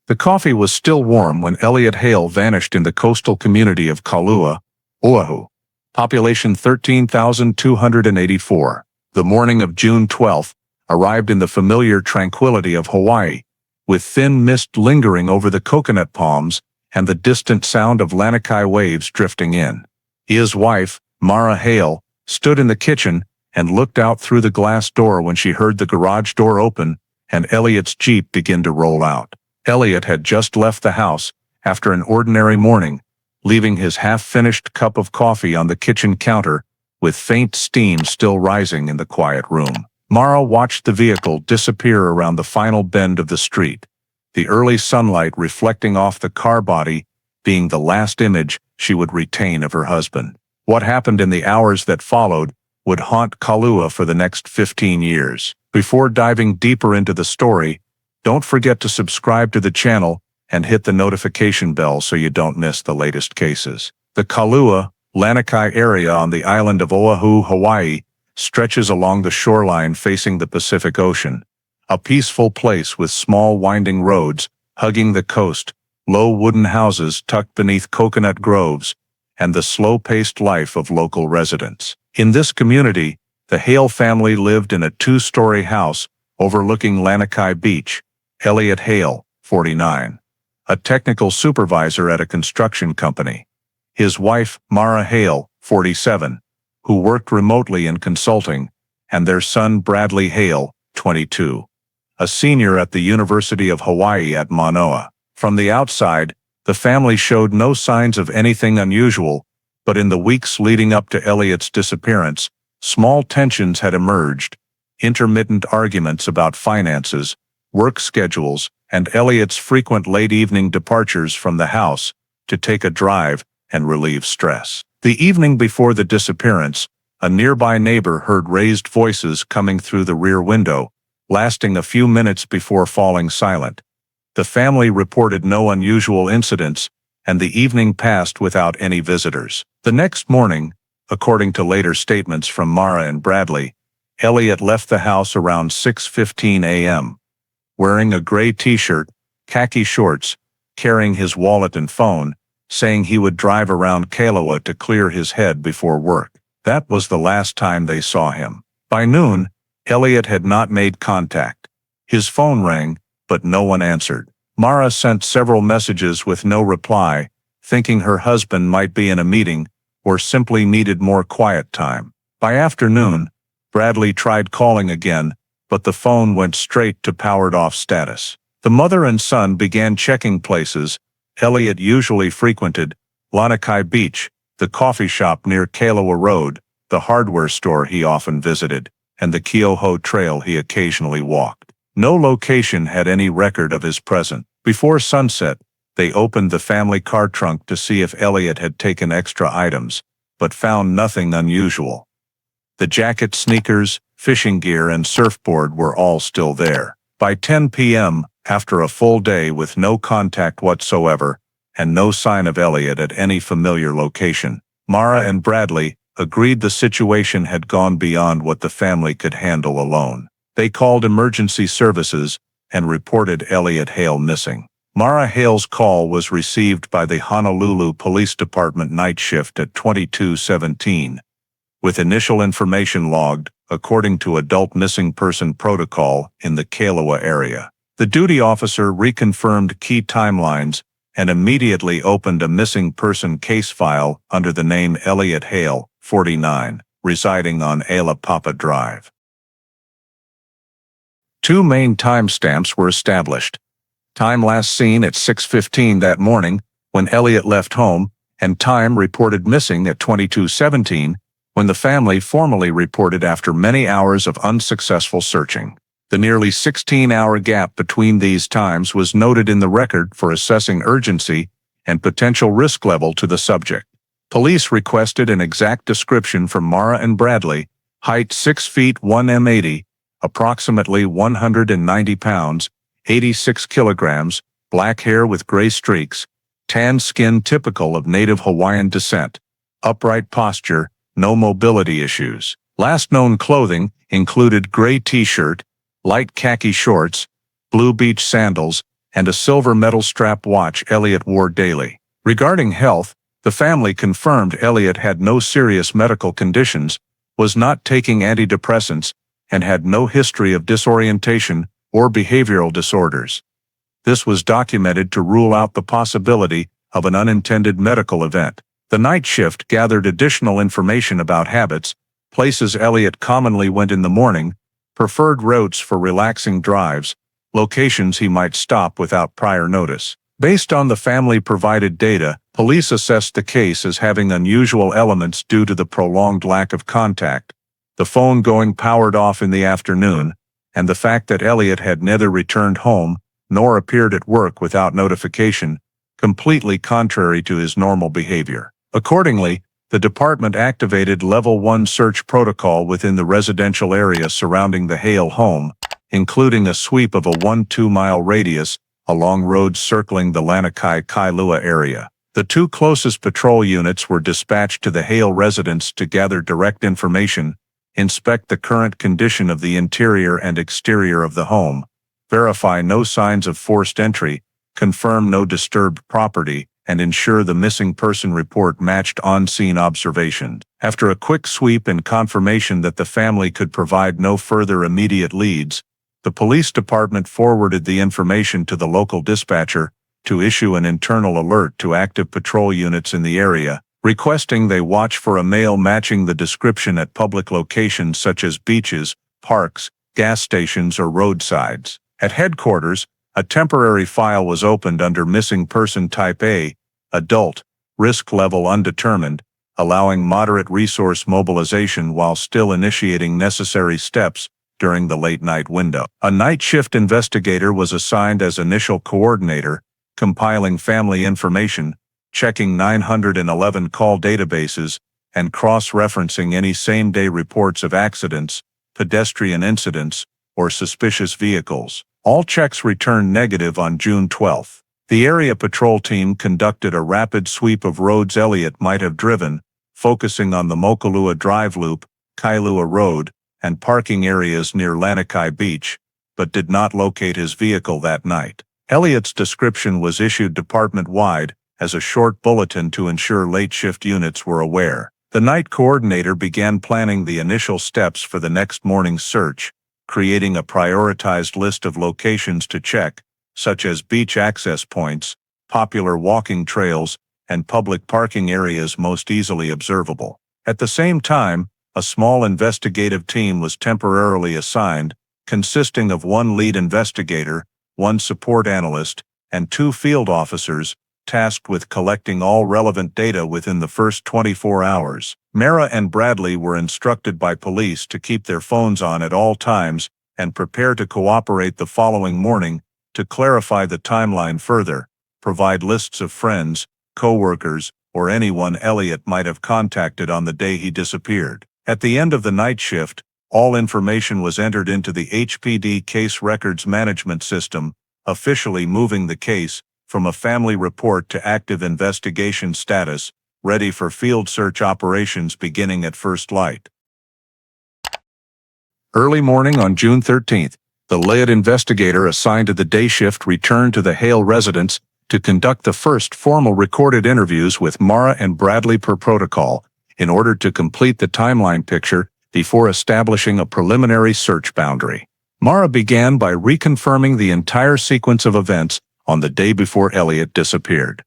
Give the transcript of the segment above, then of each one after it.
The coffee was still warm when Elliot Hale vanished in the coastal community of Kailua, Oʻahu. Population 13,284. The morning of June 12th arrived in the familiar tranquility of Hawaii, with thin mist lingering over the coconut palms and the distant sound of Lanikai waves drifting in. His wife, Mara Hale, stood in the kitchen and looked out through the glass door when she heard the garage door open and Elliot's Jeep begin to roll out. Elliot had just left the house after an ordinary morning, leaving his half-finished cup of coffee on the kitchen counter, with faint steam still rising in the quiet room. Mara watched the vehicle disappear around the final bend of the street, the early sunlight reflecting off the car body being the last image she would retain of her husband. What happened in the hours that followed would haunt Kailua for the next 15 years. Before diving deeper into the story, don't forget to subscribe to the channel and hit the notification bell so you don't miss the latest cases. The Kailua, Lanikai area on the island of Oʻahu, Hawaii, stretches along the shoreline facing the Pacific Ocean, a peaceful place with small winding roads hugging the coast, low wooden houses tucked beneath coconut groves, and the slow-paced life of local residents. In this community, the Hale family lived in a two-story house overlooking Lanikai Beach. Elliot Hale, 49, a technical supervisor at a construction company. His wife, Mara Hale, 47, who worked remotely in consulting, and their son Bradley Hale, 22, a senior at the University of Hawaii at Manoa. From the outside, the family showed no signs of anything unusual, but in the weeks leading up to Elliot's disappearance, small tensions had emerged, intermittent arguments about finances, work schedules, and Elliot's frequent late-evening departures from the house to take a drive and relieve stress. The evening before the disappearance, a nearby neighbor heard raised voices coming through the rear window, lasting a few minutes before falling silent. The family reported no unusual incidents, and the evening passed without any visitors. The next morning, according to later statements from Mara and Bradley, Elliot left the house around 6:15 a.m., wearing a gray t-shirt, khaki shorts, carrying his wallet and phone, saying he would drive around Kailua to clear his head before work. That was the last time they saw him. By noon, Elliot had not made contact. His phone rang, but no one answered. Mara sent several messages with no reply, thinking her husband might be in a meeting or simply needed more quiet time. By afternoon, Bradley tried calling again, but the phone went straight to powered-off status. The mother and son began checking places. Elliot usually frequented Lanikai Beach, the coffee shop near Kailua Road, the hardware store he often visited, and the Keoho Trail he occasionally walked. No location had any record of his presence. Before sunset, they opened the family car trunk to see if Elliot had taken extra items, but found nothing unusual. The jacket, sneakers, fishing gear, and surfboard were all still there. By 10 p.m., after a full day with no contact whatsoever, and no sign of Elliot at any familiar location, Mara and Bradley agreed the situation had gone beyond what the family could handle alone. They called emergency services and reported Elliot Hale missing. Mara Hale's call was received by the Honolulu Police Department night shift at 22:17. With initial information logged, according to adult missing person protocol in the Kailua area. The duty officer reconfirmed key timelines and immediately opened a missing person case file under the name Elliot Hale, 49, residing on Papa Drive. Two main timestamps were established. Time last seen at 6:15 that morning, when Elliot left home, and time reported missing at 22:17, when the family formally reported after many hours of unsuccessful searching. The nearly 16-hour gap between these times was noted in the record for assessing urgency and potential risk level to the subject. Police requested an exact description from Mara and Bradley, height 6 feet 1 m 80, approximately 190 pounds, 86 kilograms, black hair with gray streaks, tan skin typical of native Hawaiian descent, upright posture, no mobility issues. Last known clothing included gray t-shirt, light khaki shorts, blue beach sandals, and a silver metal strap watch Elliot wore daily. Regarding health, the family confirmed Elliot had no serious medical conditions, was not taking antidepressants, and had no history of disorientation or behavioral disorders. This was documented to rule out the possibility of an unintended medical event. The night shift gathered additional information about habits, places Elliot commonly went in the morning, preferred routes for relaxing drives, locations he might stop without prior notice. Based on the family-provided data, police assessed the case as having unusual elements due to the prolonged lack of contact, the phone going powered off in the afternoon, and the fact that Elliot had neither returned home nor appeared at work without notification, completely contrary to his normal behavior. Accordingly, the department activated Level 1 search protocol within the residential area surrounding the Hale home, including a sweep of a 1-2-mile radius along roads circling the Lanikai Kailua area. The two closest patrol units were dispatched to the Hale residence to gather direct information, inspect the current condition of the interior and exterior of the home, verify no signs of forced entry, confirm no disturbed property, and ensure the missing person report matched on-scene observations. After a quick sweep and confirmation that the family could provide no further immediate leads, the police department forwarded the information to the local dispatcher to issue an internal alert to active patrol units in the area, requesting they watch for a male matching the description at public locations such as beaches, parks, gas stations, or roadsides. At headquarters, a temporary file was opened under Missing Person Type A, Adult, Risk Level Undetermined, allowing moderate resource mobilization while still initiating necessary steps during the late-night window. A night shift investigator was assigned as initial coordinator, compiling family information, checking 911 call databases, and cross-referencing any same-day reports of accidents, pedestrian incidents, or suspicious vehicles. All checks returned negative on June 12. The area patrol team conducted a rapid sweep of roads Elliot might have driven, focusing on the Mokulua Drive Loop, Kailua Road, and parking areas near Lanikai Beach, but did not locate his vehicle that night. Elliot's description was issued department-wide as a short bulletin to ensure late shift units were aware. The night coordinator began planning the initial steps for the next morning's search, creating a prioritized list of locations to check, such as beach access points, popular walking trails, and public parking areas most easily observable. At the same time, a small investigative team was temporarily assigned, consisting of one lead investigator, one support analyst, and 2 field officers, tasked with collecting all relevant data within the first 24 hours. Mara and Bradley were instructed by police to keep their phones on at all times and prepare to cooperate the following morning to clarify the timeline further, provide lists of friends, co-workers, or anyone Elliot might have contacted on the day he disappeared. At the end of the night shift, all information was entered into the HPD Case Records Management System, officially moving the case from a family report to active investigation status, ready for field search operations beginning at first light. Early morning on June 13th, the lead investigator assigned to the day shift returned to the Hale residence to conduct the first formal recorded interviews with Mara and Bradley per protocol, in order to complete the timeline picture before establishing a preliminary search boundary. Mara began by reconfirming the entire sequence of events on the day before Elliot disappeared.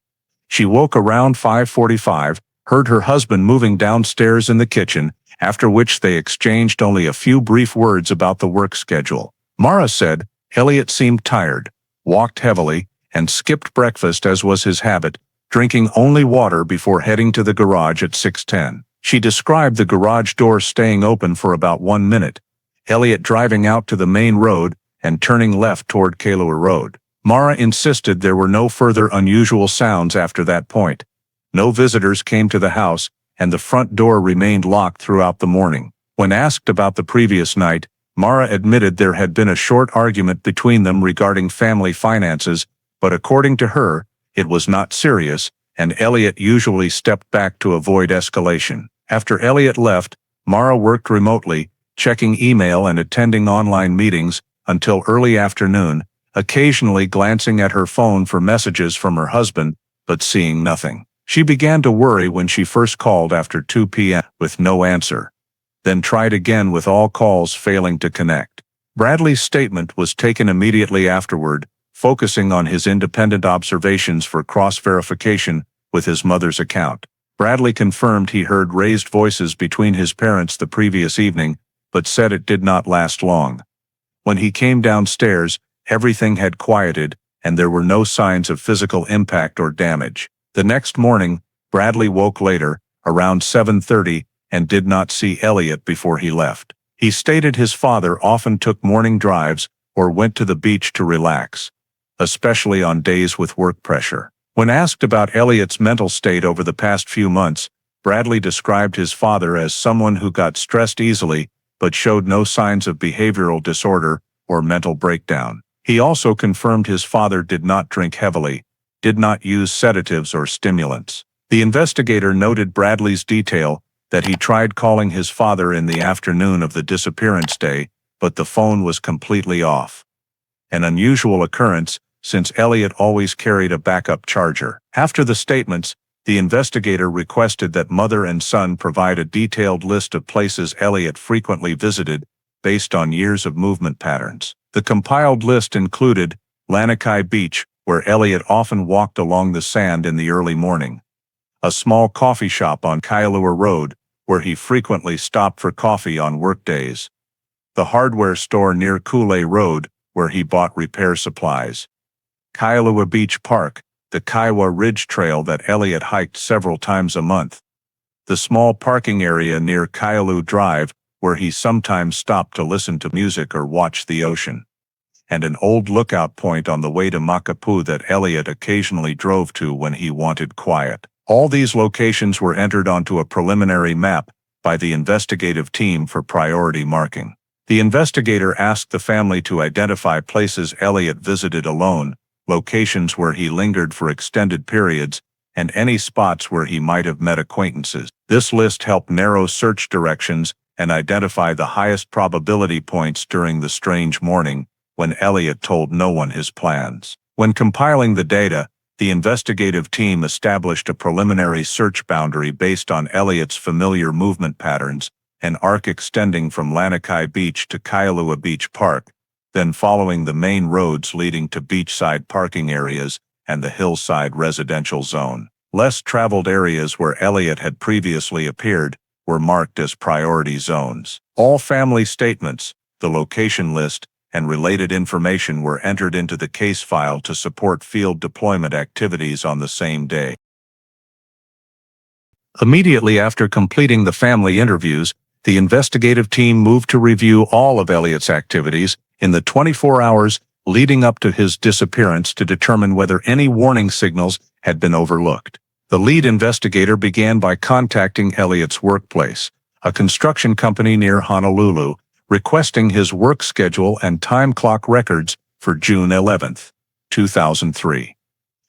She woke around 5:45, heard her husband moving downstairs in the kitchen, after which they exchanged only a few brief words about the work schedule. Mara said Elliot seemed tired, walked heavily, and skipped breakfast as was his habit, drinking only water before heading to the garage at 6:10. She described the garage door staying open for about 1 minute, Elliot driving out to the main road and turning left toward Kailua Road. Mara insisted there were no further unusual sounds after that point. No visitors came to the house, and the front door remained locked throughout the morning. When asked about the previous night, Mara admitted there had been a short argument between them regarding family finances, but according to her, it was not serious, and Elliot usually stepped back to avoid escalation. After Elliot left, Mara worked remotely, checking email and attending online meetings, until early afternoon, occasionally glancing at her phone for messages from her husband, but seeing nothing. She began to worry when she first called after 2 p.m. with no answer, then tried again with all calls failing to connect. Bradley's statement was taken immediately afterward, focusing on his independent observations for cross-verification with his mother's account. Bradley confirmed he heard raised voices between his parents the previous evening, but said it did not last long. When he came downstairs, everything had quieted, and there were no signs of physical impact or damage. The next morning, Bradley woke later, around 7:30, and did not see Elliot before he left. He stated his father often took morning drives or went to the beach to relax, especially on days with work pressure. When asked about Elliot's mental state over the past few months, Bradley described his father as someone who got stressed easily but showed no signs of behavioral disorder or mental breakdown. He also confirmed his father did not drink heavily, did not use sedatives or stimulants. The investigator noted Bradley's detail that he tried calling his father in the afternoon of the disappearance day, but the phone was completely off. An unusual occurrence, since Elliot always carried a backup charger. After the statements, the investigator requested that mother and son provide a detailed list of places Elliot frequently visited based on years of movement patterns. The compiled list included Lanikai Beach, where Elliot often walked along the sand in the early morning, a small coffee shop on Kailua Road, where he frequently stopped for coffee on workdays, the hardware store near Koolay Road, where he bought repair supplies, Kailua Beach Park, the Kailua Ridge Trail that Elliot hiked several times a month, the small parking area near Kailua Drive, where he sometimes stopped to listen to music or watch the ocean, and an old lookout point on the way to Makapu that Elliot occasionally drove to when he wanted quiet. All these locations were entered onto a preliminary map by the investigative team for priority marking. The investigator asked the family to identify places Elliot visited alone, locations where he lingered for extended periods, and any spots where he might have met acquaintances. This list helped narrow search directions and identify the highest probability points during the strange morning when Elliot told no one his plans. When compiling the data, the investigative team established a preliminary search boundary based on Elliot's familiar movement patterns, an arc extending from Lanikai Beach to Kailua Beach Park, then following the main roads leading to beachside parking areas and the hillside residential zone. Less traveled areas where Elliot had previously appeared were marked as priority zones. All family statements, the location list, and related information were entered into the case file to support field deployment activities on the same day. Immediately after completing the family interviews, the investigative team moved to review all of Elliot's activities in the 24 hours leading up to his disappearance to determine whether any warning signals had been overlooked. The lead investigator began by contacting Elliot's workplace, a construction company near Honolulu, requesting his work schedule and time clock records for June 11, 2003.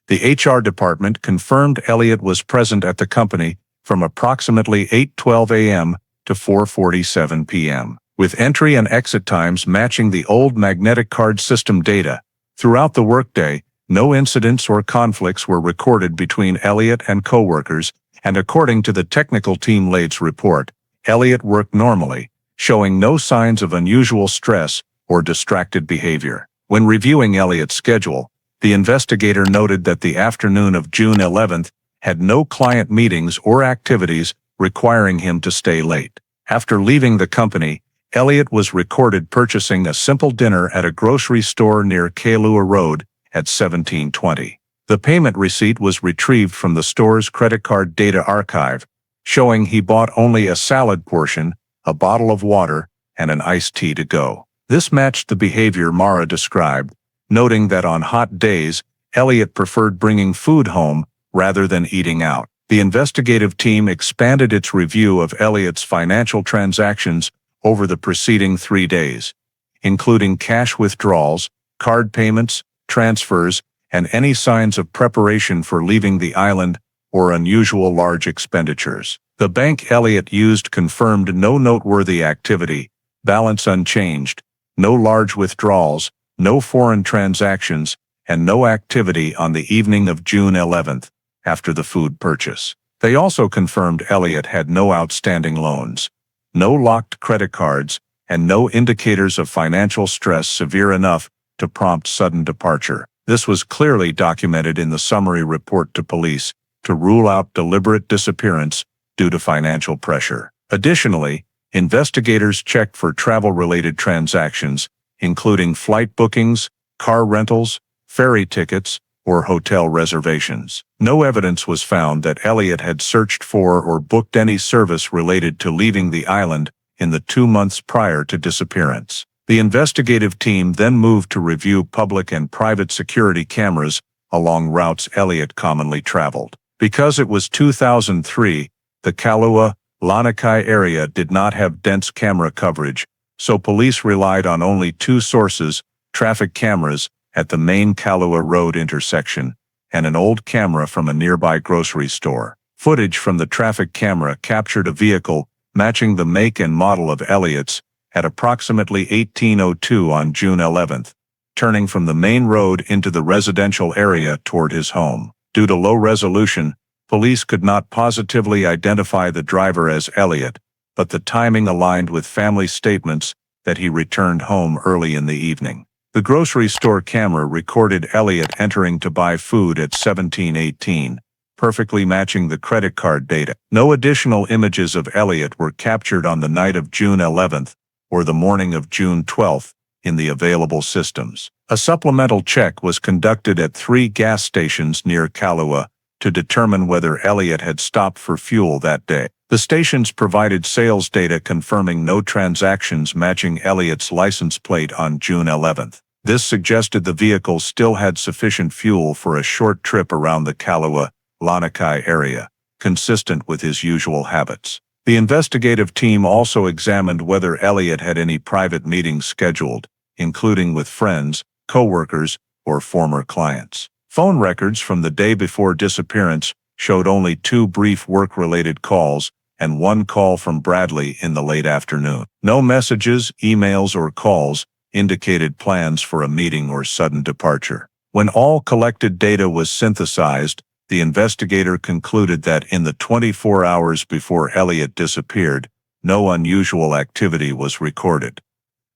The HR department confirmed Elliot was present at the company from approximately 8:12 a.m. to 4:47 p.m., with entry and exit times matching the old magnetic card system data. Throughout the workday, no incidents or conflicts were recorded between Elliot and coworkers, and according to the technical team lead's report, Elliot worked normally, showing no signs of unusual stress or distracted behavior. When reviewing Elliot's schedule, the investigator noted that the afternoon of June 11th had no client meetings or activities requiring him to stay late. After leaving the company, Elliot was recorded purchasing a simple dinner at a grocery store near Kailua Road at 17:20. The payment receipt was retrieved from the store's credit card data archive, showing he bought only a salad portion, a bottle of water, and an iced tea to go. This matched the behavior Mara described, noting that on hot days, Elliot preferred bringing food home rather than eating out. The investigative team expanded its review of Elliot's financial transactions over the preceding 3 days, including cash withdrawals, card payments, transfers, and any signs of preparation for leaving the island or unusual large expenditures. The bank Elliot used confirmed no noteworthy activity, balance unchanged, no large withdrawals, no foreign transactions, and no activity on the evening of June 11th, after the food purchase. They also confirmed Elliot had no outstanding loans, no locked credit cards, and no indicators of financial stress severe enough to prompt sudden departure. This was clearly documented in the summary report to police to rule out deliberate disappearance due to financial pressure. Additionally, investigators checked for travel-related transactions, including flight bookings, car rentals, ferry tickets, or hotel reservations. No evidence was found that Elliot had searched for or booked any service related to leaving the island in the 2 months prior to disappearance. The investigative team then moved to review public and private security cameras along routes Elliot commonly traveled. Because it was 2003, the Kailua, Lanikai area did not have dense camera coverage, so police relied on only 2 sources: traffic cameras at the main Kailua Road intersection and an old camera from a nearby grocery store. Footage from the traffic camera captured a vehicle matching the make and model of Elliot's at approximately 18:02 on June 11th, turning from the main road into the residential area toward his home. Due to low resolution, police could not positively identify the driver as Elliot, but the timing aligned with family statements that he returned home early in the evening. The grocery store camera recorded Elliot entering to buy food at 17:18, perfectly matching the credit card data. No additional images of Elliot were captured on the night of June 11th or the morning of June 12th in the available systems. A supplemental check was conducted at 3 gas stations near Kailua to determine whether Elliot had stopped for fuel that day. The stations provided sales data confirming no transactions matching Elliot's license plate on June 11th. This suggested the vehicle still had sufficient fuel for a short trip around the Kailua, Lanikai area, consistent with his usual habits. The investigative team also examined whether Elliot had any private meetings scheduled, including with friends, co-workers, or former clients. Phone records from the day before disappearance showed only 2 brief work-related calls and 1 call from Bradley in the late afternoon. No messages, emails, or calls indicated plans for a meeting or sudden departure. When all collected data was synthesized, the investigator concluded that in the 24 hours before Elliot disappeared, no unusual activity was recorded.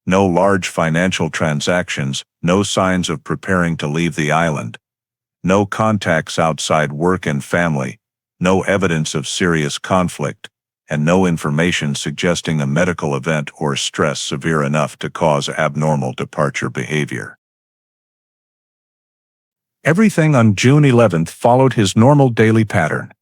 No large financial transactions, no signs of preparing to leave the island, no contacts outside work and family, no evidence of serious conflict, and no information suggesting a medical event or stress severe enough to cause abnormal departure behavior. Everything on June 11th followed his normal daily pattern.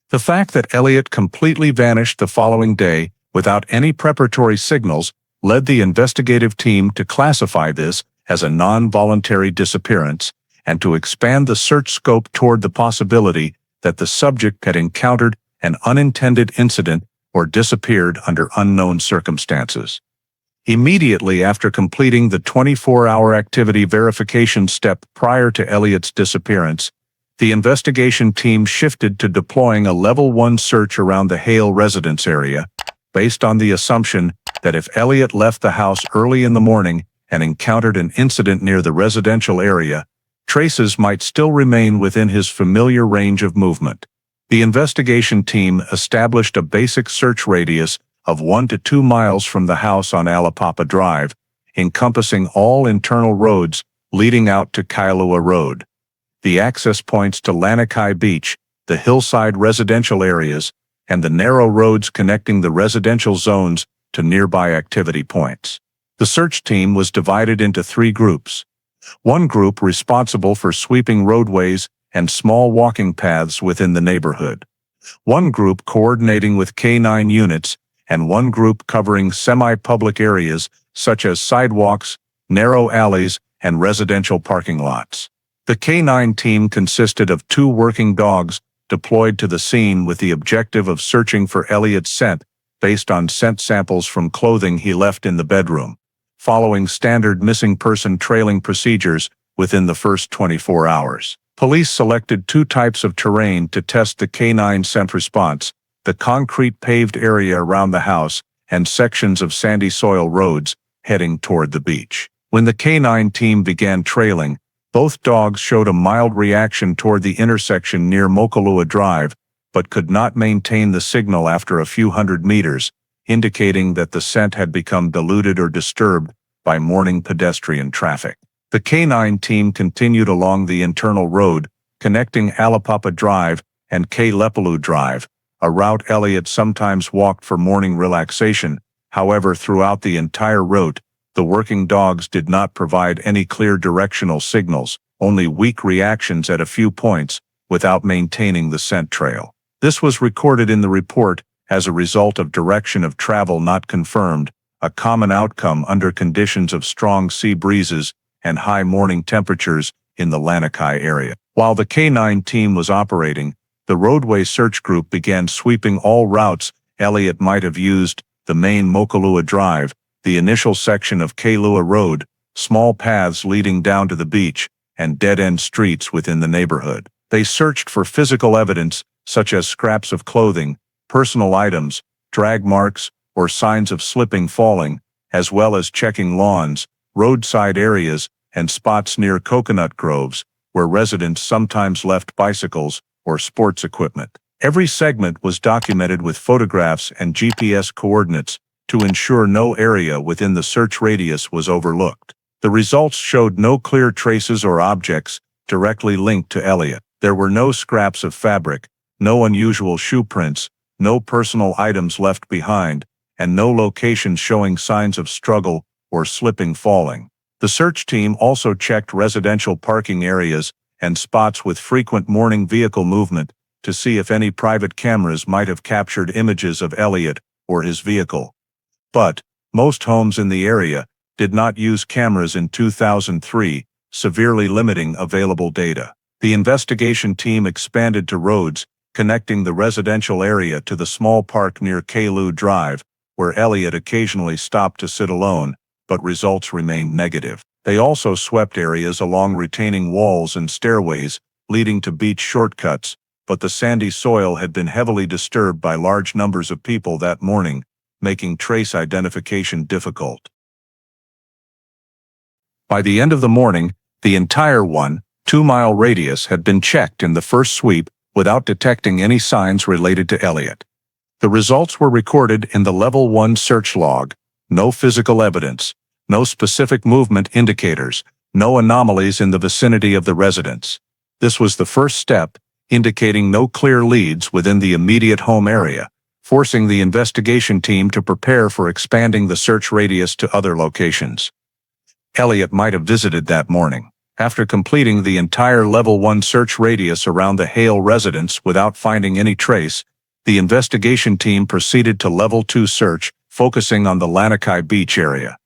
The fact that Elliot completely vanished the following day without any preparatory signals led the investigative team to classify this as a non-voluntary disappearance and to expand the search scope toward the possibility that the subject had encountered an unintended incident or disappeared under unknown circumstances. Immediately after completing the 24-hour activity verification step prior to Elliot's disappearance, the investigation team shifted to deploying a Level 1 search around the Hale residence area, based on the assumption that if Elliot left the house early in the morning and encountered an incident near the residential area, traces might still remain within his familiar range of movement. The investigation team established a basic search radius of 1 to 2 miles from the house on Alapapa Drive, encompassing all internal roads leading out to Kailua Road, the access points to Lanikai Beach, the hillside residential areas, and the narrow roads connecting the residential zones to nearby activity points. The search team was divided into 3 groups. One group responsible for sweeping roadways and small walking paths within the neighborhood. One group coordinating with K-9 units, and one group covering semi-public areas such as sidewalks, narrow alleys, and residential parking lots. The K-9 team consisted of 2 working dogs deployed to the scene with the objective of searching for Elliot's scent based on scent samples from clothing he left in the bedroom, following standard missing person trailing procedures within the first 24 hours. Police selected 2 types of terrain to test the K-9 scent response: the concrete paved area around the house and sections of sandy soil roads heading toward the beach. When the K9 team began trailing, both dogs showed a mild reaction toward the intersection near Mokulua Drive, but could not maintain the signal after a few hundred meters, indicating that the scent had become diluted or disturbed by morning pedestrian traffic. The K9 team continued along the internal road, connecting Alapapa Drive and Kailepulu Drive, a route Elliot sometimes walked for morning relaxation. However, throughout the entire route, the working dogs did not provide any clear directional signals, only weak reactions at a few points, without maintaining the scent trail. This was recorded in the report as a result of direction of travel not confirmed, a common outcome under conditions of strong sea breezes and high morning temperatures in the Lanikai area. While the K9 team was operating, the roadway search group began sweeping all routes Elliot might have used: the main Mokulua Drive, the initial section of Kailua Road, small paths leading down to the beach, and dead-end streets within the neighborhood. They searched for physical evidence, such as scraps of clothing, personal items, drag marks, or signs of slipping falling, as well as checking lawns, roadside areas, and spots near coconut groves, where residents sometimes left bicycles or sports equipment. Every segment was documented with photographs and GPS coordinates to ensure no area within the search radius was overlooked. The results showed no clear traces or objects directly linked to Elliot. There were no scraps of fabric, no unusual shoe prints, no personal items left behind, and no locations showing signs of struggle or slipping falling. The search team also checked residential parking areas and spots with frequent morning vehicle movement to see if any private cameras might have captured images of Elliot or his vehicle. But most homes in the area did not use cameras in 2003, severely limiting available data. The investigation team expanded to roads connecting the residential area to the small park near Kailua Drive, where Elliot occasionally stopped to sit alone, but results remained negative. They also swept areas along retaining walls and stairways leading to beach shortcuts, but the sandy soil had been heavily disturbed by large numbers of people that morning, making trace identification difficult. By the end of the morning, the entire 1-2-mile radius had been checked in the first sweep without detecting any signs related to Elliot. The results were recorded in the Level 1 search log: no physical evidence, no specific movement indicators, no anomalies in the vicinity of the residence. This was the first step, indicating no clear leads within the immediate home area, forcing the investigation team to prepare for expanding the search radius to other locations Elliot might have visited that morning. After completing the entire Level 1 search radius around the Hale residence without finding any trace, the investigation team proceeded to Level 2 search, focusing on the Lanikai Beach area.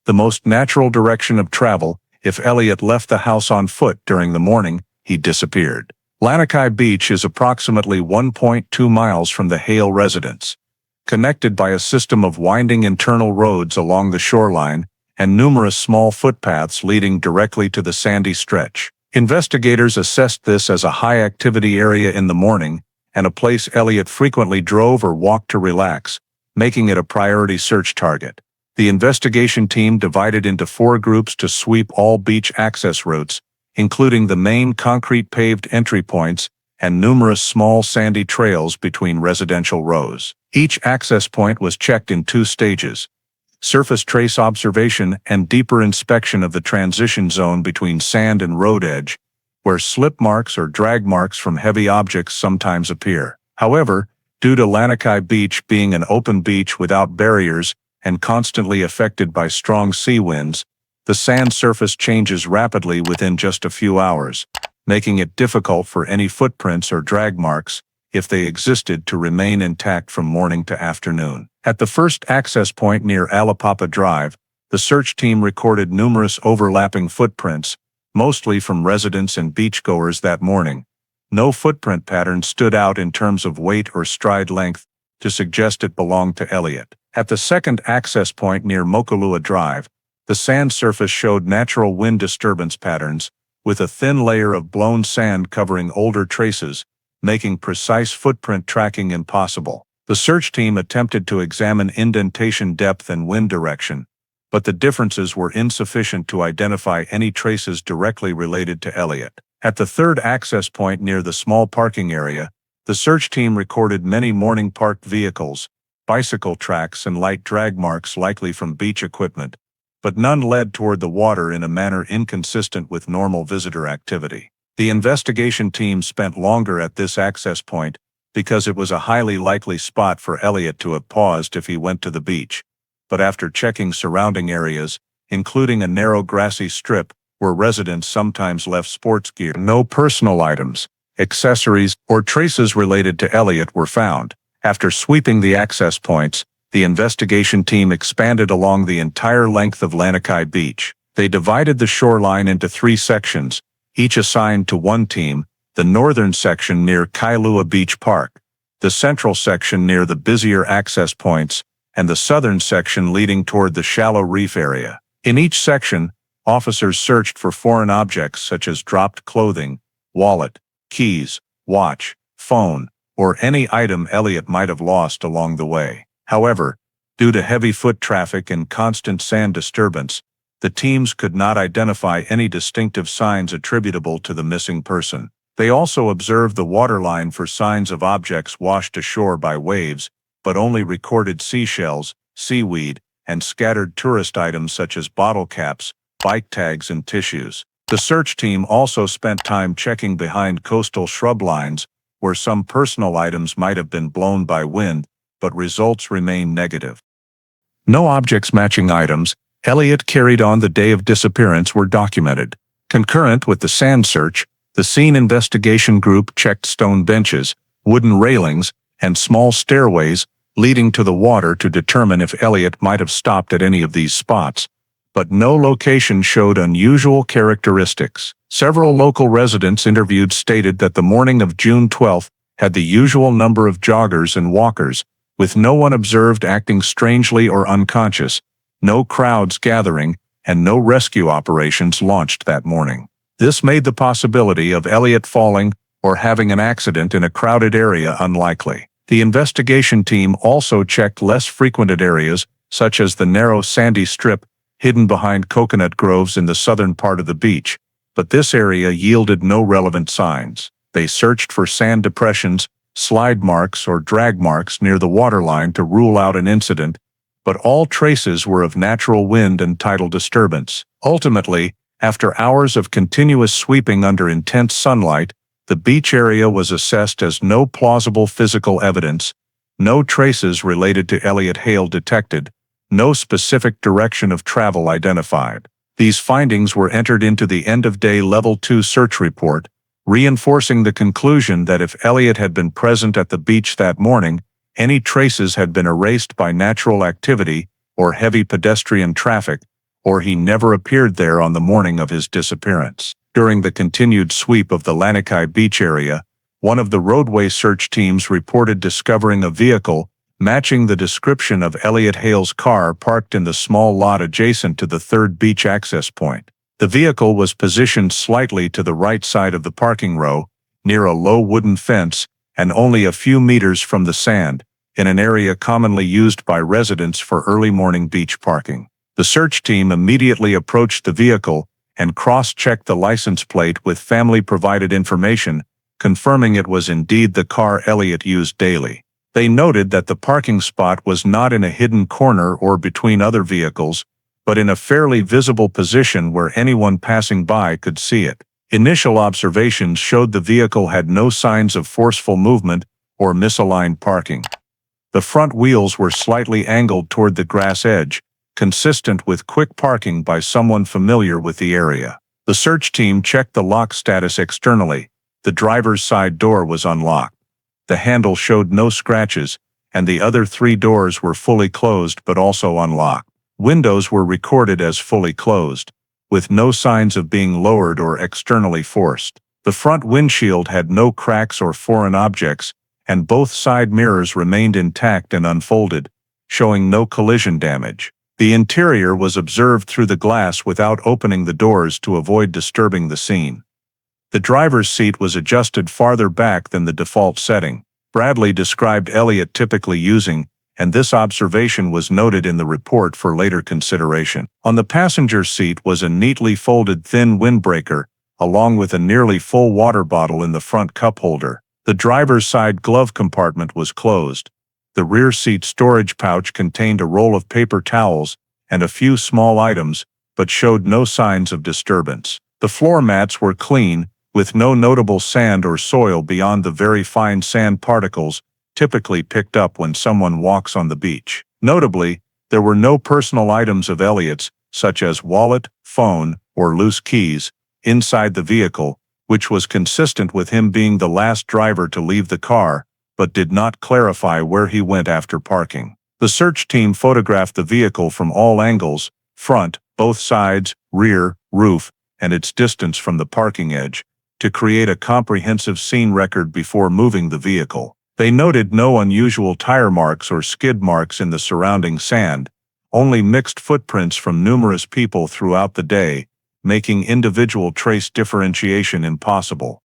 The most natural direction of travel: if Elliot left the house on foot during the morning, he disappeared. Lanikai Beach is approximately 1.2 miles from the Hale residence, connected by a system of winding internal roads along the shoreline and numerous small footpaths leading directly to the sandy stretch. Investigators assessed this as a high-activity area in the morning and a place Elliot frequently drove or walked to relax, making it a priority search target. The investigation team divided into 4 groups to sweep all beach access routes, including the main concrete paved entry points and numerous small sandy trails between residential rows. Each access point was checked in 2 stages: surface trace observation and deeper inspection of the transition zone between sand and road edge, where slip marks or drag marks from heavy objects sometimes appear. However, due to Lanikai Beach being an open beach without barriers and constantly affected by strong sea winds, the sand surface changes rapidly within just a few hours, making it difficult for any footprints or drag marks, if they existed, to remain intact from morning to afternoon. At the first access point near Alapapa Drive, the search team recorded numerous overlapping footprints, mostly from residents and beachgoers that morning. No footprint pattern stood out in terms of weight or stride length to suggest it belonged to Elliot. At the second access point near Mokulua Drive, the sand surface showed natural wind disturbance patterns, with a thin layer of blown sand covering older traces, making precise footprint tracking impossible. The search team attempted to examine indentation depth and wind direction, but the differences were insufficient to identify any traces directly related to Elliot. At the third access point near the small parking area, the search team recorded many morning parked vehicles, bicycle tracks and light drag marks likely from beach equipment, but none led toward the water in a manner inconsistent with normal visitor activity. The investigation team spent longer at this access point because it was a highly likely spot for Elliot to have paused if he went to the beach, but after checking surrounding areas, including a narrow grassy strip where residents sometimes left sports gear, no personal items, accessories, or traces related to Elliot were found. After sweeping the access points, the investigation team expanded along the entire length of Lanikai Beach. They divided the shoreline into 3 sections, each assigned to one team: the northern section near Kailua Beach Park, the central section near the busier access points, and the southern section leading toward the shallow reef area. In each section, officers searched for foreign objects such as dropped clothing, wallet, keys, watch, phone, or any item Elliot might have lost along the way. However, due to heavy foot traffic and constant sand disturbance, the teams could not identify any distinctive signs attributable to the missing person. They also observed the waterline for signs of objects washed ashore by waves, but only recorded seashells, seaweed, and scattered tourist items such as bottle caps, bike tags, and tissues. The search team also spent time checking behind coastal shrub lines, where some personal items might have been blown by wind, but results remained negative. No objects matching items Elliot carried on the day of disappearance were documented. Concurrent with the sand search, the scene investigation group checked stone benches, wooden railings, and small stairways leading to the water to determine if Elliot might have stopped at any of these spots, but no location showed unusual characteristics. Several local residents interviewed stated that the morning of June 12 had the usual number of joggers and walkers, with no one observed acting strangely or unconscious, no crowds gathering, and no rescue operations launched that morning. This made the possibility of Elliot falling or having an accident in a crowded area unlikely. The investigation team also checked less frequented areas, such as the narrow sandy strip hidden behind coconut groves in the southern part of the beach, but this area yielded no relevant signs. They searched for sand depressions, slide marks, or drag marks near the waterline to rule out an incident, but all traces were of natural wind and tidal disturbance. Ultimately, after hours of continuous sweeping under intense sunlight, the beach area was assessed as no plausible physical evidence, no traces related to Elliot Hale detected, no specific direction of travel identified. These findings were entered into the end-of-day Level 2 search report, reinforcing the conclusion that if Elliot had been present at the beach that morning, any traces had been erased by natural activity or heavy pedestrian traffic, or he never appeared there on the morning of his disappearance. During the continued sweep of the Lanikai Beach area, one of the roadway search teams reported discovering a vehicle matching the description of Elliot Hale's car parked in the small lot adjacent to the third beach access point. The vehicle was positioned slightly to the right side of the parking row, near a low wooden fence, and only a few meters from the sand, in an area commonly used by residents for early morning beach parking. The search team immediately approached the vehicle and cross-checked the license plate with family-provided information, confirming it was indeed the car Elliot used daily. They noted that the parking spot was not in a hidden corner or between other vehicles, but in a fairly visible position where anyone passing by could see it. Initial observations showed the vehicle had no signs of forceful movement or misaligned parking. The front wheels were slightly angled toward the grass edge, consistent with quick parking by someone familiar with the area. The search team checked the lock status externally. The driver's side door was unlocked. The handle showed no scratches, and the other 3 doors were fully closed but also unlocked. Windows were recorded as fully closed, with no signs of being lowered or externally forced. The front windshield had no cracks or foreign objects, and both side mirrors remained intact and unfolded, showing no collision damage. The interior was observed through the glass without opening the doors to avoid disturbing the scene. The driver's seat was adjusted farther back than the default setting. Bradley described Elliot typically using and this observation was noted in the report for later consideration. On the passenger seat was a neatly folded thin windbreaker, along with a nearly full water bottle in the front cup holder. The driver's side glove compartment was closed. The rear seat storage pouch contained a roll of paper towels and a few small items, but showed no signs of disturbance. The floor mats were clean, with no notable sand or soil beyond the very fine sand particles typically picked up when someone walks on the beach. Notably, there were no personal items of Elliot's, such as wallet, phone, or loose keys, inside the vehicle, which was consistent with him being the last driver to leave the car, but did not clarify where he went after parking. The search team photographed the vehicle from all angles: front, both sides, rear, roof, and its distance from the parking edge, to create a comprehensive scene record before moving the vehicle. They noted no unusual tire marks or skid marks in the surrounding sand, only mixed footprints from numerous people throughout the day, making individual trace differentiation impossible.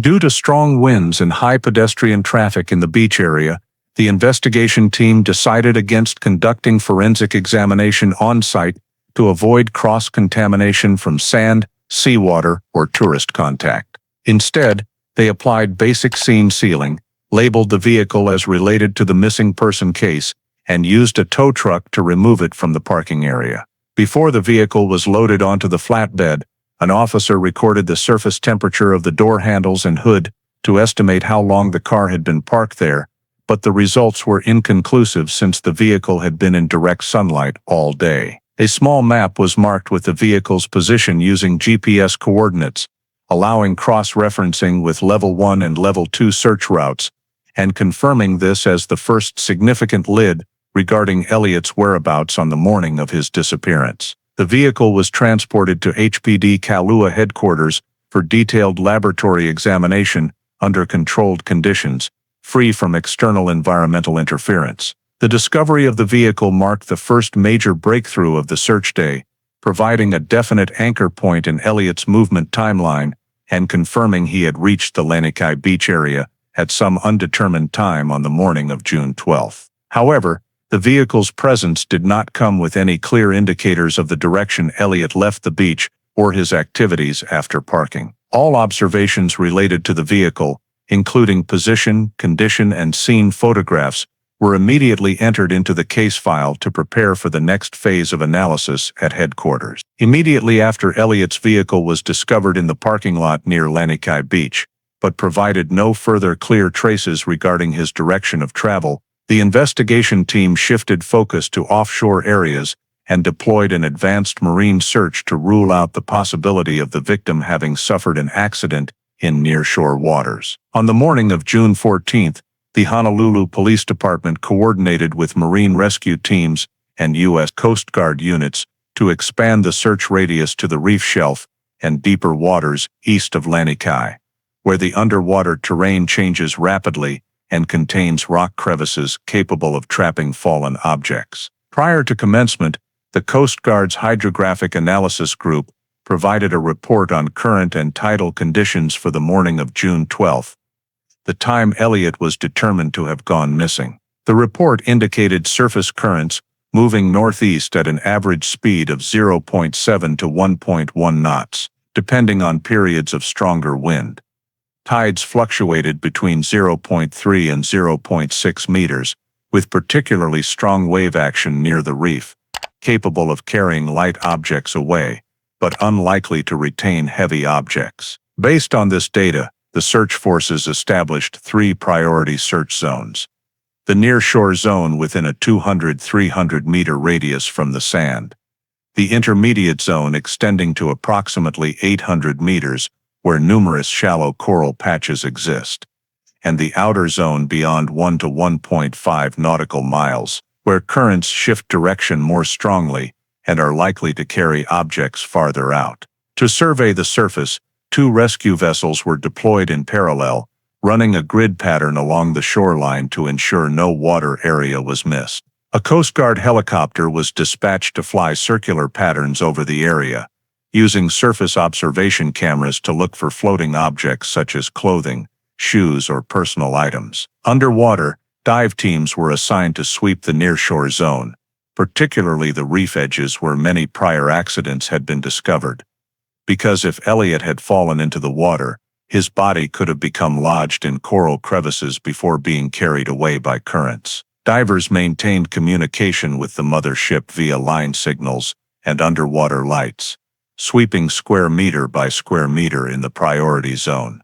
Due to strong winds and high pedestrian traffic in the beach area, the investigation team decided against conducting forensic examination on-site to avoid cross-contamination from sand, seawater, or tourist contact. Instead, they applied basic scene sealing, labeled the vehicle as related to the missing person case, and used a tow truck to remove it from the parking area. Before the vehicle was loaded onto the flatbed, an officer recorded the surface temperature of the door handles and hood to estimate how long the car had been parked there, but the results were inconclusive since the vehicle had been in direct sunlight all day. A small map was marked with the vehicle's position using GPS coordinates, allowing cross-referencing with Level 1 and Level 2 search routes, and confirming this as the first significant lead regarding Elliot's whereabouts on the morning of his disappearance. The vehicle was transported to HPD Kailua headquarters for detailed laboratory examination under controlled conditions, free from external environmental interference. The discovery of the vehicle marked the first major breakthrough of the search day, providing a definite anchor point in Elliot's movement timeline and confirming he had reached the Lanikai beach area at some undetermined time on the morning of June 12. However, the vehicle's presence did not come with any clear indicators of the direction Elliot left the beach or his activities after parking. All observations related to the vehicle, including position, condition, and scene photographs, were immediately entered into the case file to prepare for the next phase of analysis at headquarters. Immediately after Elliot's vehicle was discovered in the parking lot near Lanikai Beach, but provided no further clear traces regarding his direction of travel, the investigation team shifted focus to offshore areas and deployed an advanced marine search to rule out the possibility of the victim having suffered an accident in nearshore waters. On the morning of June 14th, the Honolulu Police Department coordinated with marine rescue teams and U.S. Coast Guard units to expand the search radius to the reef shelf and deeper waters east of Lanikai, where the underwater terrain changes rapidly and contains rock crevices capable of trapping fallen objects. Prior to commencement, the Coast Guard's Hydrographic Analysis Group provided a report on current and tidal conditions for the morning of June 12, the time Elliot was determined to have gone missing. The report indicated surface currents moving northeast at an average speed of 0.7 to 1.1 knots, depending on periods of stronger wind. Tides fluctuated between 0.3 and 0.6 meters, with particularly strong wave action near the reef, capable of carrying light objects away, but unlikely to retain heavy objects. Based on this data, the search forces established 3 priority search zones. The nearshore zone within a 200-300 meter radius from the sand. The intermediate zone extending to approximately 800 meters, where numerous shallow coral patches exist. And the outer zone beyond 1 to 1.5 nautical miles, where currents shift direction more strongly and are likely to carry objects farther out. To survey the surface, 2 rescue vessels were deployed in parallel, running a grid pattern along the shoreline to ensure no water area was missed. A Coast Guard helicopter was dispatched to fly circular patterns over the area, using surface observation cameras to look for floating objects such as clothing, shoes, or personal items. Underwater, dive teams were assigned to sweep the nearshore zone, particularly the reef edges where many prior accidents had been discovered. Because if Elliot had fallen into the water, his body could have become lodged in coral crevices before being carried away by currents. Divers maintained communication with the mothership via line signals and underwater lights, sweeping square meter by square meter in the priority zone.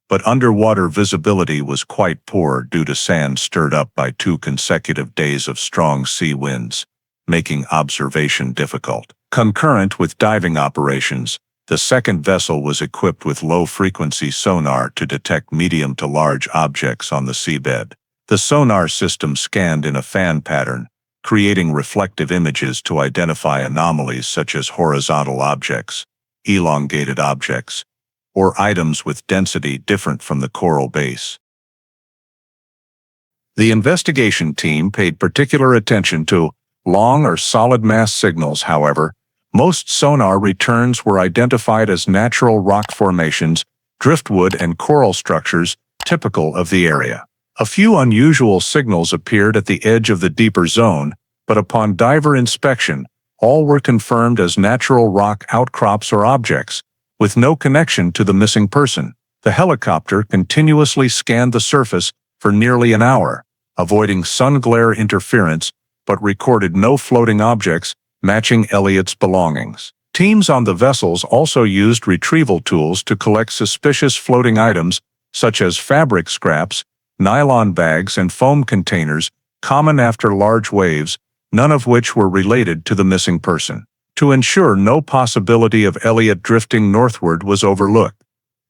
But underwater visibility was quite poor due to sand stirred up by 2 consecutive days of strong sea winds, making observation difficult. Concurrent with diving operations, the second vessel was equipped with low-frequency sonar to detect medium to large objects on the seabed. The sonar system scanned in a fan pattern, creating reflective images to identify anomalies such as horizontal objects, elongated objects, or items with density different from the coral base. The investigation team paid particular attention to long or solid mass signals. However, most sonar returns were identified as natural rock formations, driftwood and coral structures typical of the area. A few unusual signals appeared at the edge of the deeper zone, but upon diver inspection, all were confirmed as natural rock outcrops or objects, with no connection to the missing person. The helicopter continuously scanned the surface for nearly an hour, avoiding sun glare interference, but recorded no floating objects matching Elliot's belongings. Teams on the vessels also used retrieval tools to collect suspicious floating items such as fabric scraps, nylon bags and foam containers common after large waves, none of which were related to the missing person. To ensure no possibility of Elliot drifting northward was overlooked,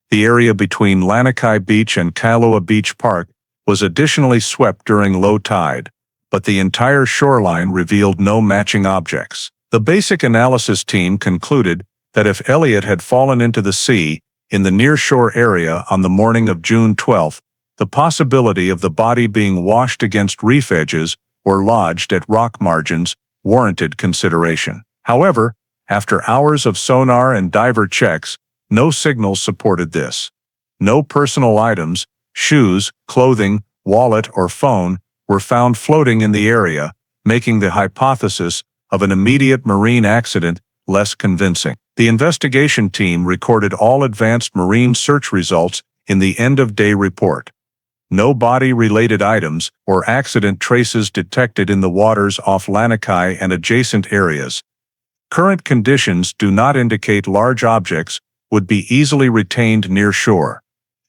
the area between Lanikai Beach and Kailua Beach Park was additionally swept during low tide, but the entire shoreline revealed no matching objects. The basic analysis team concluded that if Elliot had fallen into the sea in the nearshore area on the morning of June 12, the possibility of the body being washed against reef edges or lodged at rock margins warranted consideration. However, after hours of sonar and diver checks, no signals supported this. No personal items, shoes, clothing, wallet, or phone were found floating in the area, making the hypothesis of an immediate marine accident less convincing. The investigation team recorded all advanced marine search results in the end-of-day report. No body-related items or accident traces detected in the waters off Lanikai and adjacent areas. Current conditions do not indicate large objects would be easily retained near shore.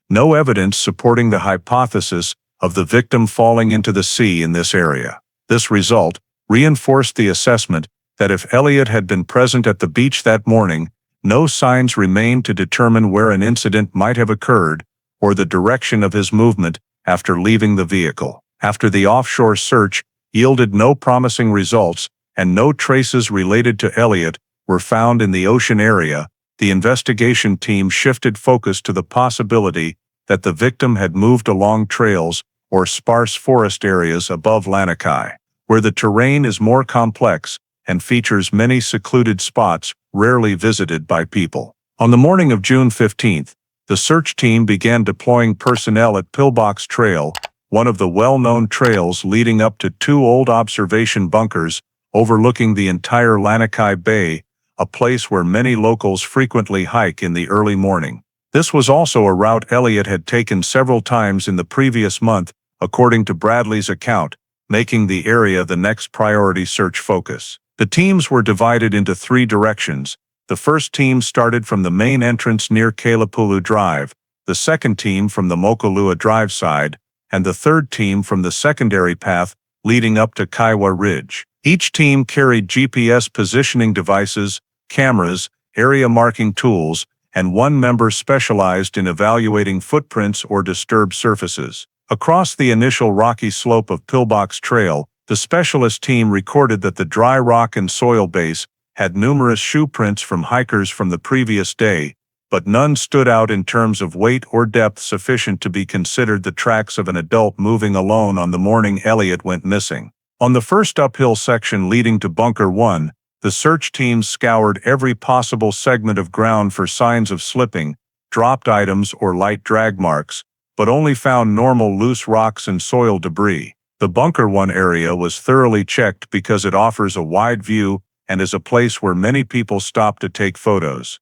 No evidence supporting the hypothesis of the victim falling into the sea in this area. This result reinforced the assessment that if Elliot had been present at the beach that morning, no signs remained to determine where an incident might have occurred or the direction of his movement after leaving the vehicle. After the offshore search yielded no promising results and no traces related to Elliot were found in the ocean area, the investigation team shifted focus to the possibility that the victim had moved along trails or sparse forest areas above Lanikai, where the terrain is more complex and features many secluded spots rarely visited by people. On the morning of June 15, the search team began deploying personnel at Pillbox Trail, one of the well-known trails leading up to 2 old observation bunkers overlooking the entire Lanikai Bay, a place where many locals frequently hike in the early morning. This was also a route Elliot had taken several times in the previous month, according to Bradley's account, making the area the next priority search focus. The teams were divided into 3 directions. The first team started from the main entrance near Kailua Drive, the second team from the Mokulua Drive side, and the third team from the secondary path leading up to Kailua Ridge. Each team carried GPS positioning devices, cameras, area marking tools, and one member specialized in evaluating footprints or disturbed surfaces. Across the initial rocky slope of Pillbox Trail, the specialist team recorded that the dry rock and soil base had numerous shoe prints from hikers from the previous day, but none stood out in terms of weight or depth sufficient to be considered the tracks of an adult moving alone on the morning Elliot went missing. On the first uphill section leading to Bunker 1, the search teams scoured every possible segment of ground for signs of slipping, dropped items or light drag marks, but only found normal loose rocks and soil debris. The Bunker 1 area was thoroughly checked because it offers a wide view and is a place where many people stop to take photos.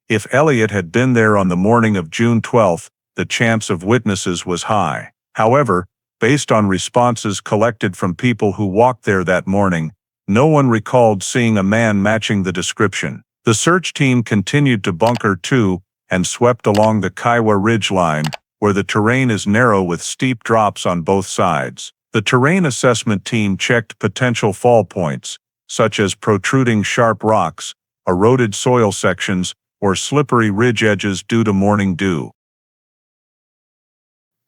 If Elliot had been there on the morning of June 12, the chance of witnesses was high. However, based on responses collected from people who walked there that morning, no one recalled seeing a man matching the description. The search team continued to Bunker 2 and swept along the Kailua Ridge line, where the terrain is narrow with steep drops on both sides. The terrain assessment team checked potential fall points, such as protruding sharp rocks, eroded soil sections, or slippery ridge edges due to morning dew.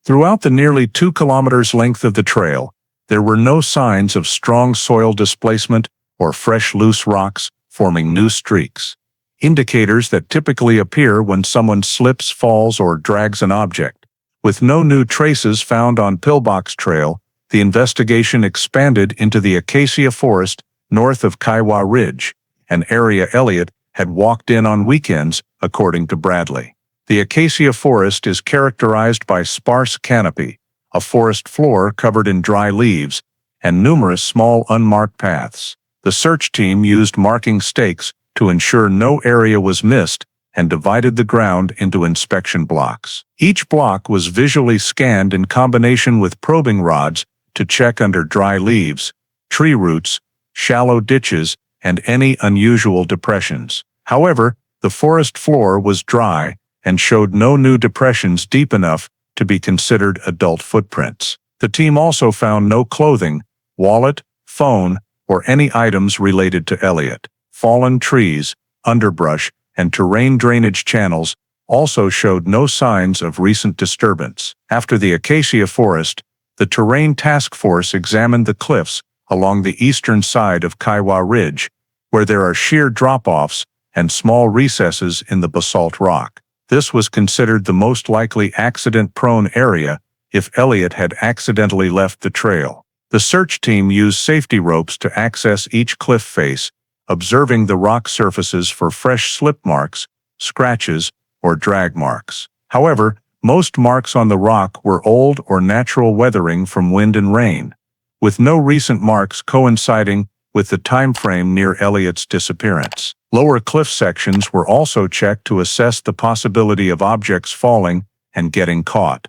Throughout the nearly 2 kilometers length of the trail, there were no signs of strong soil displacement or fresh loose rocks forming new streaks, indicators that typically appear when someone slips, falls, or drags an object. With no new traces found on Pillbox Trail, the investigation expanded into the acacia forest north of Kailua Ridge, an area Elliot had walked in on weekends, according to Bradley. The acacia forest is characterized by sparse canopy, a forest floor covered in dry leaves, and numerous small unmarked paths. The search team used marking stakes to ensure no area was missed and divided the ground into inspection blocks. Each block was visually scanned in combination with probing rods to check under dry leaves, tree roots, shallow ditches, and any unusual depressions. However, the forest floor was dry and showed no new depressions deep enough to be considered adult footprints. The team also found no clothing, wallet, phone, or any items related to Elliot. Fallen trees, underbrush, and terrain drainage channels also showed no signs of recent disturbance. After the acacia forest, the Terrain Task Force examined the cliffs along the eastern side of Kailua Ridge, where there are sheer drop-offs and small recesses in the basalt rock. This was considered the most likely accident-prone area if Elliot had accidentally left the trail. The search team used safety ropes to access each cliff face, observing the rock surfaces for fresh slip marks, scratches, or drag marks. However, most marks on the rock were old or natural weathering from wind and rain, with no recent marks coinciding with the time frame near Elliot's disappearance. Lower cliff sections were also checked to assess the possibility of objects falling and getting caught.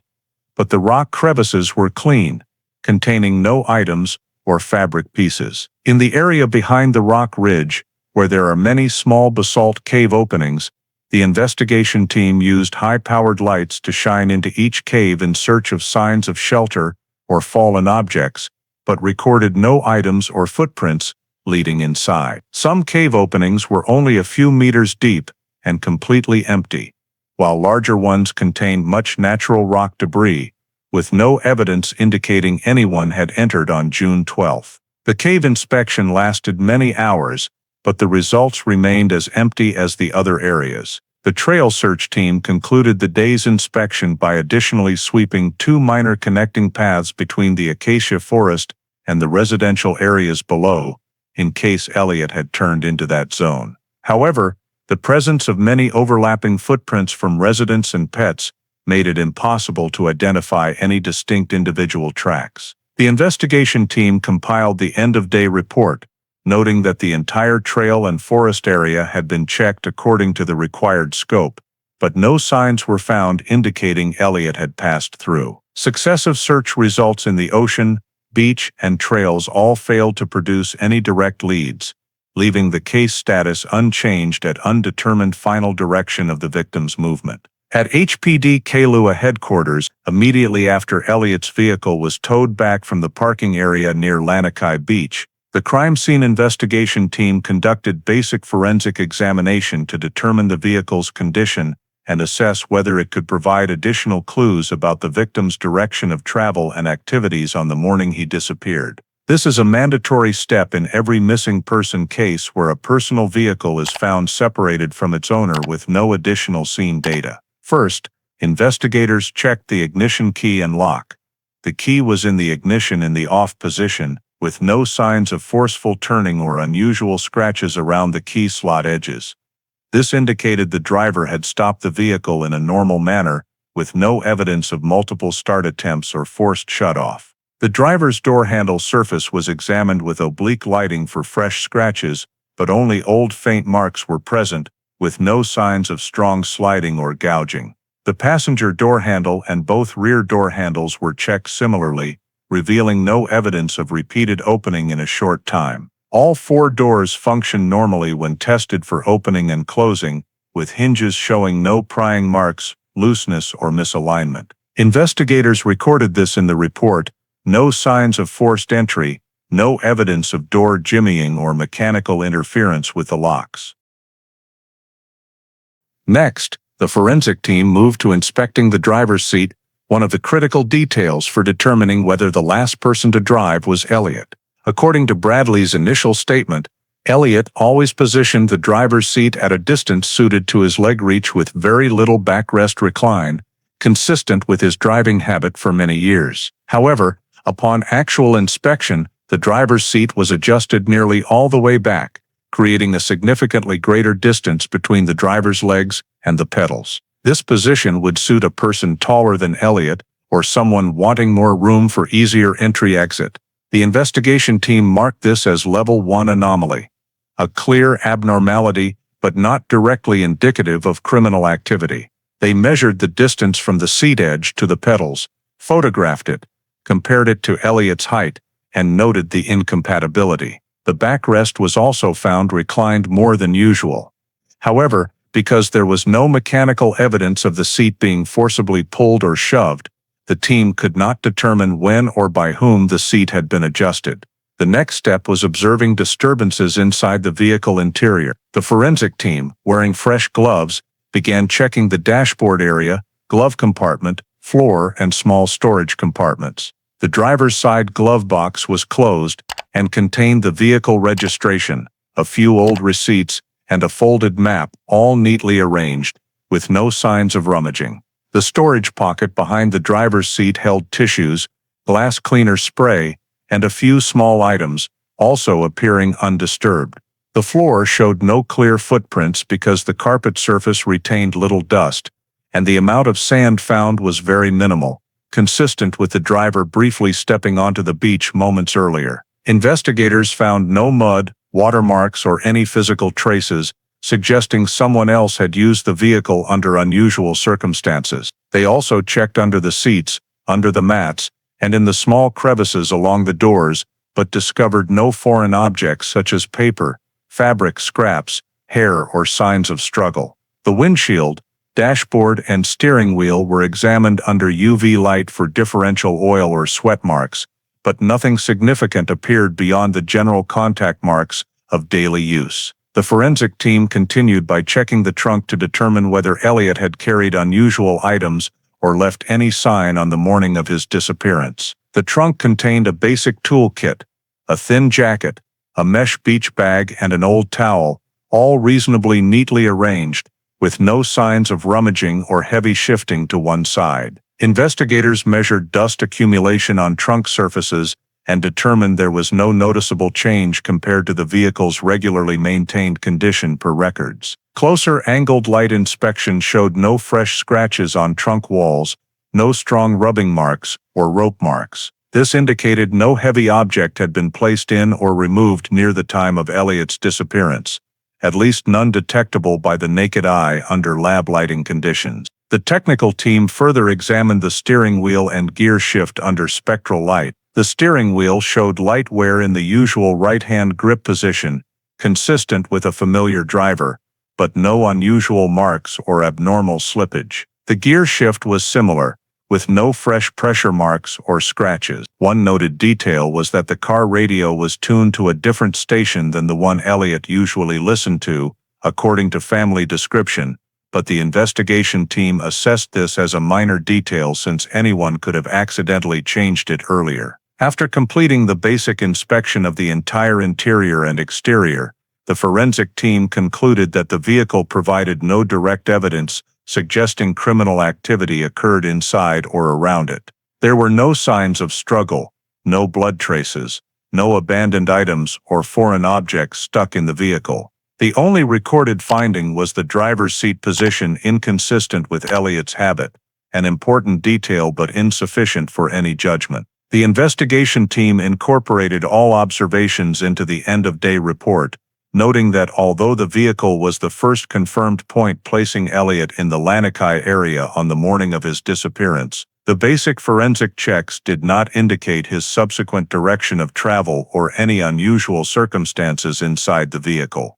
But the rock crevices were clean, containing no items or fabric pieces. In the area behind the rock ridge, where there are many small basalt cave openings, the investigation team used high-powered lights to shine into each cave in search of signs of shelter or fallen objects, but recorded no items or footprints leading inside. Some cave openings were only a few meters deep and completely empty, while larger ones contained much natural rock debris, with no evidence indicating anyone had entered on June 12. The cave inspection lasted many hours, but the results remained as empty as the other areas. The trail search team concluded the day's inspection by additionally sweeping 2 minor connecting paths between the acacia forest and the residential areas below, in case Elliot had turned into that zone. However, the presence of many overlapping footprints from residents and pets made it impossible to identify any distinct individual tracks. The investigation team compiled the end-of-day report, noting that the entire trail and forest area had been checked according to the required scope, but no signs were found indicating Elliot had passed through. Successive search results in the ocean, beach, and trails all failed to produce any direct leads, leaving the case status unchanged at undetermined final direction of the victim's movement. At HPD Kailua headquarters, immediately after Elliot's vehicle was towed back from the parking area near Lanikai Beach, the crime scene investigation team conducted basic forensic examination to determine the vehicle's condition and assess whether it could provide additional clues about the victim's direction of travel and activities on the morning he disappeared. This is a mandatory step in every missing person case where a personal vehicle is found separated from its owner with no additional scene data. First, investigators checked the ignition key and lock. The key was in the ignition in the off position, with no signs of forceful turning or unusual scratches around the key slot edges. This indicated the driver had stopped the vehicle in a normal manner, with no evidence of multiple start attempts or forced shut-off. The driver's door handle surface was examined with oblique lighting for fresh scratches, but only old faint marks were present, with no signs of strong sliding or gouging. The passenger door handle and both rear door handles were checked similarly, revealing no evidence of repeated opening in a short time. All 4 doors functioned normally when tested for opening and closing, with hinges showing no prying marks, looseness, or misalignment. Investigators recorded this in the report: no signs of forced entry, no evidence of door jimmying or mechanical interference with the locks. Next, the forensic team moved to inspecting the driver's seat, one of the critical details for determining whether the last person to drive was Elliot. According to Bradley's initial statement, Elliot always positioned the driver's seat at a distance suited to his leg reach with very little backrest recline, consistent with his driving habit for many years. However, upon actual inspection, the driver's seat was adjusted nearly all the way back, creating a significantly greater distance between the driver's legs and the pedals. This position would suit a person taller than Elliot or someone wanting more room for easier entry-exit. The investigation team marked this as Level 1 anomaly, a clear abnormality but not directly indicative of criminal activity. They measured the distance from the seat edge to the pedals, photographed it, compared it to Elliot's height, and noted the incompatibility. The backrest was also found reclined more than usual. However, because there was no mechanical evidence of the seat being forcibly pulled or shoved, the team could not determine when or by whom the seat had been adjusted. The next step was observing disturbances inside the vehicle interior. The forensic team, wearing fresh gloves, began checking the dashboard area, glove compartment, floor, and small storage compartments. The driver's side glove box was closed and contained the vehicle registration, a few old receipts, and a folded map, all neatly arranged, with no signs of rummaging. The storage pocket behind the driver's seat held tissues, glass cleaner spray, and a few small items, also appearing undisturbed. The floor showed no clear footprints because the carpet surface retained little dust, and the amount of sand found was very minimal, consistent with the driver briefly stepping onto the beach moments earlier. Investigators found no mud, watermarks, or any physical traces, suggesting someone else had used the vehicle under unusual circumstances. They also checked under the seats, under the mats, and in the small crevices along the doors, but discovered no foreign objects such as paper, fabric scraps, hair, or signs of struggle. The windshield, dashboard, and steering wheel were examined under UV light for differential oil or sweat marks, but nothing significant appeared beyond the general contact marks of daily use. The forensic team continued by checking the trunk to determine whether Elliot had carried unusual items or left any sign on the morning of his disappearance. The trunk contained a basic toolkit, a thin jacket, a mesh beach bag, and an old towel, all reasonably neatly arranged, with no signs of rummaging or heavy shifting to one side. Investigators measured dust accumulation on trunk surfaces and determined there was no noticeable change compared to the vehicle's regularly maintained condition per records. Closer angled light inspection showed no fresh scratches on trunk walls, no strong rubbing marks, or rope marks. This indicated no heavy object had been placed in or removed near the time of Elliot's disappearance, at least none detectable by the naked eye under lab lighting conditions. The technical team further examined the steering wheel and gear shift under spectral light. The steering wheel showed light wear in the usual right-hand grip position, consistent with a familiar driver, but no unusual marks or abnormal slippage. The gear shift was similar, with no fresh pressure marks or scratches. One noted detail was that the car radio was tuned to a different station than the one Elliot usually listened to, according to family description, but the investigation team assessed this as a minor detail since anyone could have accidentally changed it earlier. After completing the basic inspection of the entire interior and exterior, the forensic team concluded that the vehicle provided no direct evidence suggesting criminal activity occurred inside or around it. There were no signs of struggle, no blood traces, no abandoned items or foreign objects stuck in the vehicle. The only recorded finding was the driver's seat position inconsistent with Elliot's habit, an important detail but insufficient for any judgment. The investigation team incorporated all observations into the end-of-day report, noting that although the vehicle was the first confirmed point placing Elliot in the Lanikai area on the morning of his disappearance, the basic forensic checks did not indicate his subsequent direction of travel or any unusual circumstances inside the vehicle.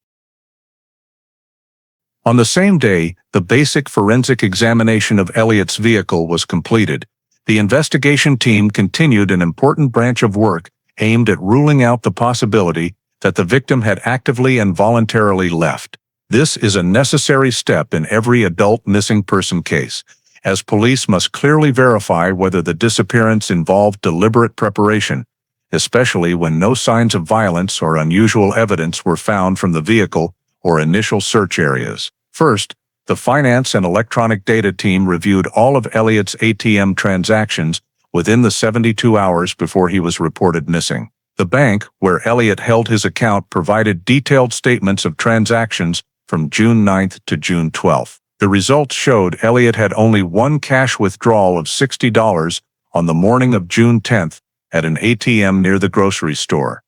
On the same day, the basic forensic examination of Elliot's vehicle was completed. The investigation team continued an important branch of work aimed at ruling out the possibility that the victim had actively and voluntarily left. This is a necessary step in every adult missing person case, as police must clearly verify whether the disappearance involved deliberate preparation, especially when no signs of violence or unusual evidence were found from the vehicle or initial search areas. First, the finance and electronic data team reviewed all of Elliot's ATM transactions within the 72 hours before he was reported missing. The bank, where Elliot held his account, provided detailed statements of transactions from June 9th to June 12th. The results showed Elliot had only one cash withdrawal of $60 on the morning of June 10th at an ATM near the grocery store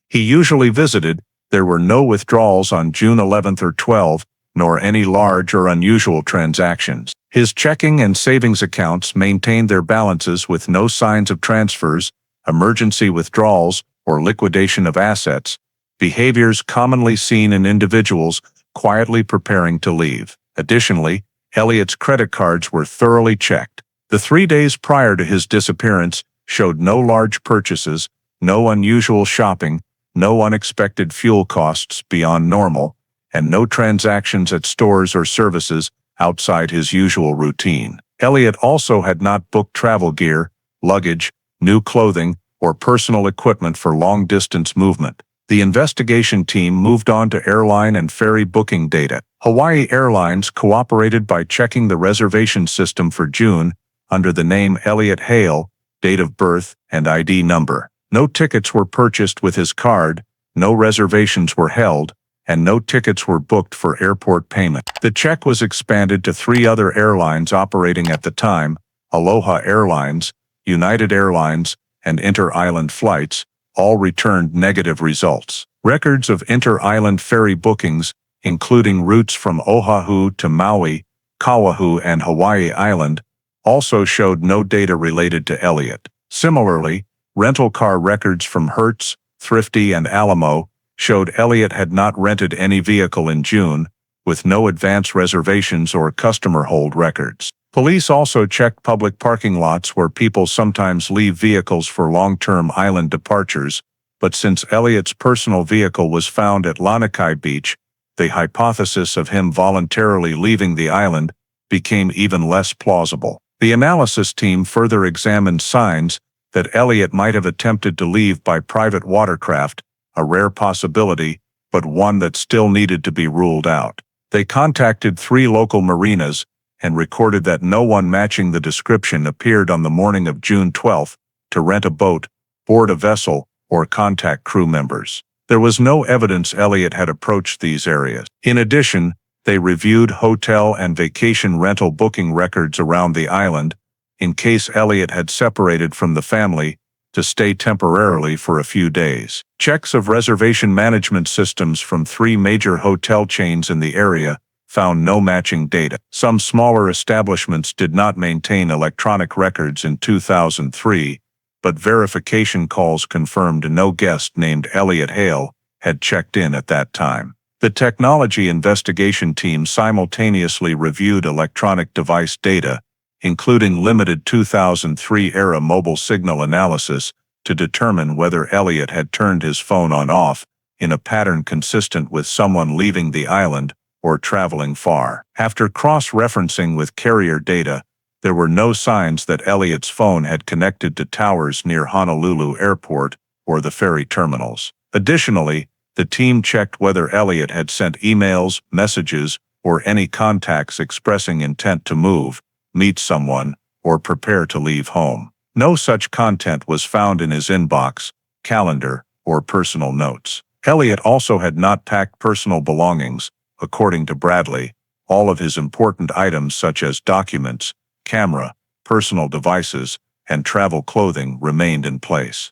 he usually visited. There were no withdrawals on June 11th or 12th, nor any large or unusual transactions. His checking and savings accounts maintained their balances with no signs of transfers, emergency withdrawals, or liquidation of assets, behaviors commonly seen in individuals quietly preparing to leave. Additionally, Elliot's credit cards were thoroughly checked. The 3 days prior to his disappearance showed no large purchases, no unusual shopping, no unexpected fuel costs beyond normal, and no transactions at stores or services outside his usual routine. Elliot also had not booked travel gear, luggage, new clothing, or personal equipment for long-distance movement. The investigation team moved on to airline and ferry booking data. Hawaii Airlines cooperated by checking the reservation system for June under the name Elliot Hale, date of birth, and ID number. No tickets were purchased with his card, no reservations were held, and no tickets were booked for airport payment. The check was expanded to 3 other airlines operating at the time: Aloha Airlines, United Airlines, and inter-island flights. All returned negative results. Records of inter-island ferry bookings, including routes from Oʻahu to Maui, Kauahu, and Hawaii Island, also showed no data related to Elliot. Similarly, rental car records from Hertz, Thrifty, and Alamo showed Elliot had not rented any vehicle in June, with no advance reservations or customer hold records. Police also checked public parking lots where people sometimes leave vehicles for long-term island departures, but since Elliot's personal vehicle was found at Lanikai Beach, the hypothesis of him voluntarily leaving the island became even less plausible. The analysis team further examined signs that Elliot might have attempted to leave by private watercraft, a rare possibility, but one that still needed to be ruled out. They contacted 3 local marinas and recorded that no one matching the description appeared on the morning of June 12th to rent a boat, board a vessel, or contact crew members. There was no evidence Elliot had approached these areas. In addition, they reviewed hotel and vacation rental booking records around the island, in case Elliot had separated from the family to stay temporarily for a few days. Checks of reservation management systems from 3 major hotel chains in the area found no matching data. Some smaller establishments did not maintain electronic records in 2003, but verification calls confirmed no guest named Elliot Hale had checked in at that time. The technology investigation team simultaneously reviewed electronic device data, including limited 2003-era mobile signal analysis, to determine whether Elliot had turned his phone on-off in a pattern consistent with someone leaving the island or traveling far. After cross-referencing with carrier data, there were no signs that Elliot's phone had connected to towers near Honolulu Airport or the ferry terminals. Additionally, the team checked whether Elliot had sent emails, messages, or any contacts expressing intent to move, meet someone, or prepare to leave home. No such content was found in his inbox, calendar, or personal notes. Elliot also had not packed personal belongings. According to Bradley, all of his important items such as documents, camera, personal devices, and travel clothing remained in place.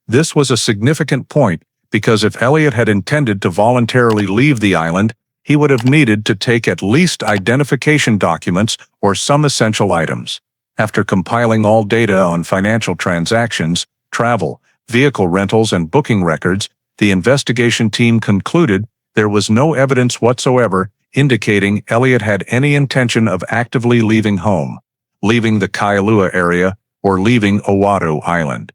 This was a significant point because if Elliot had intended to voluntarily leave the island, he would have needed to take at least identification documents or some essential items. After compiling all data on financial transactions, travel, vehicle rentals, and booking records, the investigation team concluded there was no evidence whatsoever indicating Elliot had any intention of actively leaving home, leaving the Kailua area, or leaving Oʻahu Island.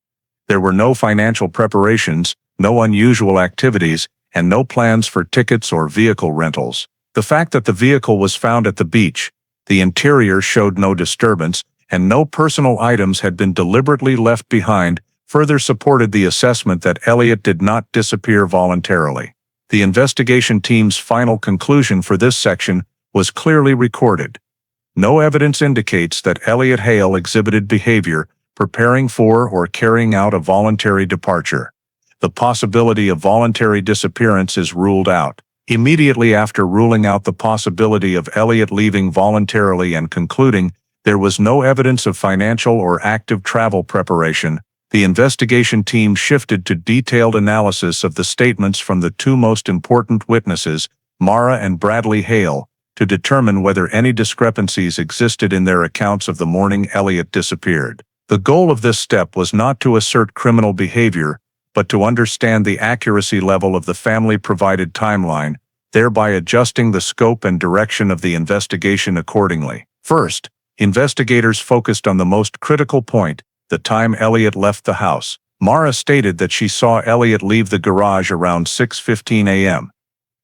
There were no financial preparations, no unusual activities, and no plans for tickets or vehicle rentals. The fact that the vehicle was found at the beach, the interior showed no disturbance, and no personal items had been deliberately left behind further supported the assessment that Elliot did not disappear voluntarily. The investigation team's final conclusion for this section was clearly recorded. No evidence indicates that Elliot Hale exhibited behavior preparing for or carrying out a voluntary departure. The possibility of voluntary disappearance is ruled out. Immediately after ruling out the possibility of Elliot leaving voluntarily and concluding there was no evidence of financial or active travel preparation, the investigation team shifted to detailed analysis of the statements from the two most important witnesses, Mara and Bradley Hale, to determine whether any discrepancies existed in their accounts of the morning Elliot disappeared. The goal of this step was not to assert criminal behavior, but to understand the accuracy level of the family-provided timeline, thereby adjusting the scope and direction of the investigation accordingly. First, investigators focused on the most critical point, the time Elliot left the house. Mara stated that she saw Elliot leave the garage around 6:15 a.m.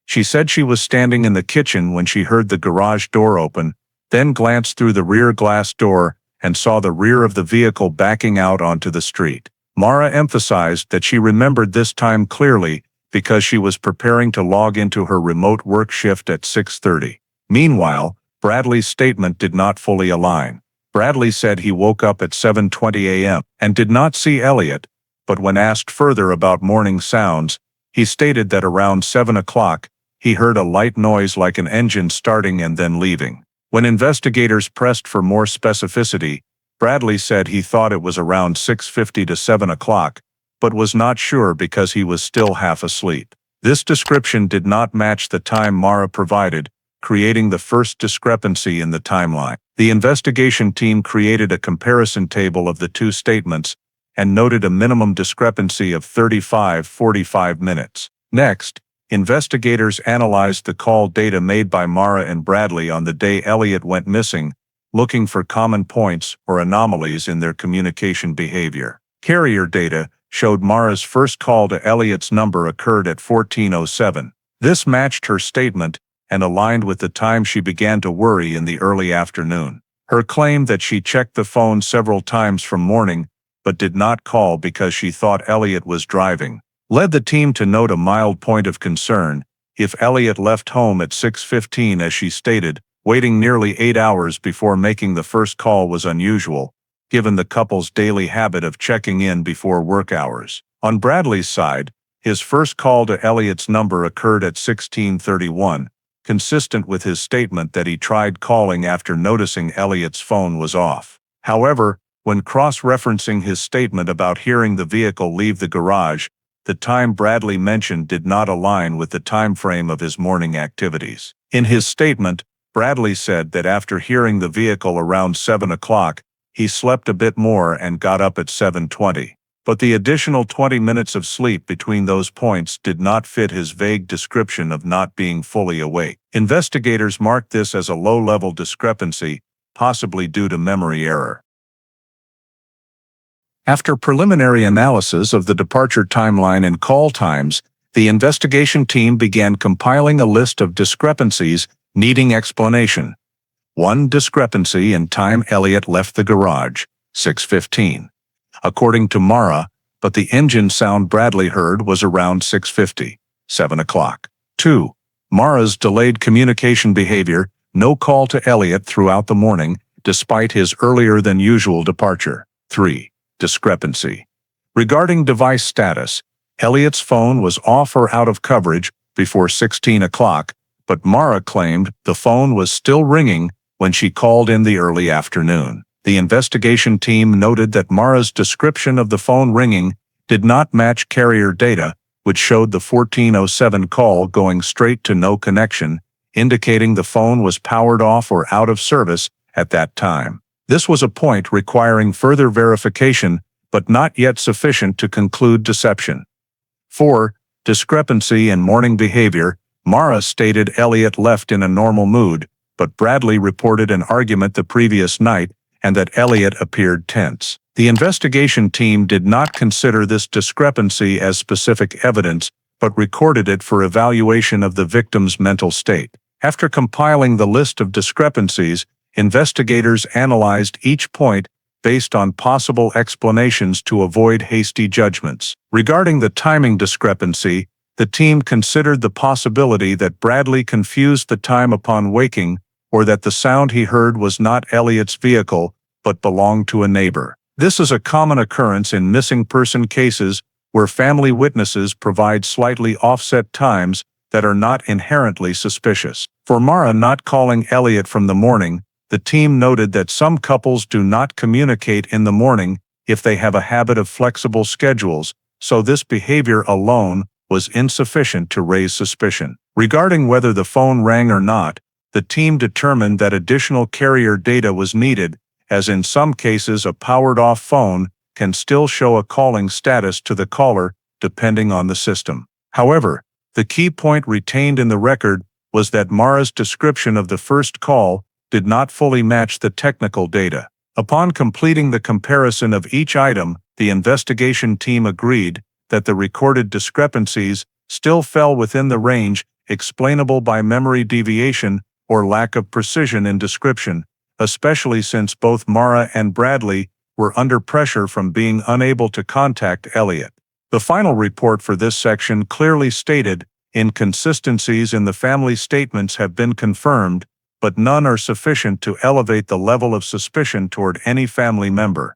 She said she was standing in the kitchen when she heard the garage door open, then glanced through the rear glass door and saw the rear of the vehicle backing out onto the street. Mara emphasized that she remembered this time clearly because she was preparing to log into her remote work shift at 6:30. Meanwhile, Bradley's statement did not fully align. Bradley said he woke up at 7:20 a.m. and did not see Elliot, but when asked further about morning sounds, he stated that around 7 o'clock, he heard a light noise like an engine starting and then leaving. When investigators pressed for more specificity, Bradley said he thought it was around 6:50 to 7 o'clock, but was not sure because he was still half asleep. This description did not match the time Mara provided, creating the first discrepancy in the timeline. The investigation team created a comparison table of the two statements and noted a minimum discrepancy of 35-45 minutes. Next, investigators analyzed the call data made by Mara and Bradley on the day Elliot went missing, looking for common points or anomalies in their communication behavior. Carrier data showed Mara's first call to Elliot's number occurred at 14:07. This matched her statement and aligned with the time she began to worry in the early afternoon. Her claim that she checked the phone several times from morning but did not call because she thought Elliot was driving led the team to note a mild point of concern. If Elliot left home at 6:15 as she stated, waiting nearly 8 hours before making the first call was unusual, given the couple's daily habit of checking in before work hours. On Bradley's side, his first call to Elliot's number occurred at 16:31, consistent with his statement that he tried calling after noticing Elliot's phone was off. However, when cross-referencing his statement about hearing the vehicle leave the garage, the time Bradley mentioned did not align with the time frame of his morning activities. In his statement, Bradley said that after hearing the vehicle around 7 o'clock, he slept a bit more and got up at 7:20. But the additional 20 minutes of sleep between those points did not fit his vague description of not being fully awake. Investigators marked this as a low-level discrepancy, possibly due to memory error. After preliminary analysis of the departure timeline and call times, the investigation team began compiling a list of discrepancies needing explanation. One discrepancy in time Elliot left the garage, 6:15. According to Mara, but the engine sound Bradley heard was around 6:50, 7 o'clock. 2. Mara's delayed communication behavior, no call to Elliot throughout the morning, despite his earlier than usual departure. 3. Discrepancy. Regarding device status, Elliot's phone was off or out of coverage before 16 o'clock, but Mara claimed the phone was still ringing when she called in the early afternoon. the investigation team noted that Mara's description of the phone ringing did not match carrier data, which showed the 1407 call going straight to no connection, indicating the phone was powered off or out of service at that time. This was a point requiring further verification, but not yet sufficient to conclude deception. 4. Discrepancy in morning behavior. Mara stated Elliot left in a normal mood, but Bradley reported an argument the previous night and that Elliot appeared tense. The investigation team did not consider this discrepancy as specific evidence, but recorded it for evaluation of the victim's mental state. After compiling the list of discrepancies, investigators analyzed each point based on possible explanations to avoid hasty judgments. Regarding the timing discrepancy, the team considered the possibility that Bradley confused the time upon waking, or that the sound he heard was not Elliot's vehicle, but belonged to a neighbor. This is a common occurrence in missing person cases where family witnesses provide slightly offset times that are not inherently suspicious. For Mara not calling Elliot from the morning, the team noted that some couples do not communicate in the morning if they have a habit of flexible schedules, so this behavior alone was insufficient to raise suspicion. Regarding whether the phone rang or not, the team determined that additional carrier data was needed, as in some cases a powered-off phone can still show a calling status to the caller depending on the system. However, the key point retained in the record was that Mara's description of the first call did not fully match the technical data. Upon completing the comparison of each item, the investigation team agreed that the recorded discrepancies still fell within the range explainable by memory deviation or lack of precision in description, especially since both Mara and Bradley were under pressure from being unable to contact Elliot. The final report for this section clearly stated, inconsistencies in the family statements have been confirmed, but none are sufficient to elevate the level of suspicion toward any family member.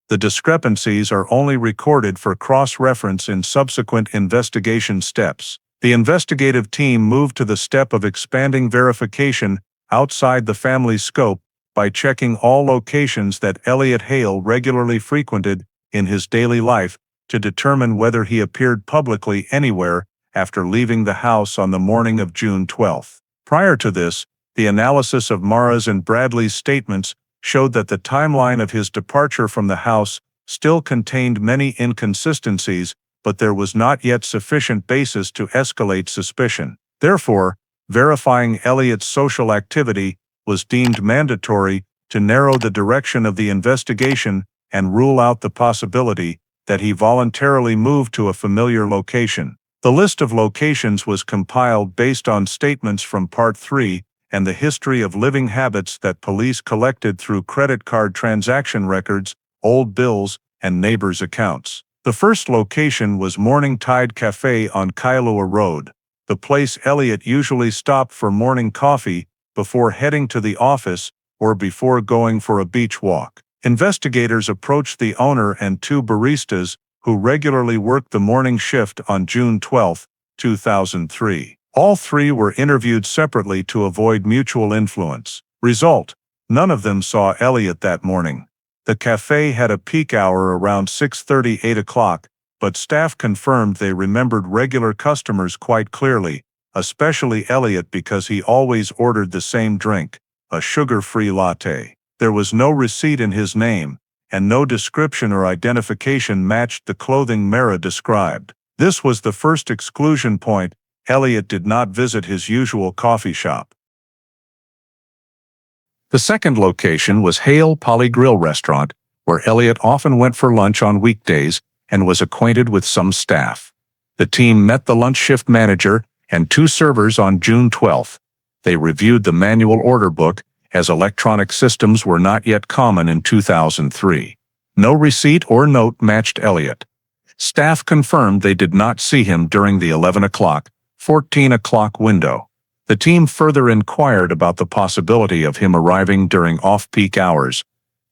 The discrepancies are only recorded for cross-reference in subsequent investigation steps. The investigative team moved to the step of expanding verification outside the family's scope by checking all locations that Elliot Hale regularly frequented in his daily life to determine whether he appeared publicly anywhere after leaving the house on the morning of June 12. Prior to this, the analysis of Mara's and Bradley's statements showed that the timeline of his departure from the house still contained many inconsistencies, but there was not yet sufficient basis to escalate suspicion. Therefore, verifying Elliot's social activity was deemed mandatory to narrow the direction of the investigation and rule out the possibility that he voluntarily moved to a familiar location. The list of locations was compiled based on statements from Part 3 and the history of living habits that police collected through credit card transaction records, old bills, and neighbors' accounts. The first location was Morning Tide Cafe on Kailua Road, the place Elliot usually stopped for morning coffee before heading to the office or before going for a beach walk. Investigators approached the owner and two baristas who regularly worked the morning shift on June 12, 2003. All three were interviewed separately to avoid mutual influence. Result: none of them saw Elliot that morning. The cafe had a peak hour around 6:30, 8 o'clock, but staff confirmed they remembered regular customers quite clearly, especially Elliot because he always ordered the same drink, a sugar-free latte. There was no receipt in his name, and no description or identification matched the clothing Mara described. This was the first exclusion point. Elliot did not visit his usual coffee shop. The second location was Hale Poly Grill Restaurant, where Elliot often went for lunch on weekdays and was acquainted with some staff. The team met the lunch shift manager and two servers on June 12. They reviewed the manual order book, as electronic systems were not yet common in 2003. No receipt or note matched Elliot. Staff confirmed they did not see him during the 11 o'clock, 14 o'clock window. The team further inquired about the possibility of him arriving during off-peak hours,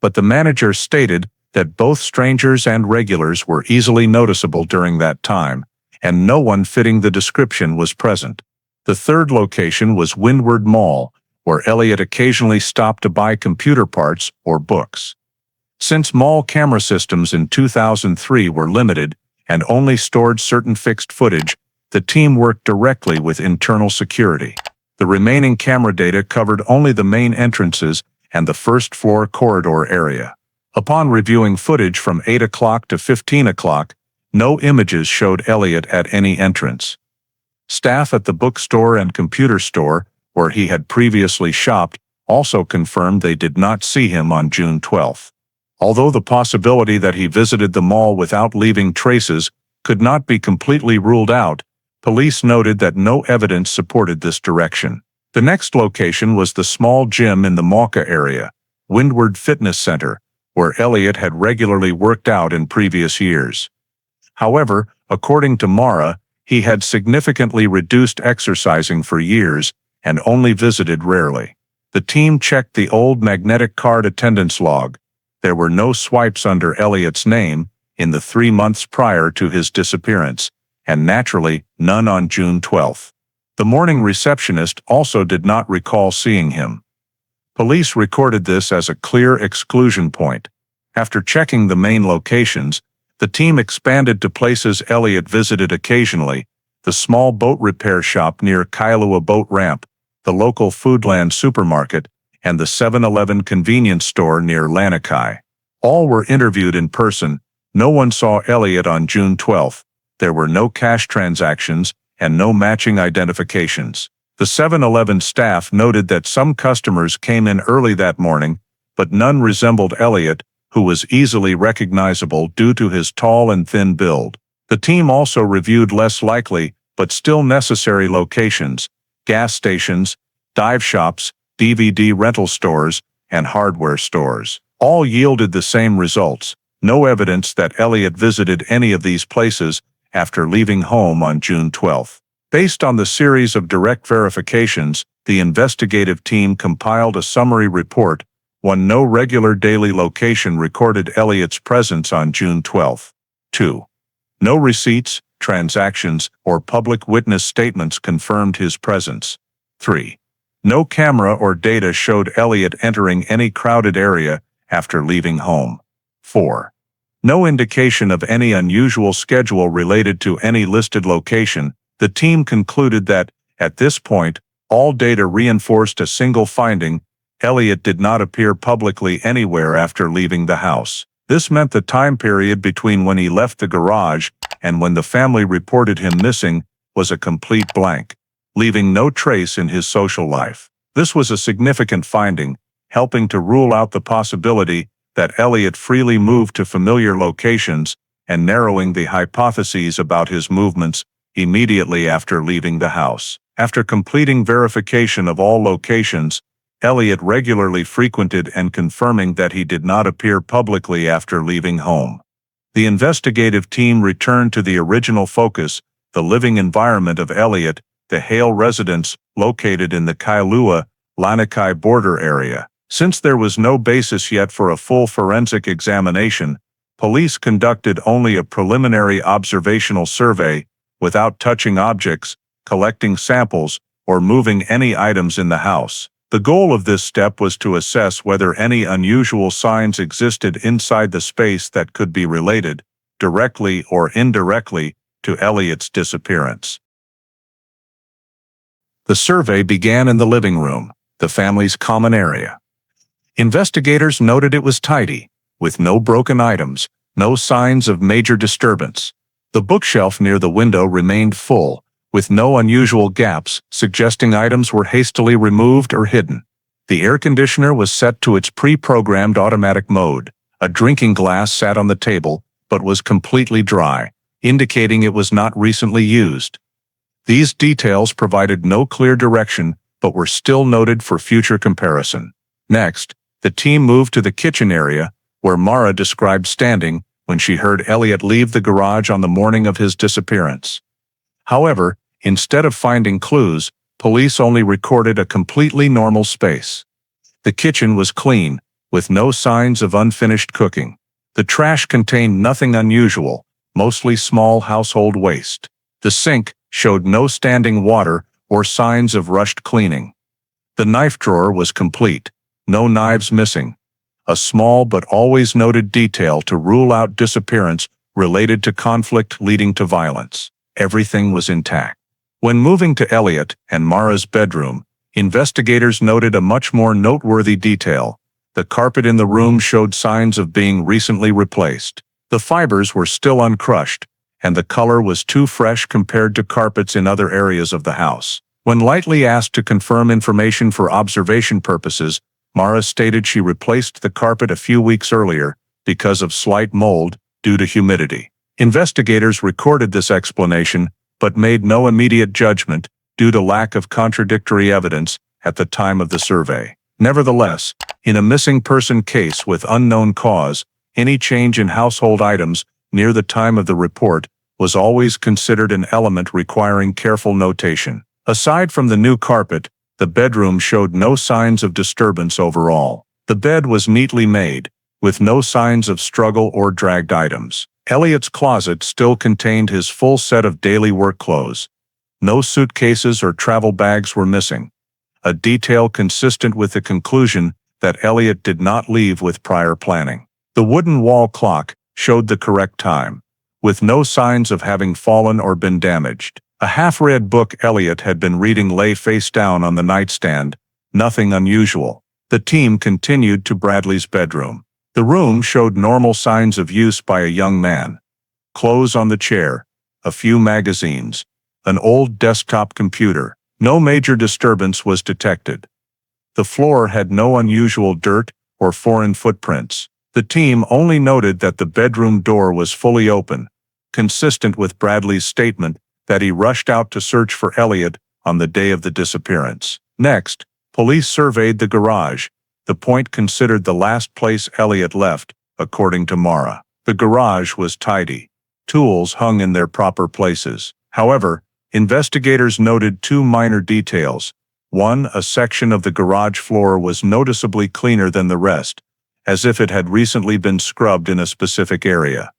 but the manager stated that both strangers and regulars were easily noticeable during that time, and no one fitting the description was present. The third location was Windward Mall, where Elliot occasionally stopped to buy computer parts or books. Since mall camera systems in 2003 were limited and only stored certain fixed footage, the team worked directly with internal security. The remaining camera data covered only the main entrances and the first-floor corridor area. Upon reviewing footage from 8 o'clock to 15 o'clock, no images showed Elliot at any entrance. Staff at the bookstore and computer store, where he had previously shopped, also confirmed they did not see him on June 12. Although the possibility that he visited the mall without leaving traces could not be completely ruled out, police noted that no evidence supported this direction. The next location was the small gym in the Mauka area, Windward Fitness Center, where Elliot had regularly worked out in previous years. However, according to Mara, he had significantly reduced exercising for years and only visited rarely. The team checked the old magnetic card attendance log. There were no swipes under Elliot's name in the 3 months prior to his disappearance, and naturally, none on June 12. The morning receptionist also did not recall seeing him. Police recorded this as a clear exclusion point. After checking the main locations, the team expanded to places Elliot visited occasionally: the small boat repair shop near Kailua boat ramp, the local Foodland supermarket, and the 7-Eleven convenience store near Lanikai. All were interviewed in person. No one saw Elliot on June 12. There were no cash transactions and no matching identifications. The 7-Eleven staff noted that some customers came in early that morning, but none resembled Elliot, who was easily recognizable due to his tall and thin build. The team also reviewed less likely but still necessary locations: gas stations, dive shops, DVD rental stores, and hardware stores. All yielded the same results: no evidence that Elliot visited any of these places after leaving home on June 12. Based on the series of direct verifications, the investigative team compiled a summary report. No regular daily location recorded Elliot's presence on June 12. 2. No receipts, transactions, or public witness statements confirmed his presence. 3. No camera or data showed Elliot entering any crowded area after leaving home. 4. No indication of any unusual schedule related to any listed location. The team concluded that, at this point, all data reinforced a single finding: Elliot did not appear publicly anywhere after leaving the house. This meant the time period between when he left the garage and when the family reported him missing was a complete blank, leaving no trace in his social life. This was a significant finding, helping to rule out the possibility that Elliot freely moved to familiar locations and narrowing the hypotheses about his movements immediately after leaving the house. After completing verification of all locations, Elliot regularly frequented and confirming that he did not appear publicly after leaving home. The investigative team returned to the original focus: the living environment of Elliot, the Hale residence located in the Kailua, Lanikai border area. Since there was no basis yet for a full forensic examination, police conducted only a preliminary observational survey without touching objects, collecting samples, or moving any items in the house. The goal of this step was to assess whether any unusual signs existed inside the space that could be related, directly or indirectly, to Elliot's disappearance. The survey began in the living room, the family's common area. Investigators noted it was tidy, with no broken items, no signs of major disturbance. The bookshelf near the window remained full, with no unusual gaps, suggesting items were hastily removed or hidden. The air conditioner was set to its pre-programmed automatic mode. A drinking glass sat on the table, but was completely dry, indicating it was not recently used. These details provided no clear direction, but were still noted for future comparison. Next, the team moved to the kitchen area, where Mara described standing when she heard Elliot leave the garage on the morning of his disappearance. However, instead of finding clues, police only recorded a completely normal space. The kitchen was clean, with no signs of unfinished cooking. The trash contained nothing unusual, mostly small household waste. The sink showed no standing water or signs of rushed cleaning. The knife drawer was complete, no knives missing. A small but always noted detail to rule out disappearance related to conflict leading to violence. Everything was intact. When moving to Elliot and Mara's bedroom, investigators noted a much more noteworthy detail. The carpet in the room showed signs of being recently replaced. The fibers were still uncrushed, and the color was too fresh compared to carpets in other areas of the house. When lightly asked to confirm information for observation purposes, Mara stated she replaced the carpet a few weeks earlier because of slight mold due to humidity. Investigators recorded this explanation but made no immediate judgment due to lack of contradictory evidence at the time of the survey. Nevertheless, in a missing person case with unknown cause, any change in household items near the time of the report was always considered an element requiring careful notation. Aside from the new carpet, the bedroom showed no signs of disturbance overall. The bed was neatly made, with no signs of struggle or dragged items. Elliot's closet still contained his full set of daily work clothes. No suitcases or travel bags were missing, a detail consistent with the conclusion that Elliot did not leave with prior planning. The wooden wall clock showed the correct time, with no signs of having fallen or been damaged. A half-read book Elliot had been reading lay face down on the nightstand, nothing unusual. The team continued to Bradley's bedroom. The room showed normal signs of use by a young man. Clothes on the chair, a few magazines, an old desktop computer. No major disturbance was detected. The floor had no unusual dirt or foreign footprints. The team only noted that the bedroom door was fully open, consistent with Bradley's statement that he rushed out to search for Elliot on the day of the disappearance. Next, police surveyed the garage, the point considered the last place Elliot left, according to Mara. The garage was tidy. Tools hung in their proper places. However, investigators noted two minor details. One, a section of the garage floor was noticeably cleaner than the rest, as if it had recently been scrubbed in a specific area.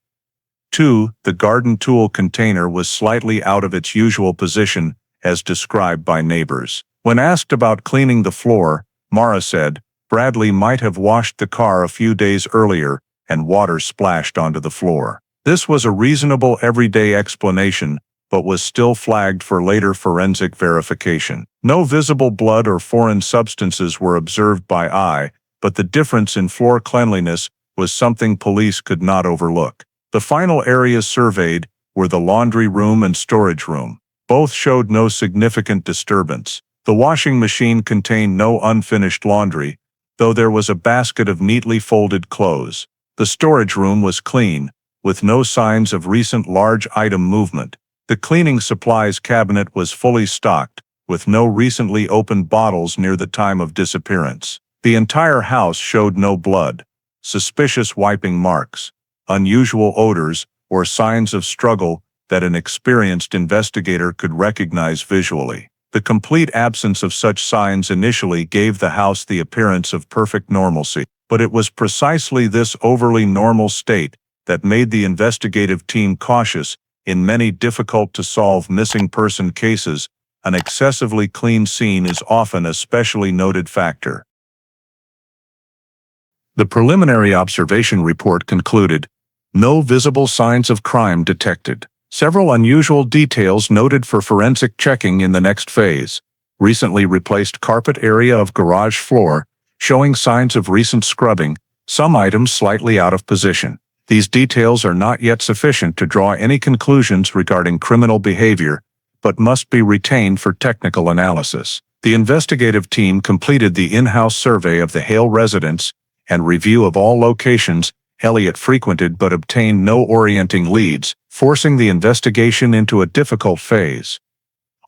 Two, the garden tool container was slightly out of its usual position, as described by neighbors. When asked about cleaning the floor, Mara said, Bradley might have washed the car a few days earlier and water splashed onto the floor. This was a reasonable everyday explanation, but was still flagged for later forensic verification. No visible blood or foreign substances were observed by eye, but the difference in floor cleanliness was something police could not overlook. The final areas surveyed were the laundry room and storage room. Both showed no significant disturbance. The washing machine contained no unfinished laundry, though there was a basket of neatly folded clothes. The storage room was clean, with no signs of recent large item movement. The cleaning supplies cabinet was fully stocked, with no recently opened bottles near the time of disappearance. The entire house showed no blood, suspicious wiping marks, unusual odors, or signs of struggle that an experienced investigator could recognize visually. The complete absence of such signs initially gave the house the appearance of perfect normalcy, but it was precisely this overly normal state that made the investigative team cautious. In many difficult-to-solve missing person cases, an excessively clean scene is often a specially noted factor. The preliminary observation report concluded, no visible signs of crime detected. Several unusual details noted for forensic checking in the next phase. Recently replaced carpet area of garage floor, showing signs of recent scrubbing, some items slightly out of position. These details are not yet sufficient to draw any conclusions regarding criminal behavior, but must be retained for technical analysis. The investigative team completed the in-house survey of the Hale residence and review of all locations Elliot frequented but obtained no orienting leads, forcing the investigation into a difficult phase.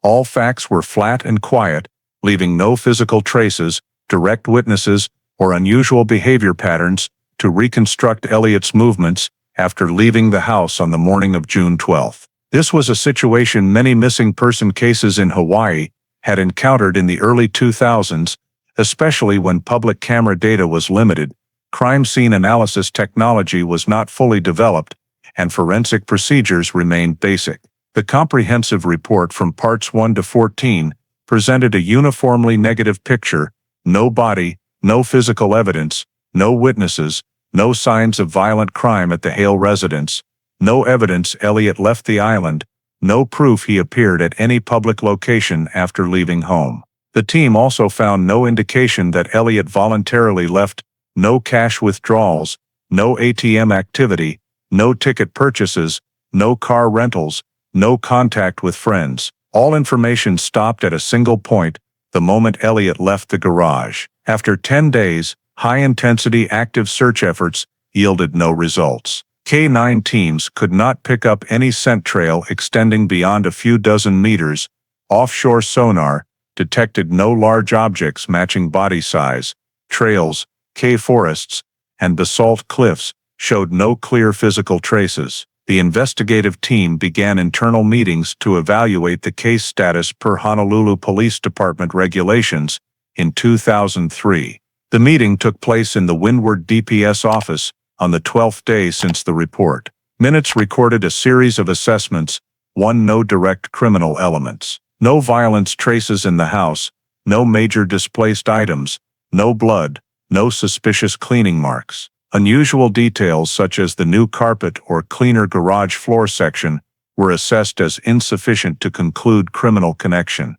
All facts were flat and quiet, leaving no physical traces, direct witnesses, or unusual behavior patterns to reconstruct Elliot's movements after leaving the house on the morning of June 12. This was a situation many missing person cases in Hawaii had encountered in the early 2000s, especially when public camera data was limited, crime scene analysis technology was not fully developed, and forensic procedures remained basic. The comprehensive report from Parts 1 to 14 presented a uniformly negative picture: no body, no physical evidence, no witnesses, no signs of violent crime at the Hale residence, no evidence Elliot left the island, no proof he appeared at any public location after leaving home. The team also found no indication that Elliot voluntarily left, no cash withdrawals, no ATM activity, no ticket purchases, no car rentals, no contact with friends. All information stopped at a single point: the moment Elliot left the garage. After 10 days, high-intensity active search efforts yielded no results. K-9 teams could not pick up any scent trail extending beyond a few dozen meters. Offshore sonar detected no large objects matching body size. Trails, K-forests, and basalt cliffs showed no clear physical traces. The investigative team began internal meetings to evaluate the case status per Honolulu Police Department regulations in 2003. The meeting took place in the Windward DPS office on the 12th day since the report. Minutes recorded a series of assessments: 1. No direct criminal elements. No violence traces in the house, no major displaced items, no blood, no suspicious cleaning marks. Unusual details such as the new carpet or cleaner garage floor section were assessed as insufficient to conclude criminal connection.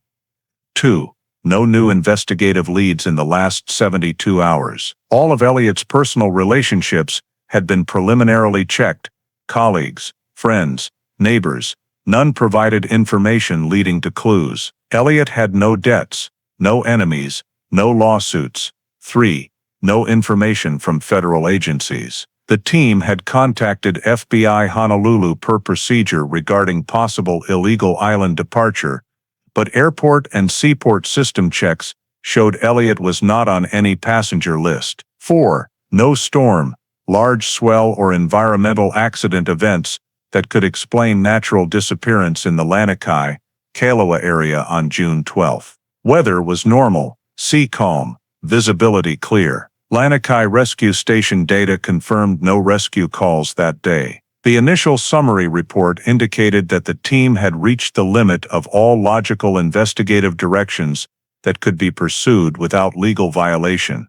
2. No new investigative leads in the last 72 hours. All of Elliot's personal relationships had been preliminarily checked: colleagues, friends, neighbors. None provided information leading to clues. Elliot had no debts, no enemies, no lawsuits. 3. No information from federal agencies. The team had contacted FBI Honolulu per procedure regarding possible illegal island departure, but airport and seaport system checks showed Elliot was not on any passenger list. 4. No storm, large swell or environmental accident events that could explain natural disappearance in the Lanikai, Kailua area on June 12. Weather was normal, sea calm, visibility clear. Lanikai Rescue Station data confirmed no rescue calls that day. The initial summary report indicated that the team had reached the limit of all logical investigative directions that could be pursued without legal violation,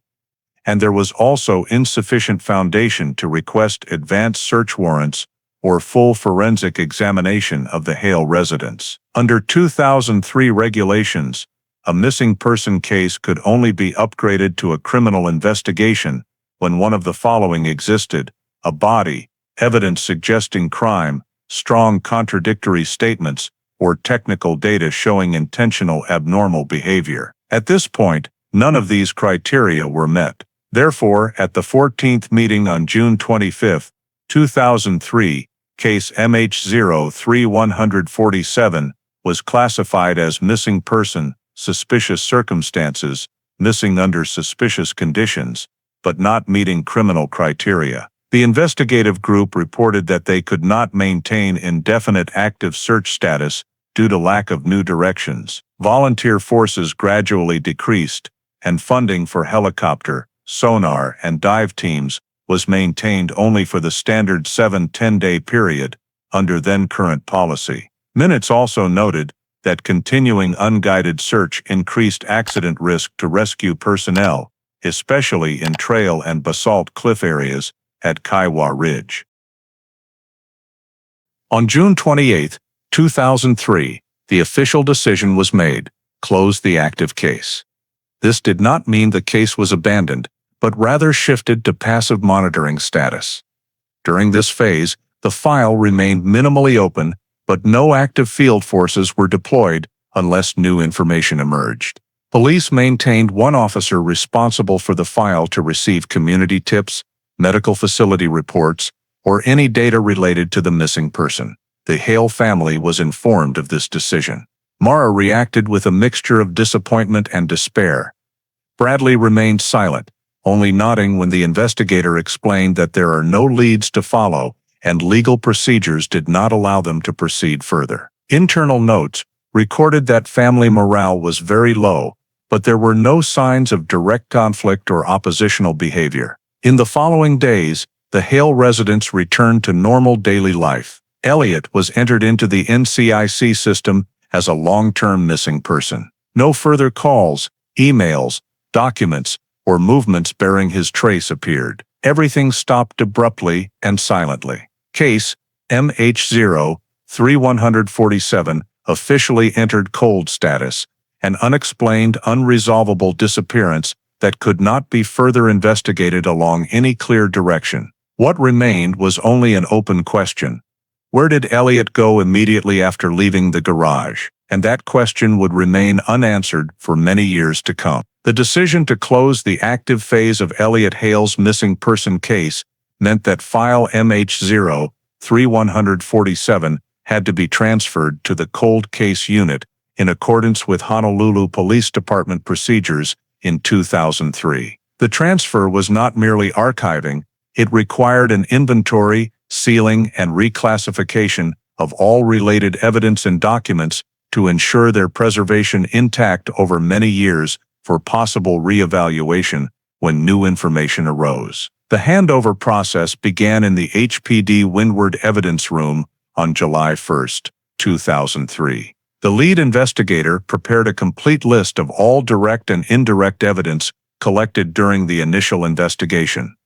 and there was also insufficient foundation to request advance search warrants or full forensic examination of the Hale residence. Under 2003 regulations, a missing person case could only be upgraded to a criminal investigation when one of the following existed: a body, evidence suggesting crime, strong contradictory statements, or technical data showing intentional abnormal behavior. At this point, none of these criteria were met. Therefore, at the 14th meeting on June 25, 2003, case MH03147 was classified as missing person, suspicious circumstances, missing under suspicious conditions, but not meeting criminal criteria. The investigative group reported that they could not maintain indefinite active search status due to lack of new directions. Volunteer forces gradually decreased, and funding for helicopter, sonar, and dive teams was maintained only for the standard 7-10-day period under then-current policy. Minutes also noted that continuing unguided search increased accident risk to rescue personnel, especially in trail and basalt cliff areas at Kailua Ridge. On June 28, 2003, the official decision was made: close the active case. This did not mean the case was abandoned, but rather shifted to passive monitoring status. During this phase, the file remained minimally open, but no active field forces were deployed unless new information emerged. Police maintained one officer responsible for the file to receive community tips, medical facility reports, or any data related to the missing person. The Hale family was informed of this decision. Mara reacted with a mixture of disappointment and despair. Bradley remained silent, only nodding when the investigator explained that there are no leads to follow and legal procedures did not allow them to proceed further. Internal notes recorded that family morale was very low, but there were no signs of direct conflict or oppositional behavior. In the following days, the Hale residents returned to normal daily life. Elliot was entered into the NCIC system as a long-term missing person. No further calls, emails, documents, or movements bearing his trace appeared. Everything stopped abruptly and silently. Case MH0-3147 officially entered cold status, an unexplained, unresolvable disappearance that could not be further investigated along any clear direction. What remained was only an open question. Where did Elliot go immediately after leaving the garage? And that question would remain unanswered for many years to come. The decision to close the active phase of Elliot Hale's missing person case meant that file MH0-3147 had to be transferred to the cold case unit in accordance with Honolulu Police Department procedures in 2003. The transfer was not merely archiving, it required an inventory, sealing, and reclassification of all related evidence and documents to ensure their preservation intact over many years for possible re-evaluation when new information arose. The handover process began in the HPD Windward Evidence Room on July 1, 2003. The lead investigator prepared a complete list of all direct and indirect evidence collected during the initial investigation.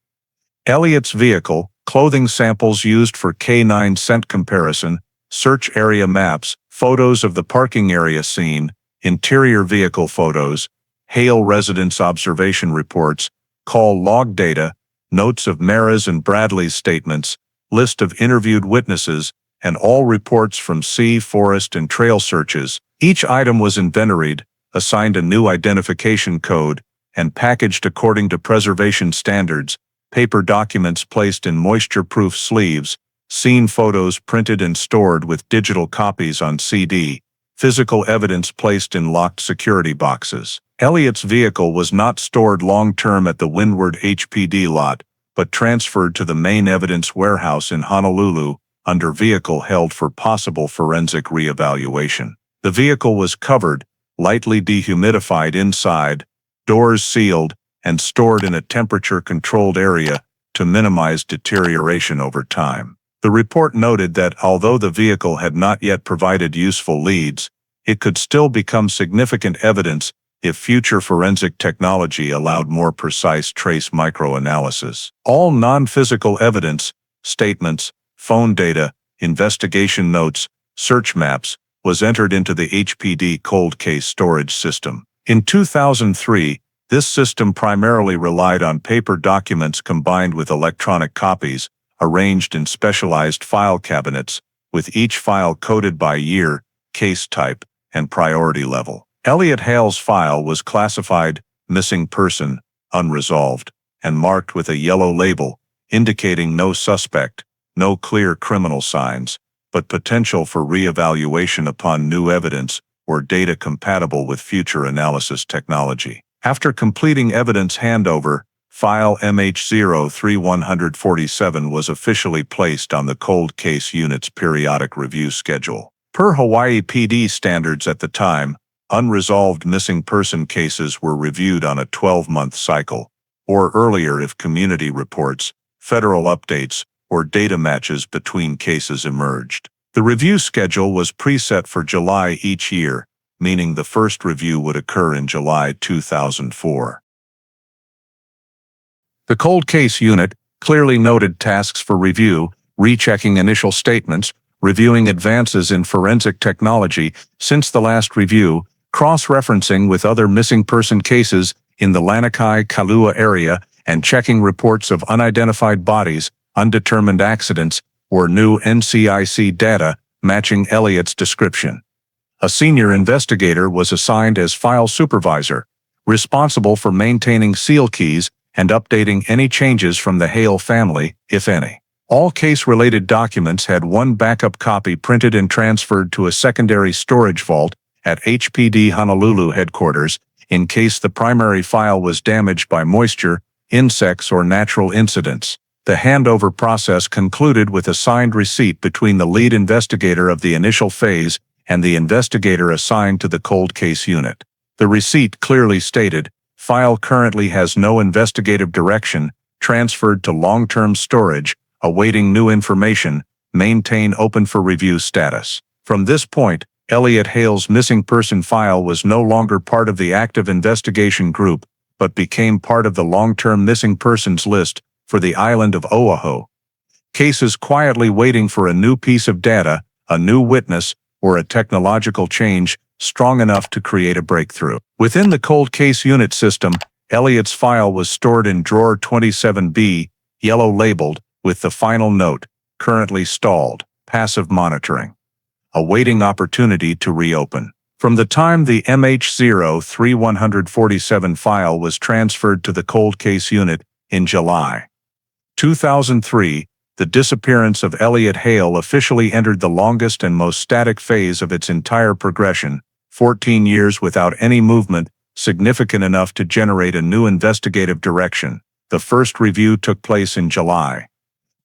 Elliot's vehicle, clothing samples used for K9 scent comparison, search area maps, photos of the parking area scene, interior vehicle photos, Hale residence observation reports, call log data, notes of Mara's and Bradley's statements, list of interviewed witnesses, and all reports from sea, forest, and trail searches. Each item was inventoried, assigned a new identification code, and packaged according to preservation standards, paper documents placed in moisture-proof sleeves, scene photos printed and stored with digital copies on CD, physical evidence placed in locked security boxes. Elliot's vehicle was not stored long-term at the Windward HPD lot, but transferred to the main evidence warehouse in Honolulu under vehicle held for possible forensic re-evaluation. The vehicle was covered, lightly dehumidified inside, doors sealed, and stored in a temperature-controlled area to minimize deterioration over time. The report noted that although the vehicle had not yet provided useful leads, it could still become significant evidence if future forensic technology allowed more precise trace microanalysis. All non-physical evidence, statements, phone data, investigation notes, search maps, was entered into the HPD cold case storage system. In 2003, this system primarily relied on paper documents combined with electronic copies, arranged in specialized file cabinets, with each file coded by year, case type, and priority level. Elliot Hale's file was classified missing person, unresolved, and marked with a yellow label, indicating no suspect, no clear criminal signs, but potential for re-evaluation upon new evidence or data compatible with future analysis technology. After completing evidence handover, file MH0-3147 was officially placed on the cold case unit's periodic review schedule. Per Hawaii PD standards at the time, unresolved missing person cases were reviewed on a 12-month cycle, or earlier if community reports, federal updates, or data matches between cases emerged. The review schedule was preset for July each year, meaning the first review would occur in July 2004. The cold case unit clearly noted tasks for review, rechecking initial statements, reviewing advances in forensic technology since the last review, cross-referencing with other missing person cases in the Lanikai, Kailua area, and checking reports of unidentified bodies, undetermined accidents, or new NCIC data matching Elliot's description. A senior investigator was assigned as file supervisor, responsible for maintaining seal keys and updating any changes from the Hale family, if any. All case-related documents had one backup copy printed and transferred to a secondary storage vault at HPD Honolulu headquarters in case the primary file was damaged by moisture, insects, or natural incidents. The handover process concluded with a signed receipt between the lead investigator of the initial phase and the investigator assigned to the cold case unit. The receipt clearly stated, "File currently has no investigative direction, transferred to long-term storage, awaiting new information, maintain open for review status." From this point, Elliot Hale's missing person file was no longer part of the active investigation group, but became part of the long-term missing persons list for the island of Oʻahu. Cases quietly waiting for a new piece of data, a new witness, or a technological change strong enough to create a breakthrough. Within the cold case unit system, Elliot's file was stored in drawer 27B, yellow labeled, with the final note, currently stalled, passive monitoring. Awaiting opportunity to reopen. From the time the MH03147 file was transferred to the cold case unit in July 2003, the disappearance of Elliot Hale officially entered the longest and most static phase of its entire progression, 14 years without any movement significant enough to generate a new investigative direction. The first review took place in July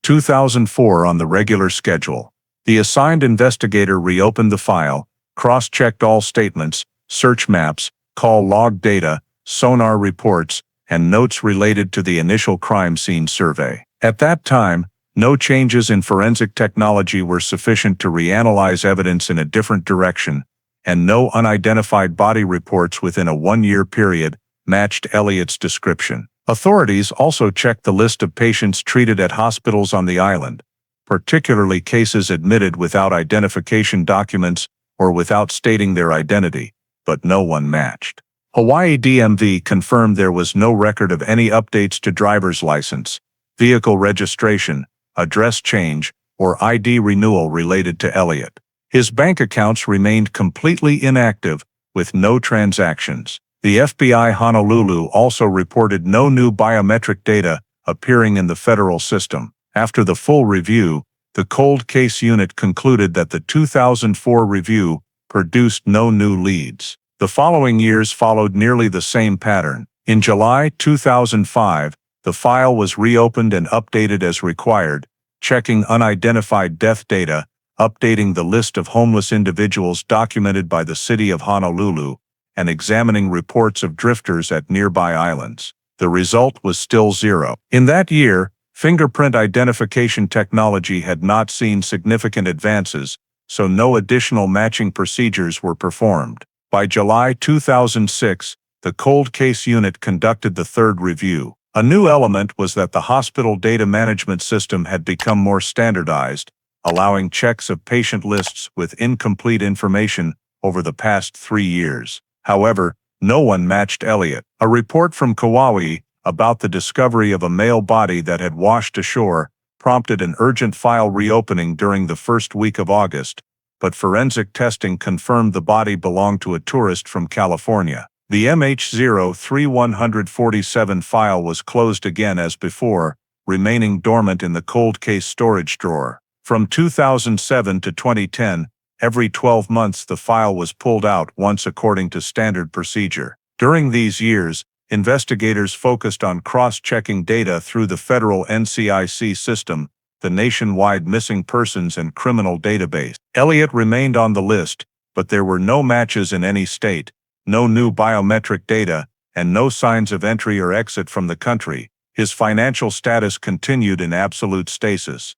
2004 on the regular schedule. The assigned investigator reopened the file, cross-checked all statements, search maps, call log data, sonar reports, and notes related to the initial crime scene survey. At that time, no changes in forensic technology were sufficient to reanalyze evidence in a different direction, and no unidentified body reports within a one-year period matched Elliot's description. Authorities also checked the list of patients treated at hospitals on the island, particularly cases admitted without identification documents or without stating their identity, but no one matched. Hawaii DMV confirmed there was no record of any updates to driver's license, vehicle registration, address change, or ID renewal related to Elliot. His bank accounts remained completely inactive, with no transactions. The FBI Honolulu also reported no new biometric data appearing in the federal system. After the full review, the cold case unit concluded that the 2004 review produced no new leads. The following years followed nearly the same pattern. In July 2005, the file was reopened and updated as required, checking unidentified death data, updating the list of homeless individuals documented by the city of Honolulu, and examining reports of drifters at nearby islands. The result was still zero. In that year, fingerprint identification technology had not seen significant advances, so no additional matching procedures were performed. By July 2006, the cold case unit conducted the third review. A new element was that the hospital data management system had become more standardized, allowing checks of patient lists with incomplete information over the past 3 years. However, no one matched Elliot. A report from Kauai about the discovery of a male body that had washed ashore prompted an urgent file reopening during the first week of August, but forensic testing confirmed the body belonged to a tourist from California. The MH03147 file was closed again as before, remaining dormant in the cold case storage drawer. From 2007 to 2010, every 12 months the file was pulled out once according to standard procedure. During these years, investigators focused on cross-checking data through the federal NCIC system, the nationwide missing persons and criminal database. Elliot remained on the list, but there were no matches in any state, no new biometric data, and no signs of entry or exit from the country. His financial status continued in absolute stasis.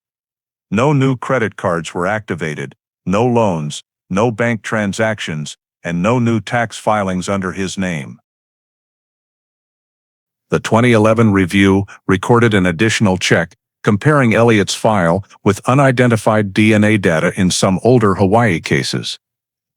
No new credit cards were activated, no loans, no bank transactions, and no new tax filings under his name. The 2011 review recorded an additional check, comparing Elliot's file with unidentified DNA data in some older Hawaii cases.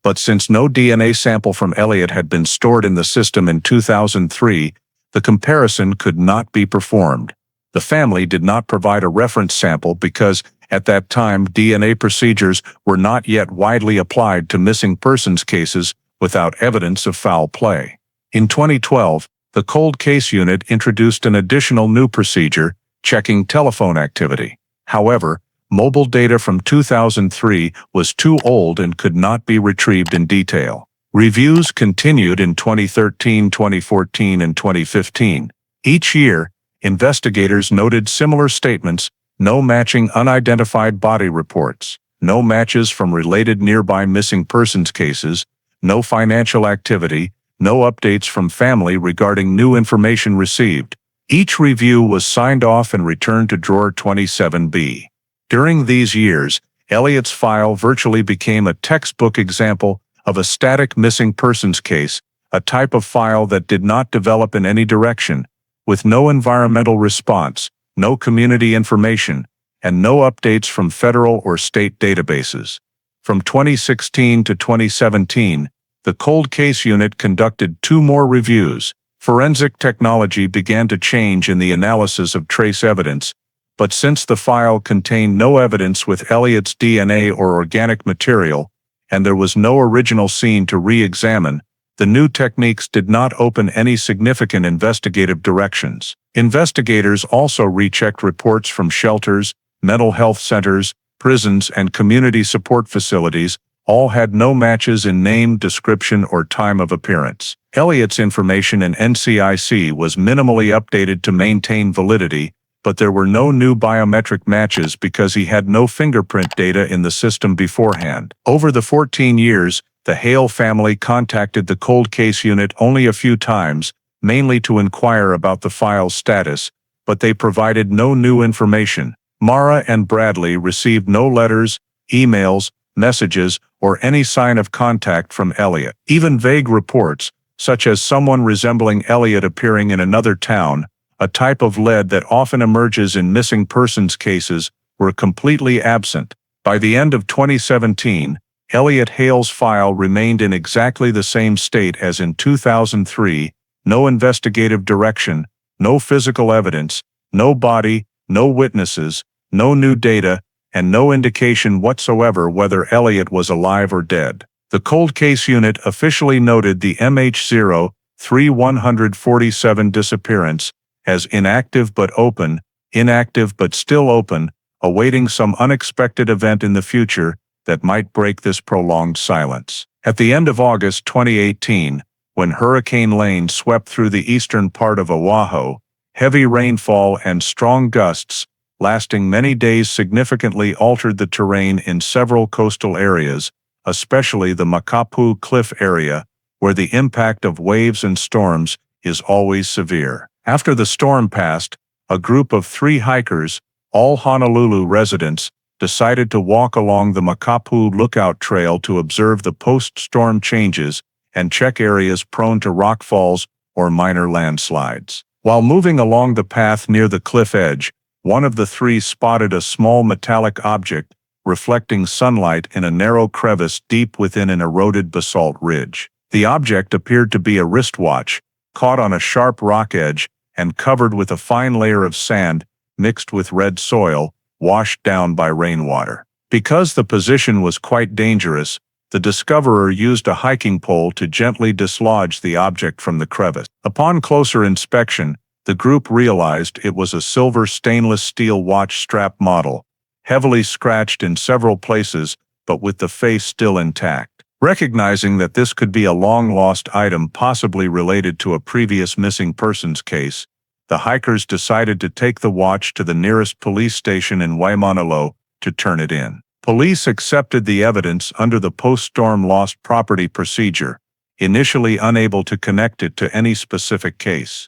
But since no DNA sample from Elliot had been stored in the system in 2003, the comparison could not be performed. The family did not provide a reference sample because, at that time, DNA procedures were not yet widely applied to missing persons cases without evidence of foul play. In 2012, the cold case unit introduced an additional new procedure, checking telephone activity. However, mobile data from 2003 was too old and could not be retrieved in detail. Reviews continued in 2013, 2014, and 2015. Each year, investigators noted similar statements: no matching unidentified body reports, no matches from related nearby missing persons cases, no financial activity, no updates from family regarding new information received. Each review was signed off and returned to drawer 27B. During these years, Elliot's file virtually became a textbook example of a static missing persons case, a type of file that did not develop in any direction, with no environmental response, no community information, and no updates from federal or state databases. From 2016 to 2017, the Cold Case Unit conducted 2 more reviews. Forensic technology began to change in the analysis of trace evidence, but since the file contained no evidence with Elliot's DNA or organic material, and there was no original scene to re-examine, the new techniques did not open any significant investigative directions. Investigators also rechecked reports from shelters, mental health centers, prisons, and community support facilities. All had no matches in name, description, or time of appearance. Elliot's information in NCIC was minimally updated to maintain validity, but there were no new biometric matches because he had no fingerprint data in the system beforehand. Over the 14 years, the Hale family contacted the Cold Case Unit only a few times, mainly to inquire about the file's status, but they provided no new information. Mara and Bradley received no letters, emails, messages, or any sign of contact from Elliot. Even vague reports, such as someone resembling Elliot appearing in another town, a type of lead that often emerges in missing persons cases, were completely absent. By the end of 2017, Elliot Hale's file remained in exactly the same state as in 2003, no investigative direction, no physical evidence, no body, no witnesses, no new data, and no indication whatsoever whether Elliot was alive or dead. The Cold Case Unit officially noted the MH0-3147 disappearance as inactive but open, inactive but still open, awaiting some unexpected event in the future that might break this prolonged silence. At the end of August 2018, when Hurricane Lane swept through the eastern part of Oʻahu, heavy rainfall and strong gusts, lasting many days, significantly altered the terrain in several coastal areas, especially the Makapu Cliff area, where the impact of waves and storms is always severe. After the storm passed, a group of 3 hikers, all Honolulu residents, decided to walk along the Makapu Lookout Trail to observe the post-storm changes and check areas prone to rockfalls or minor landslides. While moving along the path near the cliff edge, one of the 3 spotted a small metallic object reflecting sunlight in a narrow crevice deep within an eroded basalt ridge. The object appeared to be a wristwatch, caught on a sharp rock edge and covered with a fine layer of sand mixed with red soil, washed down by rainwater. Because the position was quite dangerous, the discoverer used a hiking pole to gently dislodge the object from the crevice. Upon closer inspection, the group realized it was a silver stainless steel watch strap model, heavily scratched in several places but with the face still intact. Recognizing that this could be a long-lost item possibly related to a previous missing persons case, the hikers decided to take the watch to the nearest police station in Waimanalo to turn it in. Police accepted the evidence under the post-storm lost property procedure, initially unable to connect it to any specific case.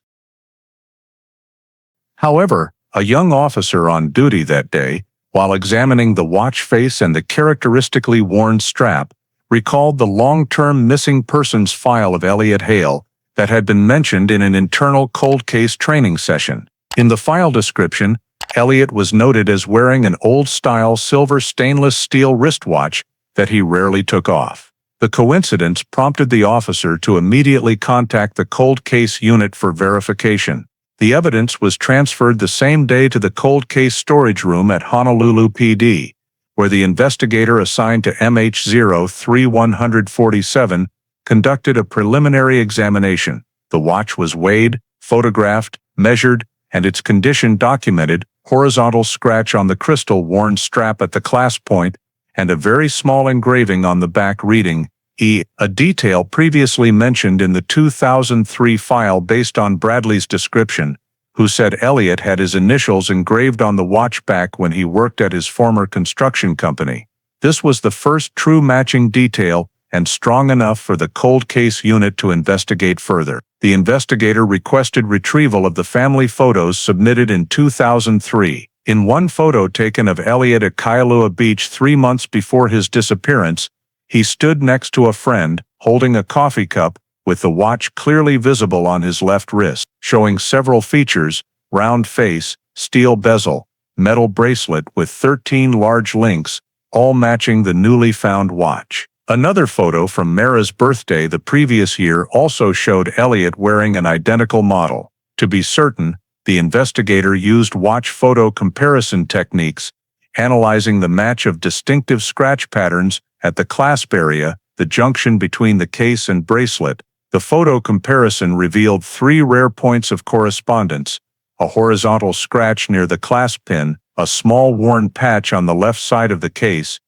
However, a young officer on duty that day, while examining the watch face and the characteristically worn strap, recalled the long-term missing persons file of Elliot Hale that had been mentioned in an internal cold case training session. In the file description, Elliot was noted as wearing an old-style silver stainless steel wristwatch that he rarely took off. The coincidence prompted the officer to immediately contact the Cold Case Unit for verification. The evidence was transferred the same day to the cold case storage room at Honolulu PD, where the investigator assigned to MH0-3147 conducted a preliminary examination. The watch was weighed, photographed, measured, and its condition documented: horizontal scratch on the crystal-worn strap at the clasp point, and a very small engraving on the back reading E, a detail previously mentioned in the 2003 file based on Bradley's description, who said Elliot had his initials engraved on the watch back when he worked at his former construction company. This was the first true matching detail and strong enough for the Cold Case Unit to investigate further. The investigator requested retrieval of the family photos submitted in 2003. In one photo taken of Elliot at Kailua Beach 3 months before his disappearance, he stood next to a friend, holding a coffee cup, with the watch clearly visible on his left wrist, showing several features: round face, steel bezel, metal bracelet with 13 large links, all matching the newly found watch. Another photo from Mara's birthday the previous year also showed Elliot wearing an identical model. To be certain, the investigator used watch photo comparison techniques, analyzing the match of distinctive scratch patterns at the clasp area, the junction between the case and bracelet. The photo comparison revealed 3 rare points of correspondence: a horizontal scratch near the clasp pin, a small worn patch on the left side of the case,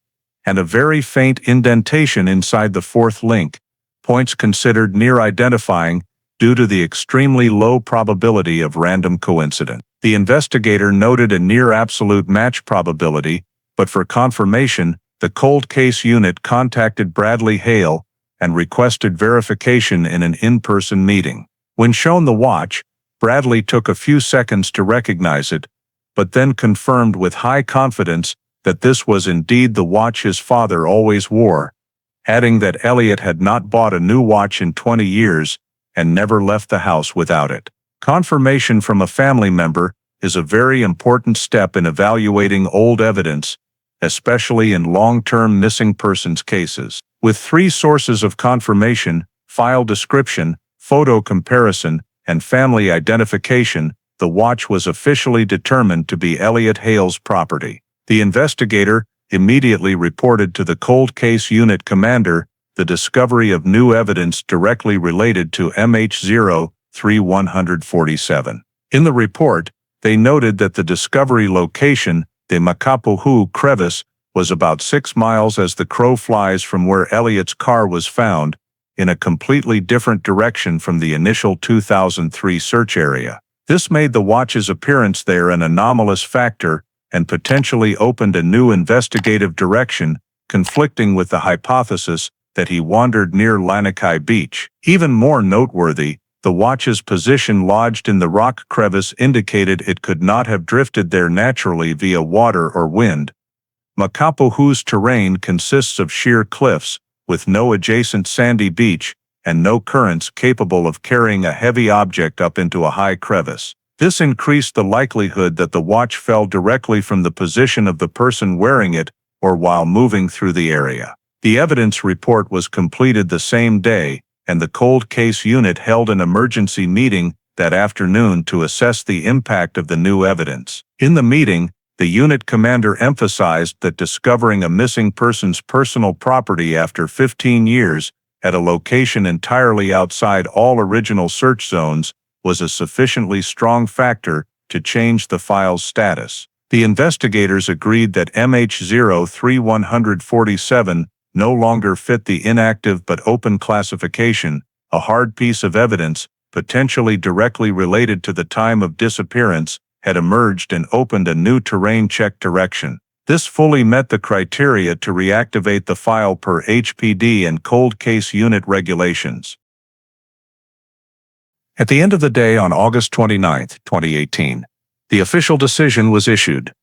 and a very faint indentation inside the 4th link, points considered near identifying due to the extremely low probability of random coincidence. The investigator noted a near absolute match probability, but for confirmation, the cold case unit contacted Bradley Hale and requested verification in an in-person meeting. When shown the watch, Bradley took a few seconds to recognize it, but then confirmed with high confidence that this was indeed the watch his father always wore, adding that Elliot had not bought a new watch in 20 years and never left the house without it. Confirmation from a family member is a very important step in evaluating old evidence, especially in long-term missing persons cases. With 3 sources of confirmation: file description, photo comparison, and family identification, the watch was officially determined to be Elliot Hale's property. The investigator immediately reported to the cold case unit commander the discovery of new evidence directly related to MH03147. In the report, they noted that the discovery location, the Makapu'u crevice, was about 6 miles as the crow flies from where Elliot's car was found, in a completely different direction from the initial 2003 search area. This made the watch's appearance there an anomalous factor and potentially opened a new investigative direction, conflicting with the hypothesis that he wandered near Lanikai Beach. Even more noteworthy, the watch's position lodged in the rock crevice indicated it could not have drifted there naturally via water or wind. Makapu'u's terrain consists of sheer cliffs, with no adjacent sandy beach, and no currents capable of carrying a heavy object up into a high crevice. This increased the likelihood that the watch fell directly from the position of the person wearing it or while moving through the area. The evidence report was completed the same day, and the cold case unit held an emergency meeting that afternoon to assess the impact of the new evidence. In the meeting, the unit commander emphasized that discovering a missing person's personal property after 15 years at a location entirely outside all original search zones was a sufficiently strong factor to change the file's status. The investigators agreed that MH03147 no longer fit the inactive but open classification, a hard piece of evidence, potentially directly related to the time of disappearance, had emerged and opened a new terrain check direction. This fully met the criteria to reactivate the file per HPD and cold case unit regulations. At the end of the day on August 29, 2018, the official decision was issued.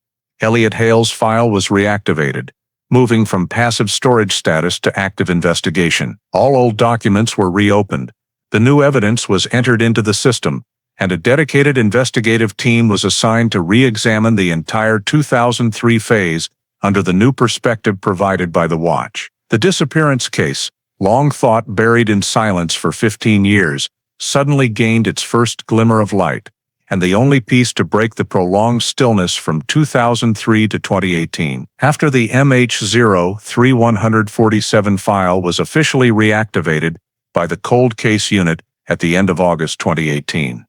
Elliot Hale's file was reactivated, moving from passive storage status to active investigation. All old documents were reopened. The new evidence was entered into the system, and a dedicated investigative team was assigned to re-examine the entire 2003 phase under the new perspective provided by the watch. The disappearance case, long thought buried in silence for 15 years, suddenly gained its first glimmer of light, and the only piece to break the prolonged stillness from 2003 to 2018. After the MH03147 file was officially reactivated by the cold case unit at the end of August 2018.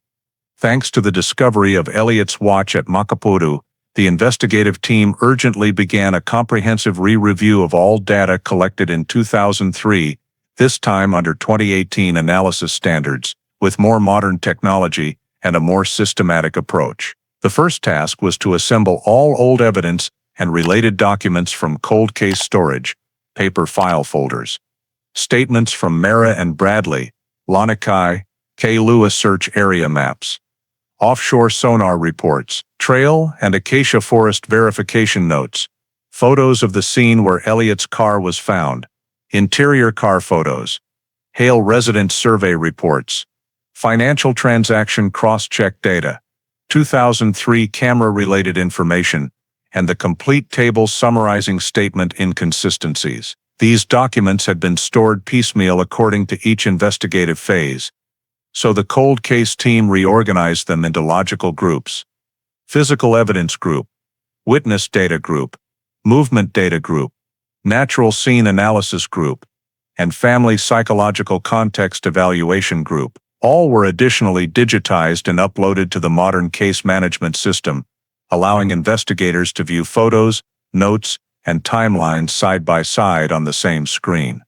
Thanks to the discovery of Elliot's watch at Makapu'u, the investigative team urgently began a comprehensive re-review of all data collected in 2003, this time under 2018 analysis standards, with more modern technology and a more systematic approach. The first task was to assemble all old evidence and related documents from cold case storage, paper file folders, statements from Mara and Bradley, Lanikai, Kailua search area maps, Offshore sonar reports, trail and acacia forest verification notes, photos of the scene where Elliot's car was found, interior car photos, Hale residence survey reports, financial transaction cross-check data, 2003 camera-related information, and the complete table summarizing statement inconsistencies. These documents had been stored piecemeal according to each investigative phase, so the cold case team reorganized them into logical groups: physical evidence group, witness data group, movement data group, natural scene analysis group, and family psychological context evaluation group. All were additionally digitized and uploaded to the modern case management system, allowing investigators to view photos, notes, and timelines side by side on the same screen.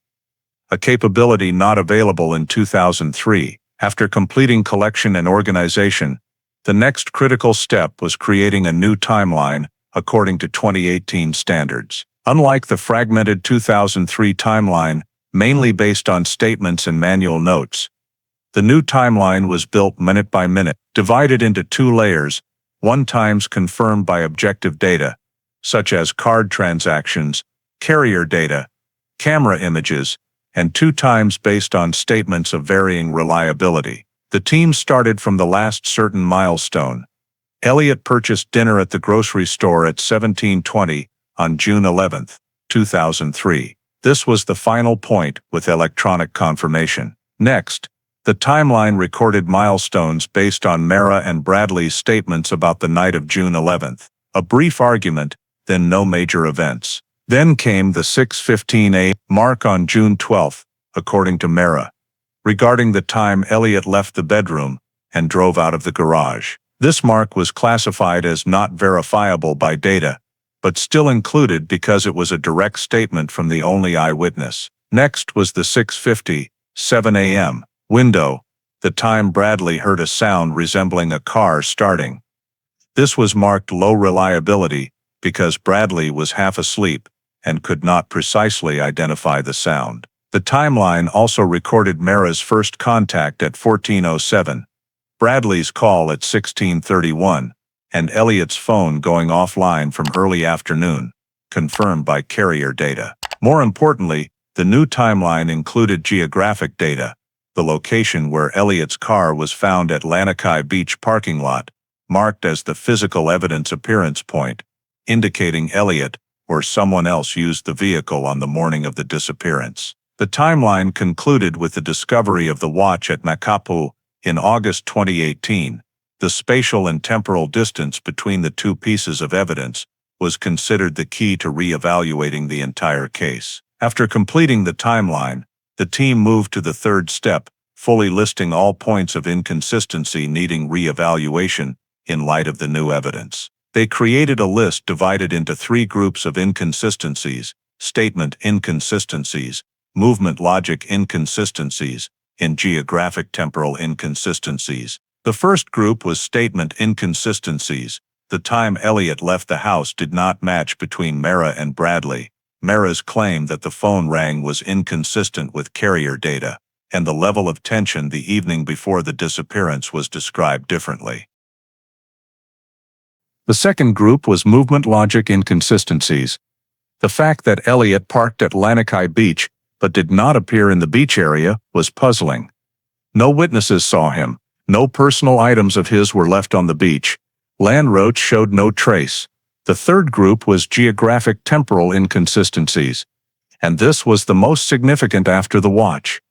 A capability not available in 2003. After completing collection and organization, the next critical step was creating a new timeline according to 2018 standards. Unlike the fragmented 2003 timeline, mainly based on statements and manual notes, the new timeline was built minute by minute, divided into 2 layers, 1 times confirmed by objective data, such as card transactions, carrier data, camera images, and 2 times based on statements of varying reliability. The team started from the last certain milestone. Elliot purchased dinner at the grocery store at 17:20 on June 11, 2003. This was the final point with electronic confirmation. Next, the timeline recorded milestones based on Mara and Bradley's statements about the night of June 11. A brief argument, then no major events. Then came the 6:15 a.m. mark on June 12, according to Mara, regarding the time Elliot left the bedroom and drove out of the garage. This mark was classified as not verifiable by data, but still included because it was a direct statement from the only eyewitness. Next was the 6:57 a.m. window, the time Bradley heard a sound resembling a car starting. This was marked low reliability because Bradley was half asleep and could not precisely identify the sound. The timeline also recorded Mara's first contact at 14:07, Bradley's call at 16:31, and Elliot's phone going offline from early afternoon, confirmed by carrier data. More importantly, the new timeline included geographic data, the location where Elliot's car was found at Lanikai Beach parking lot, marked as the physical evidence appearance point, indicating Elliot or someone else used the vehicle on the morning of the disappearance. The timeline concluded with the discovery of the watch at Makapu in August 2018. The spatial and temporal distance between the 2 pieces of evidence was considered the key to re-evaluating the entire case. After completing the timeline, the team moved to the 3rd step, fully listing all points of inconsistency needing re-evaluation in light of the new evidence. They created a list divided into 3 groups of inconsistencies: statement inconsistencies, movement logic inconsistencies, and geographic temporal inconsistencies. The first group was statement inconsistencies. The time Elliot left the house did not match between Mara and Bradley. Mara's claim that the phone rang was inconsistent with carrier data, and the level of tension the evening before the disappearance was described differently. The second group was movement logic inconsistencies. The fact that Elliot parked at Lanikai Beach but did not appear in the beach area was puzzling. No witnesses saw him. No personal items of his were left on the beach. Land roads showed no trace. The third group was geographic temporal inconsistencies, and this was the most significant after the watch.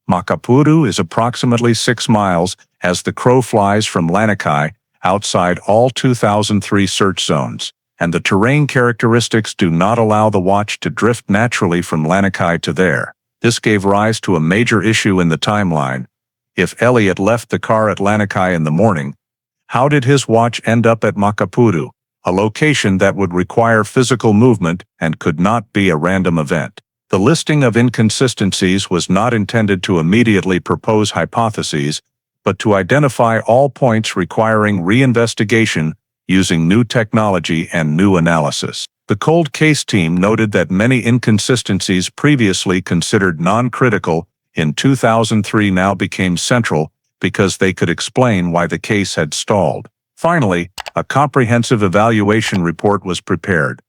Makapuru is approximately 6 miles as the crow flies from Lanikai, outside all 2003 search zones, and the terrain characteristics do not allow the watch to drift naturally from Lanikai to there. This gave rise to a major issue in the timeline. If Elliot left the car at Lanikai in the morning, how did his watch end up at Makapuru, a location that would require physical movement and could not be a random event? The listing of inconsistencies was not intended to immediately propose hypotheses, but to identify all points requiring reinvestigation using new technology and new analysis. The cold case team noted that many inconsistencies previously considered non-critical in 2003 now became central because they could explain why the case had stalled. Finally, a comprehensive evaluation report was prepared.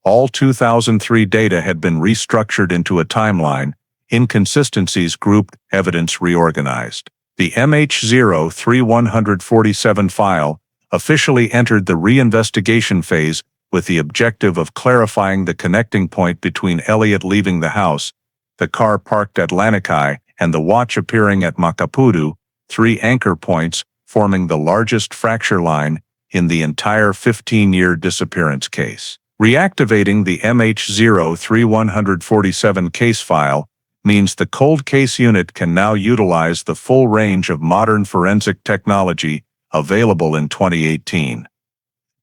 All 2003 data had been restructured into a timeline, inconsistencies grouped, evidence reorganized. The MH03147 file officially entered the reinvestigation phase with the objective of clarifying the connecting point between Elliot leaving the house, the car parked at Lanikai, and the watch appearing at Makaputu, 3 anchor points forming the largest fracture line in the entire 15-year disappearance case. Reactivating the MH03147 case file means the cold case unit can now utilize the full range of modern forensic technology available in 2018.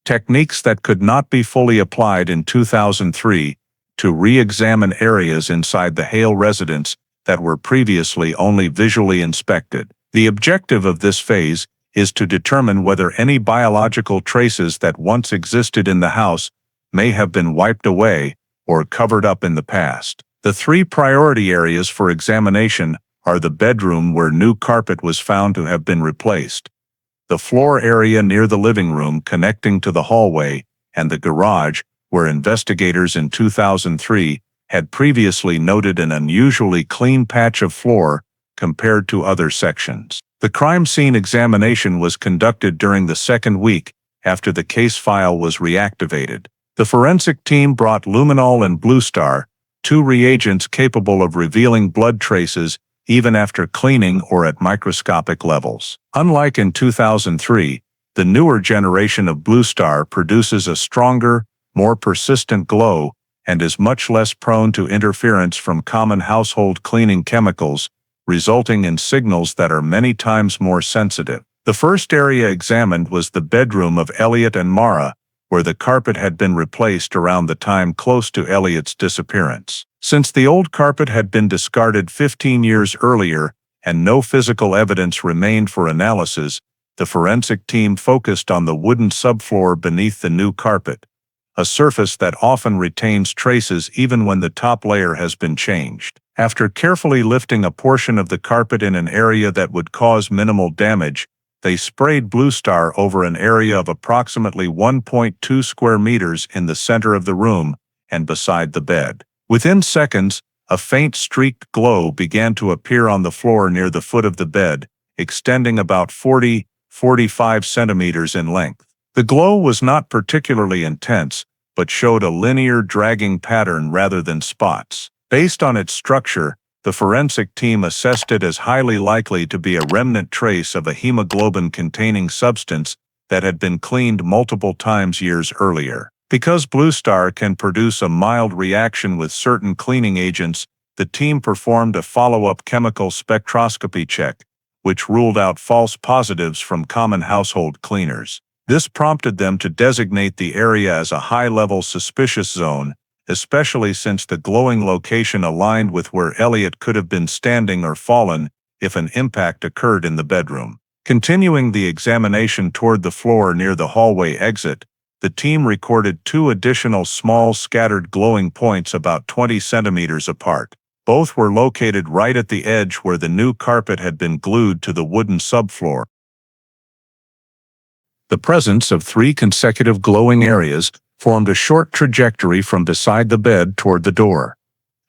Techniques that could not be fully applied in 2003 to re-examine areas inside the Hale residence that were previously only visually inspected. The objective of this phase is to determine whether any biological traces that once existed in the house may have been wiped away or covered up in the past. The 3 priority areas for examination are the bedroom where new carpet was found to have been replaced, the floor area near the living room connecting to the hallway, and the garage, where investigators in 2003 had previously noted an unusually clean patch of floor compared to other sections. The crime scene examination was conducted during the 2nd week after the case file was reactivated. The forensic team brought luminol and Blue Star, 2 reagents capable of revealing blood traces even after cleaning or at microscopic levels. Unlike in 2003, the newer generation of Blue Star produces a stronger, more persistent glow and is much less prone to interference from common household cleaning chemicals, resulting in signals that are many times more sensitive. The first area examined was the bedroom of Elliot and Mara, where the carpet had been replaced around the time close to Elliot's disappearance. Since the old carpet had been discarded 15 years earlier and no physical evidence remained for analysis, the forensic team focused on the wooden subfloor beneath the new carpet, a surface that often retains traces even when the top layer has been changed. After carefully lifting a portion of the carpet in an area that would cause minimal damage, they sprayed Blue Star over an area of approximately 1.2 square meters in the center of the room and beside the bed. Within seconds, a faint streaked glow began to appear on the floor near the foot of the bed, extending about 40–45 centimeters in length. The glow was not particularly intense, but showed a linear dragging pattern rather than spots. Based on its structure, the forensic team assessed it as highly likely to be a remnant trace of a hemoglobin-containing substance that had been cleaned multiple times years earlier. Because Blue Star can produce a mild reaction with certain cleaning agents, the team performed a follow-up chemical spectroscopy check, which ruled out false positives from common household cleaners. This prompted them to designate the area as a high-level suspicious zone, especially since the glowing location aligned with where Elliot could have been standing or fallen if an impact occurred in the bedroom. Continuing the examination toward the floor near the hallway exit, the team recorded 2 additional small scattered glowing points about 20 centimeters apart. Both were located right at the edge where the new carpet had been glued to the wooden subfloor. The presence of 3 consecutive glowing areas formed a short trajectory from beside the bed toward the door,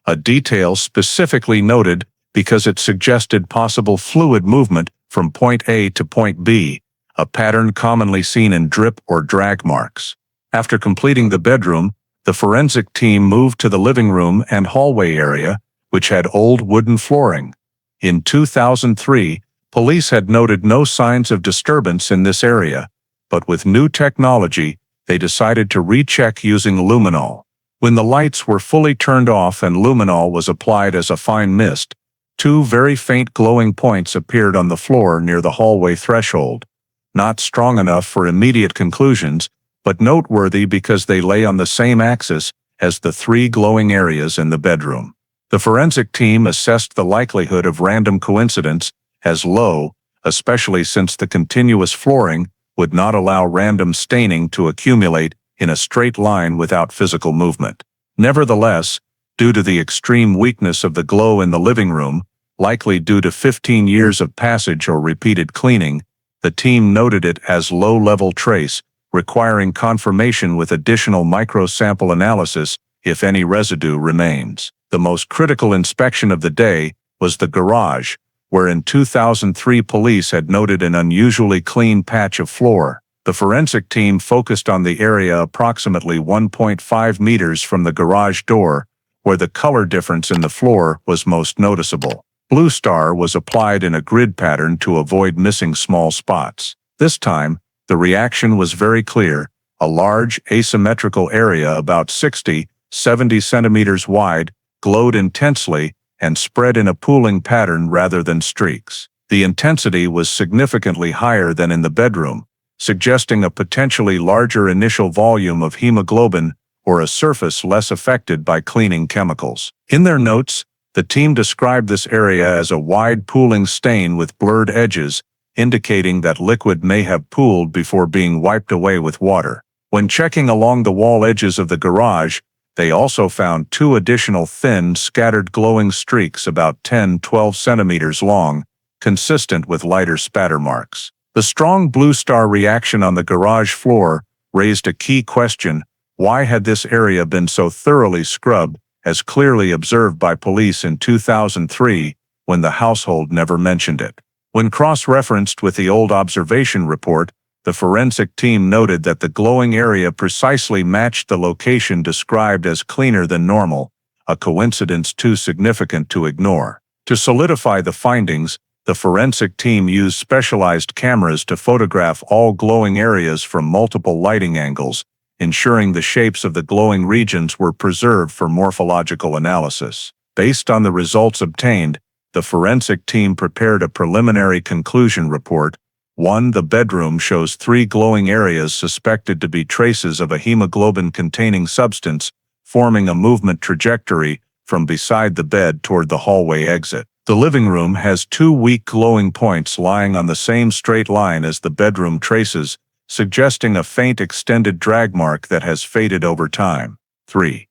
a detail specifically noted because it suggested possible fluid movement from point A to point B, a pattern commonly seen in drip or drag marks. After completing the bedroom, the forensic team moved to the living room and hallway area, which had old wooden flooring. In 2003, police had noted no signs of disturbance in this area, but with new technology, they decided to recheck using luminol. When the lights were fully turned off and luminol was applied as a fine mist, 2 very faint glowing points appeared on the floor near the hallway threshold. Not strong enough for immediate conclusions, but noteworthy because they lay on the same axis as the 3 glowing areas in the bedroom. The forensic team assessed the likelihood of random coincidence as low, especially since the continuous flooring would not allow random staining to accumulate in a straight line without physical movement. Nevertheless, due to the extreme weakness of the glow in the living room, Likely due to 15 years of passage or repeated cleaning, the team noted it as low-level trace, requiring confirmation with additional micro-sample analysis if any residue remains. The most critical inspection of the day was the garage, where in 2003 police had noted an unusually clean patch of floor. The forensic team focused on the area approximately 1.5 meters from the garage door, where the color difference in the floor was most noticeable. Blue star was applied in a grid pattern to avoid missing small spots. This time, the reaction was very clear. A large, asymmetrical area about 60–70 centimeters wide glowed intensely and spread in a pooling pattern rather than streaks. The intensity was significantly higher than in the bedroom, suggesting a potentially larger initial volume of hemoglobin or a surface less affected by cleaning chemicals. In their notes, the team described this area as a wide pooling stain with blurred edges, indicating that liquid may have pooled before being wiped away with water. When checking along the wall edges of the garage, they also found 2 additional thin, scattered glowing streaks about 10–12 centimeters long, consistent with lighter spatter marks. The strong blue star reaction on the garage floor raised a key question: why had this area been so thoroughly scrubbed, as clearly observed by police in 2003, when the household never mentioned it? When cross-referenced with the old observation report, the forensic team noted that the glowing area precisely matched the location described as cleaner than normal, a coincidence too significant to ignore. To solidify the findings, the forensic team used specialized cameras to photograph all glowing areas from multiple lighting angles, ensuring the shapes of the glowing regions were preserved for morphological analysis. Based on the results obtained, the forensic team prepared a preliminary conclusion report. 1. The bedroom shows 3 glowing areas suspected to be traces of a hemoglobin-containing substance, forming a movement trajectory from beside the bed toward the hallway exit. The living room has 2 weak glowing points lying on the same straight line as the bedroom traces, suggesting a faint extended drag mark that has faded over time. 3.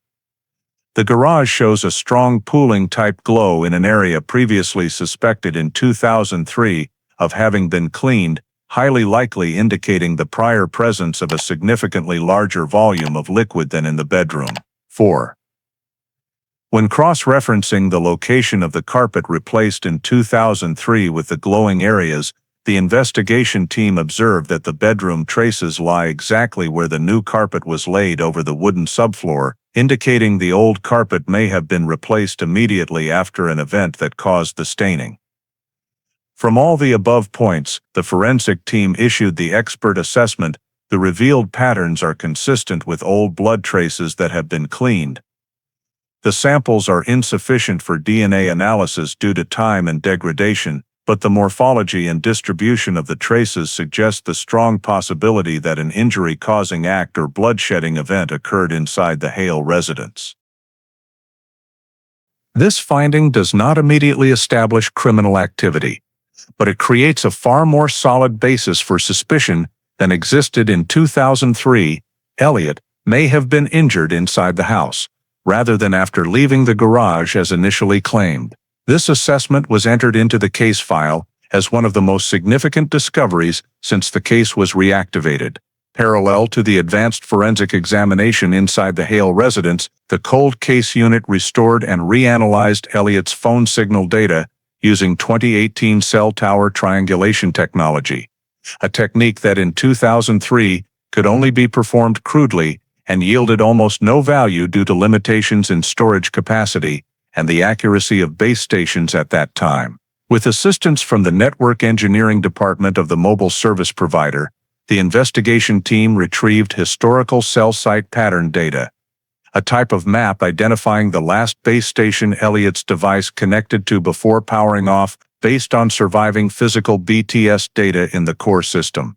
The garage shows a strong pooling-type glow in an area previously suspected in 2003 of having been cleaned, highly likely indicating the prior presence of a significantly larger volume of liquid than in the bedroom. 4. When cross-referencing the location of the carpet replaced in 2003 with the glowing areas, the investigation team observed that the bedroom traces lie exactly where the new carpet was laid over the wooden subfloor, indicating the old carpet may have been replaced immediately after an event that caused the staining. From all the above points, the forensic team issued the expert assessment. The revealed patterns are consistent with old blood traces that have been cleaned. The samples are insufficient for DNA analysis due to time and degradation, but the morphology and distribution of the traces suggest the strong possibility that an injury-causing act or bloodshedding event occurred inside the Hale residence. This finding does not immediately establish criminal activity, but it creates a far more solid basis for suspicion than existed in 2003. Elliot may have been injured inside the house, rather than after leaving the garage as initially claimed. This assessment was entered into the case file as one of the most significant discoveries since the case was reactivated. Parallel to the advanced forensic examination inside the Hale residence, the cold case unit restored and reanalyzed Elliot's phone signal data using 2018 cell tower triangulation technology, a technique that in 2003 could only be performed crudely and yielded almost no value due to limitations in storage capacity and the accuracy of base stations at that time. With assistance from the network engineering department of the mobile service provider, the investigation team retrieved historical cell site pattern data, a type of map identifying the last base station Elliot's device connected to before powering off, based on surviving physical BTS data in the core system.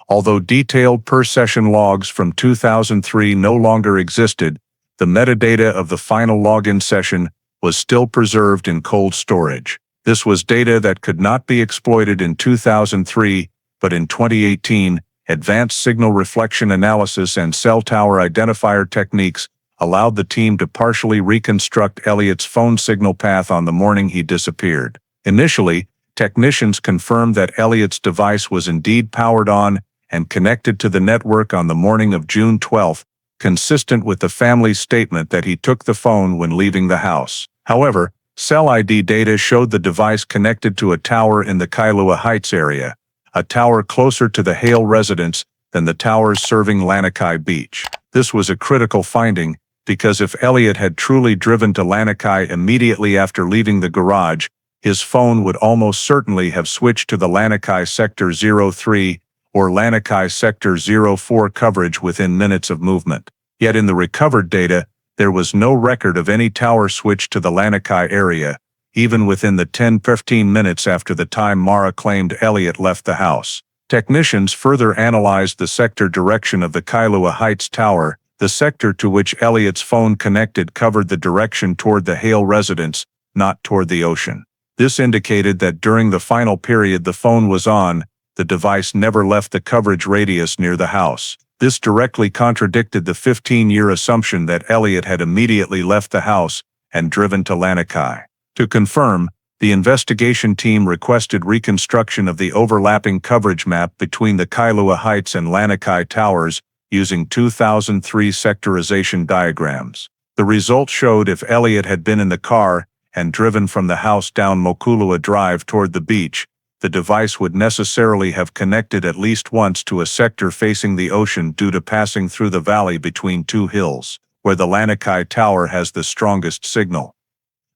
Although detailed per-session logs from 2003 no longer existed, the metadata of the final login session was still preserved in cold storage. This was data that could not be exploited in 2003, but in 2018, advanced signal reflection analysis and cell tower identifier techniques allowed the team to partially reconstruct Elliot's phone signal path on the morning he disappeared. Initially, technicians confirmed that Elliot's device was indeed powered on and connected to the network on the morning of June 12, consistent with the family's statement that he took the phone when leaving the house. However, cell ID data showed the device connected to a tower in the Kailua Heights area, a tower closer to the Hale residence than the towers serving Lanikai Beach. This was a critical finding because if Elliot had truly driven to Lanikai immediately after leaving the garage, his phone would almost certainly have switched to the Lanikai Sector 03 or Lanikai Sector 04 coverage within minutes of movement. Yet in the recovered data, there was no record of any tower switch to the Lanikai area, even within the 10-15 minutes after the time Mara claimed Elliot left the house. Technicians further analyzed the sector direction of the Kailua Heights Tower. The sector to which Elliot's phone connected covered the direction toward the Hale residence, not toward the ocean. This indicated that during the final period the phone was on, the device never left the coverage radius near the house. This directly contradicted the 15-year assumption that Elliot had immediately left the house and driven to Lanikai. To confirm, the investigation team requested reconstruction of the overlapping coverage map between the Kailua Heights and Lanikai towers using 2003 sectorization diagrams. The result showed if Elliot had been in the car and driven from the house down Mokulua Drive toward the beach, the device would necessarily have connected at least once to a sector facing the ocean due to passing through the valley between two hills, where the Lanikai Tower has the strongest signal.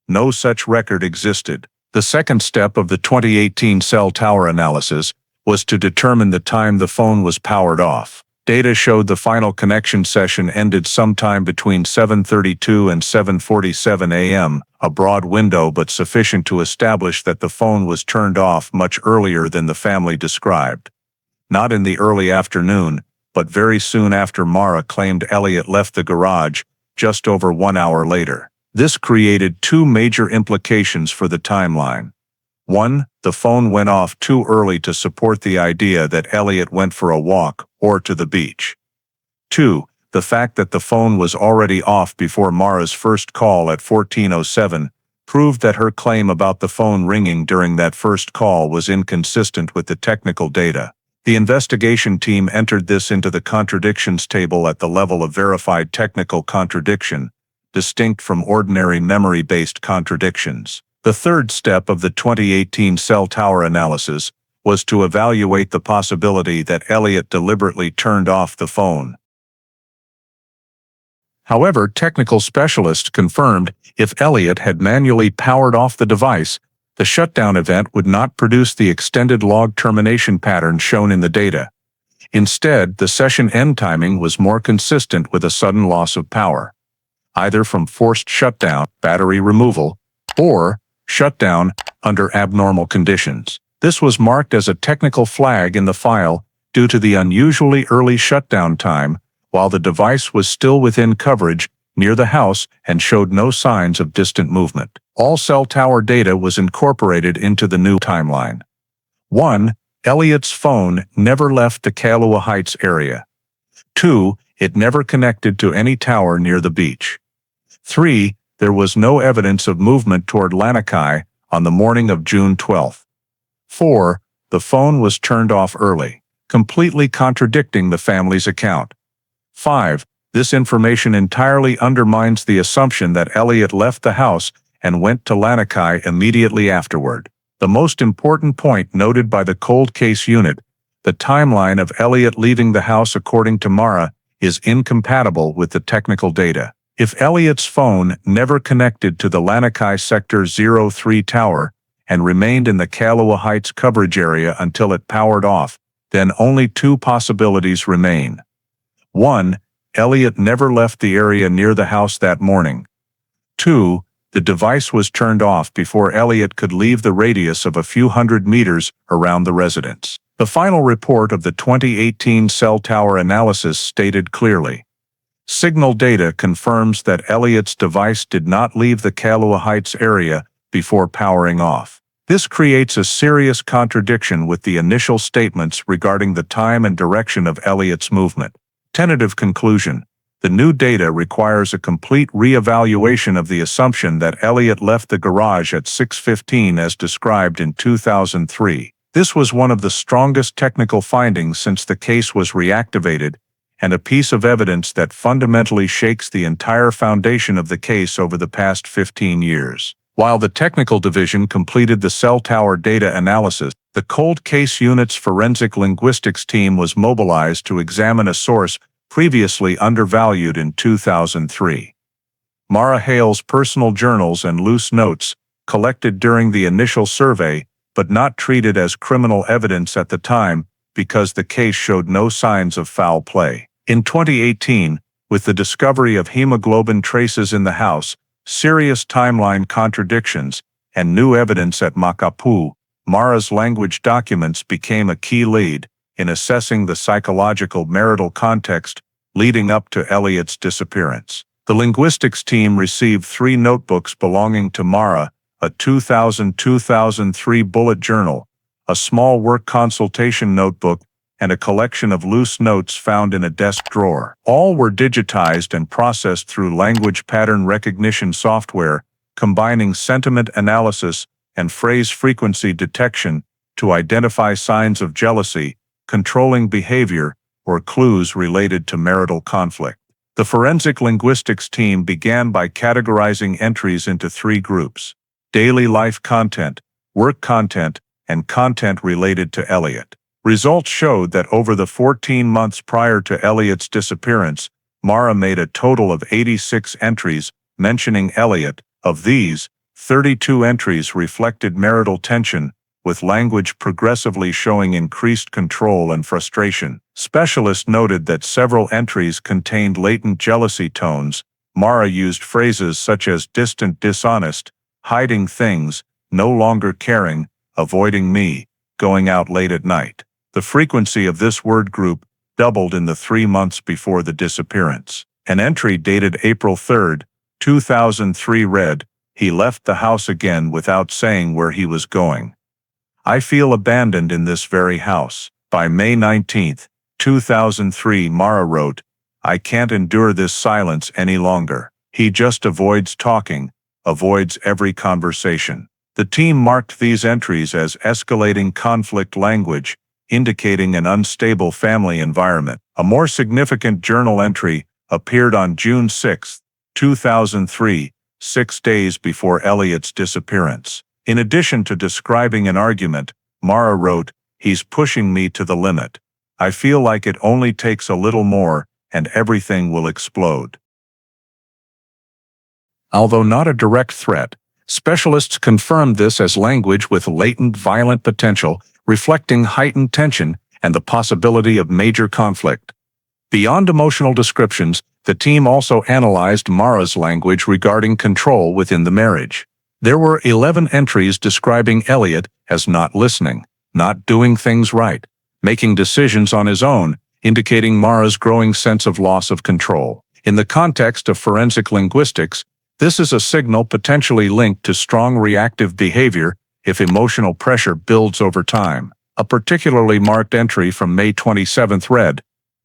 No such record existed. The second step of the 2018 cell tower analysis was to determine the time the phone was powered off. Data showed the final connection session ended sometime between 7:32 and 7:47 a.m., a broad window but sufficient to establish that the phone was turned off much earlier than the family described. Not in the early afternoon, but very soon after Mara claimed Elliot left the garage, just over 1 hour later. This created two major implications for the timeline. 1. The phone went off too early to support the idea that Elliot went for a walk or to the beach. 2. The fact that the phone was already off before Mara's first call at 14:07 proved that her claim about the phone ringing during that first call was inconsistent with the technical data. The investigation team entered this into the contradictions table at the level of verified technical contradiction, distinct from ordinary memory-based contradictions. The third step of the 2018 cell tower analysis was to evaluate the possibility that Elliot deliberately turned off the phone. However, technical specialists confirmed if Elliot had manually powered off the device, the shutdown event would not produce the extended log termination pattern shown in the data. Instead, the session end timing was more consistent with a sudden loss of power, either from forced shutdown, battery removal, or shutdown under abnormal conditions. This was marked as a technical flag in the file due to the unusually early shutdown time while the device was still within coverage near the house and showed no signs of distant movement. All cell tower data was incorporated into the new timeline. 1. Elliot's phone never left the Kailua Heights area. 2. It never connected to any tower near the beach. 3. There was no evidence of movement toward Lanikai on the morning of June 12. 4. The phone was turned off early, completely contradicting the family's account. 5. This information entirely undermines the assumption that Elliot left the house and went to Lanikai immediately afterward. The most important point noted by the cold case unit, the timeline of Elliot leaving the house according to Mara, is incompatible with the technical data. If Elliot's phone never connected to the Lanikai Sector 03 tower and remained in the Kailua Heights coverage area until it powered off, then only two possibilities remain. 1. Elliot never left the area near the house that morning. 2. The device was turned off before Elliot could leave the radius of a few hundred meters around the residence. The final report of the 2018 cell tower analysis stated clearly, signal data confirms that Elliot's device did not leave the Kailua Heights area before powering off. This creates a serious contradiction with the initial statements regarding the time and direction of Elliot's movement. Tentative conclusion: The new data requires a complete re-evaluation of the assumption that Elliot left the garage at 6:15 as described in 2003. This was one of the strongest technical findings since the case was reactivated, and a piece of evidence that fundamentally shakes the entire foundation of the case over the past 15 years. While the technical division completed the cell tower data analysis, the cold case unit's forensic linguistics team was mobilized to examine a source previously undervalued in 2003. Mara Hale's personal journals and loose notes, collected during the initial survey, but not treated as criminal evidence at the time because the case showed no signs of foul play. In 2018, with the discovery of hemoglobin traces in the house, serious timeline contradictions, and new evidence at Makapu, Mara's language documents became a key lead in assessing the psychological marital context leading up to Elliot's disappearance. The linguistics team received 3 notebooks belonging to Mara, a 2000-2003 bullet journal, a small work consultation notebook, and a collection of loose notes found in a desk drawer. All were digitized and processed through language pattern recognition software, combining sentiment analysis and phrase frequency detection to identify signs of jealousy, controlling behavior, or clues related to marital conflict. The forensic linguistics team began by categorizing entries into 3 groups: daily life content, work content, and content related to Elliot. Results showed that over the 14 months prior to Elliot's disappearance, Mara made a total of 86 entries mentioning Elliot. Of these, 32 entries reflected marital tension, with language progressively showing increased control and frustration. Specialists noted that several entries contained latent jealousy tones. Mara used phrases such as distant, dishonest, hiding things, no longer caring, avoiding me, going out late at night. The frequency of this word group doubled in the 3 months before the disappearance. An entry dated April 3, 2003 read, "He left the house again without saying where he was going. I feel abandoned in this very house." By May 19, 2003, Mara wrote, "I can't endure this silence any longer. He just avoids talking, avoids every conversation." The team marked these entries as escalating conflict language, indicating an unstable family environment. A more significant journal entry appeared on June 6, 2003, 6 days before Elliot's disappearance. In addition to describing an argument, Mara wrote, "He's pushing me to the limit. I feel like it only takes a little more, and everything will explode." Although not a direct threat, specialists confirmed this as language with latent violent potential, reflecting heightened tension and the possibility of major conflict. Beyond emotional descriptions, the team also analyzed Mara's language regarding control within the marriage. There were 11 entries describing Elliot as not listening, not doing things right, making decisions on his own, indicating Mara's growing sense of loss of control. In the context of forensic linguistics, this is a signal potentially linked to strong reactive behavior if emotional pressure builds over time. A particularly marked entry from May 27 read,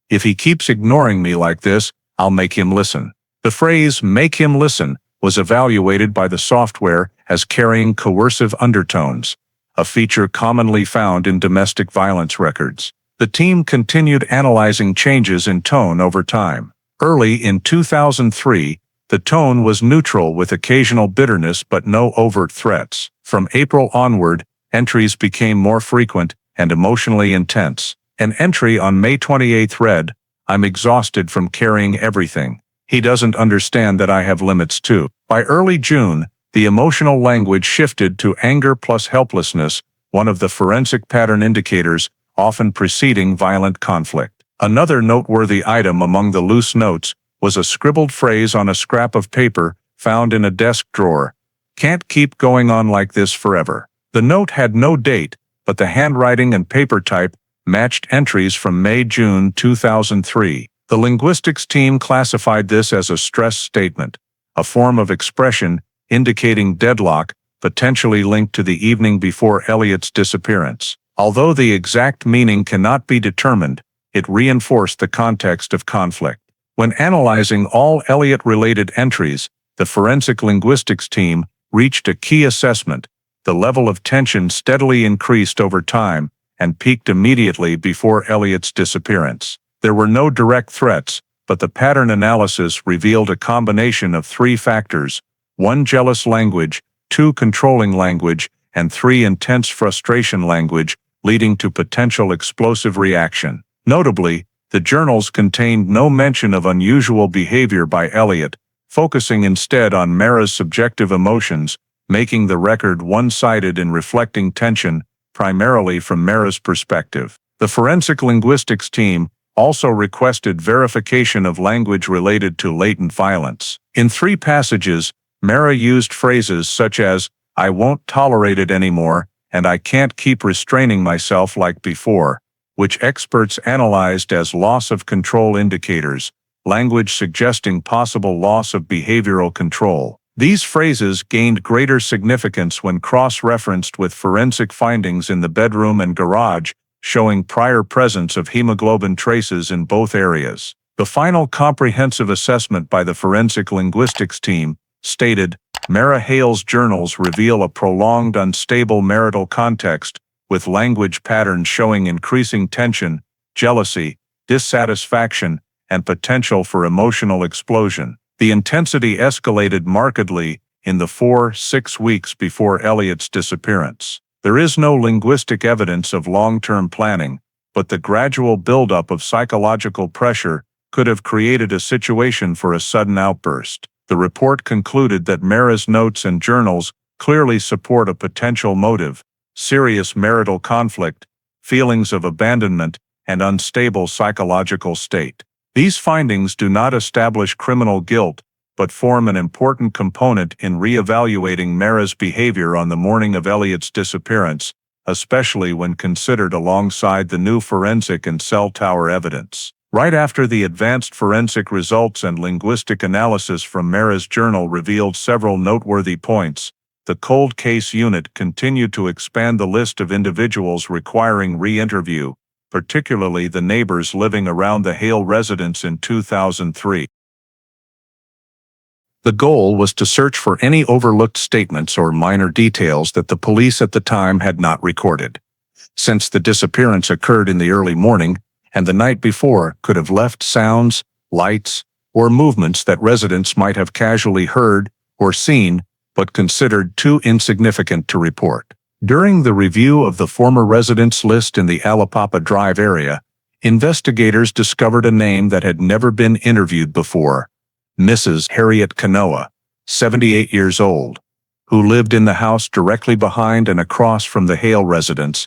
"If he keeps ignoring me like this, I'll make him listen." The phrase "make him listen" was evaluated by the software as carrying coercive undertones, a feature commonly found in domestic violence records. The team continued analyzing changes in tone over time. Early in 2003, the tone was neutral with occasional bitterness but no overt threats. From April onward, entries became more frequent and emotionally intense. An entry on May 28 read, "I'm exhausted from carrying everything. He doesn't understand that I have limits too." By early June, the emotional language shifted to anger plus helplessness, one of the forensic pattern indicators often preceding violent conflict. Another noteworthy item among the loose notes was a scribbled phrase on a scrap of paper found in a desk drawer. "Can't keep going on like this forever." The note had no date, but the handwriting and paper type matched entries from May-June 2003. The linguistics team classified this as a stress statement, a form of expression indicating deadlock, potentially linked to the evening before Elliot's disappearance. Although the exact meaning cannot be determined, it reinforced the context of conflict. When analyzing all Elliot-related entries, the forensic linguistics team reached a key assessment. The level of tension steadily increased over time and peaked immediately before Elliot's disappearance. There were no direct threats, but the pattern analysis revealed a combination of 3 factors: 1 jealous language, 2 controlling language, and 3 intense frustration language, leading to potential explosive reaction. Notably, the journals contained no mention of unusual behavior by Elliot, focusing instead on Mara's subjective emotions, making the record one-sided in reflecting tension, primarily from Mara's perspective. The forensic linguistics team also requested verification of language related to latent violence. In 3 passages, Mara used phrases such as, "I won't tolerate it anymore," and "I can't keep restraining myself like before," which experts analyzed as loss of control indicators, language suggesting possible loss of behavioral control. These phrases gained greater significance when cross-referenced with forensic findings in the bedroom and garage, showing prior presence of hemoglobin traces in both areas. The final comprehensive assessment by the forensic linguistics team stated, Mara Hale's journals reveal a prolonged unstable marital context, with language patterns showing increasing tension, jealousy, dissatisfaction, and potential for emotional explosion. The intensity escalated markedly in the 4-6 weeks before Elliot's disappearance. There is no linguistic evidence of long-term planning, but the gradual buildup of psychological pressure could have created a situation for a sudden outburst. The report concluded that Mara's notes and journals clearly support a potential motive: serious marital conflict, feelings of abandonment, and unstable psychological state. These findings do not establish criminal guilt, but form an important component in re-evaluating Mara's behavior on the morning of Elliot's disappearance, especially when considered alongside the new forensic and cell tower evidence. Right after the advanced forensic results and linguistic analysis from Mara's journal revealed several noteworthy points, the cold case unit continued to expand the list of individuals requiring re-interview, particularly the neighbors living around the Hale residence in 2003. The goal was to search for any overlooked statements or minor details that the police at the time had not recorded. Since the disappearance occurred in the early morning, and the night before could have left sounds, lights, or movements that residents might have casually heard or seen, but considered too insignificant to report. During the review of the former residents list in the Alapapa Drive area, investigators discovered a name that had never been interviewed before: Mrs. Harriet Kanoa, 78 years old, who lived in the house directly behind and across from the Hale residence,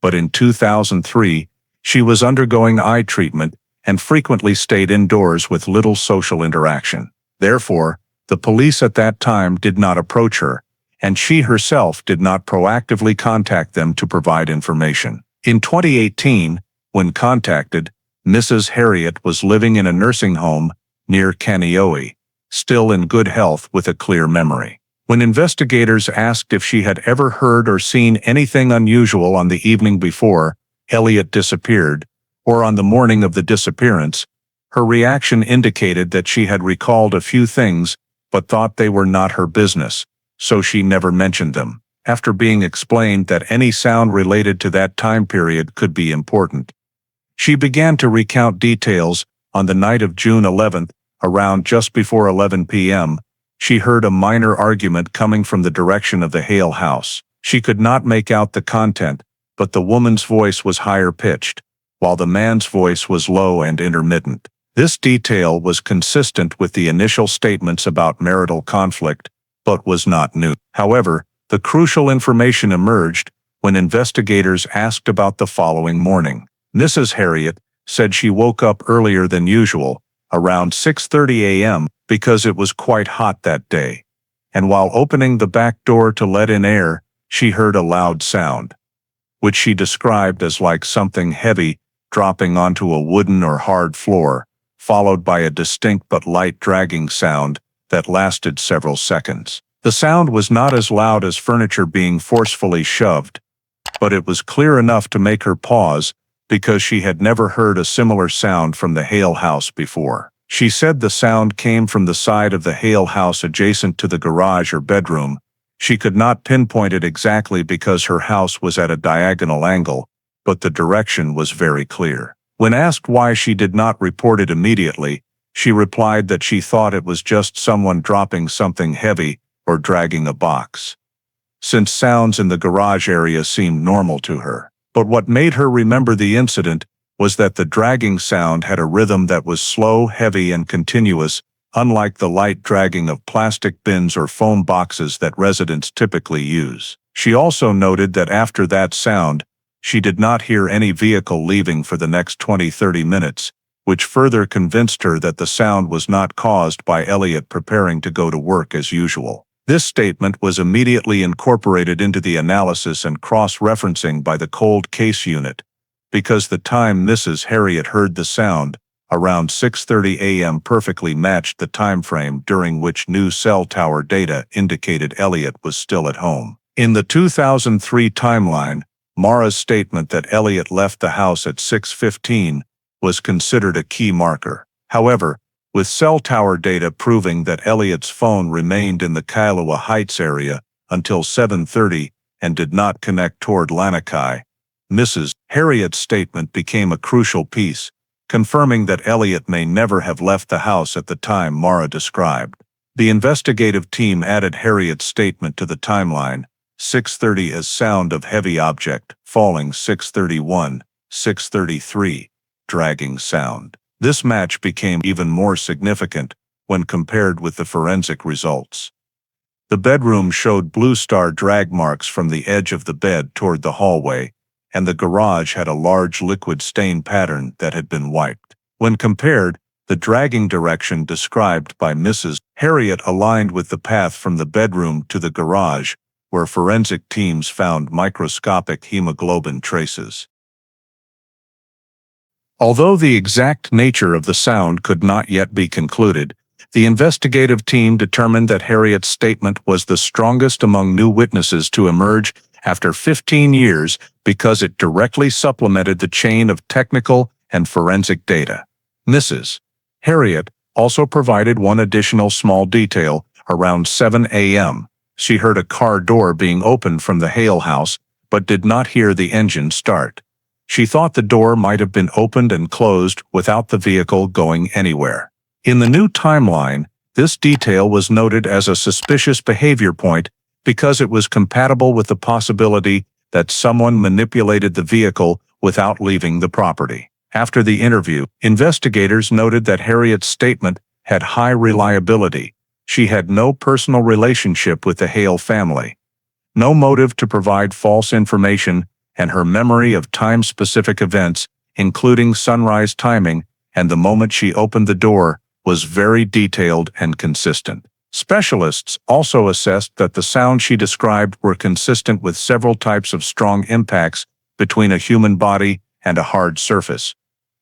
but in 2003, she was undergoing eye treatment and frequently stayed indoors with little social interaction. Therefore, the police at that time did not approach her, and she herself did not proactively contact them to provide information. In 2018, when contacted, Mrs. Harriet was living in a nursing home near Kailua, still in good health with a clear memory. When investigators asked if she had ever heard or seen anything unusual on the evening before Elliot disappeared, or on the morning of the disappearance, her reaction indicated that she had recalled a few things but thought they were not her business, so she never mentioned them. After being explained that any sound related to that time period could be important, she began to recount details. On the night of June 11th, around just before 11 p.m., she heard a minor argument coming from the direction of the Hale house. She could not make out the content, but the woman's voice was higher-pitched, while the man's voice was low and intermittent. This detail was consistent with the initial statements about marital conflict, but was not new. However, the crucial information emerged when investigators asked about the following morning. Mrs. Harriet said she woke up earlier than usual, around 6:30 a.m., because it was quite hot that day, and while opening the back door to let in air, she heard a loud sound, which she described as like something heavy dropping onto a wooden or hard floor, followed by a distinct but light dragging sound that lasted several seconds. The sound was not as loud as furniture being forcefully shoved, but it was clear enough to make her pause because she had never heard a similar sound from the Hale house before. She said the sound came from the side of the Hale house adjacent to the garage or bedroom. She could not pinpoint it exactly because her house was at a diagonal angle, but the direction was very clear. When asked why she did not report it immediately, she replied that she thought it was just someone dropping something heavy or dragging a box, since sounds in the garage area seemed normal to her. But what made her remember the incident was that the dragging sound had a rhythm that was slow, heavy, and continuous, unlike the light dragging of plastic bins or phone boxes that residents typically use. She also noted that after that sound, she did not hear any vehicle leaving for the next 20-30 minutes, which further convinced her that the sound was not caused by Elliot preparing to go to work as usual. This statement was immediately incorporated into the analysis and cross-referencing by the cold case unit, because the time Mrs. Harriet heard the sound, around 6:30 a.m., perfectly matched the time frame during which new cell tower data indicated Elliot was still at home. In the 2003 timeline, Mara's statement that Elliot left the house at 6:15 was considered a key marker. However, with cell tower data proving that Elliot's phone remained in the Kailua Heights area until 7:30 and did not connect toward Lanikai, Mrs. Harriet's statement became a crucial piece, confirming that Elliot may never have left the house at the time Mara described. The investigative team added Harriet's statement to the timeline, 6:30 as sound of heavy object, falling 6:31, 6:33, dragging sound. This match became even more significant when compared with the forensic results. The bedroom showed blue star drag marks from the edge of the bed toward the hallway, and the garage had a large liquid stain pattern that had been wiped. When compared, the dragging direction described by Mrs. Harriet aligned with the path from the bedroom to the garage, where forensic teams found microscopic hemoglobin traces. Although the exact nature of the sound could not yet be concluded, the investigative team determined that Harriet's statement was the strongest among new witnesses to emerge after 15 years because it directly supplemented the chain of technical and forensic data. Mrs. Harriet also provided one additional small detail. Around 7 a.m., she heard a car door being opened from the Hale house, but did not hear the engine start. She thought the door might have been opened and closed without the vehicle going anywhere. In the new timeline, this detail was noted as a suspicious behavior point because it was compatible with the possibility that someone manipulated the vehicle without leaving the property. After the interview, investigators noted that Harriet's statement had high reliability. She had no personal relationship with the Hale family, no motive to provide false information, and her memory of time-specific events, including sunrise timing and the moment she opened the door, was very detailed and consistent. Specialists also assessed that the sounds she described were consistent with several types of strong impacts between a human body and a hard surface,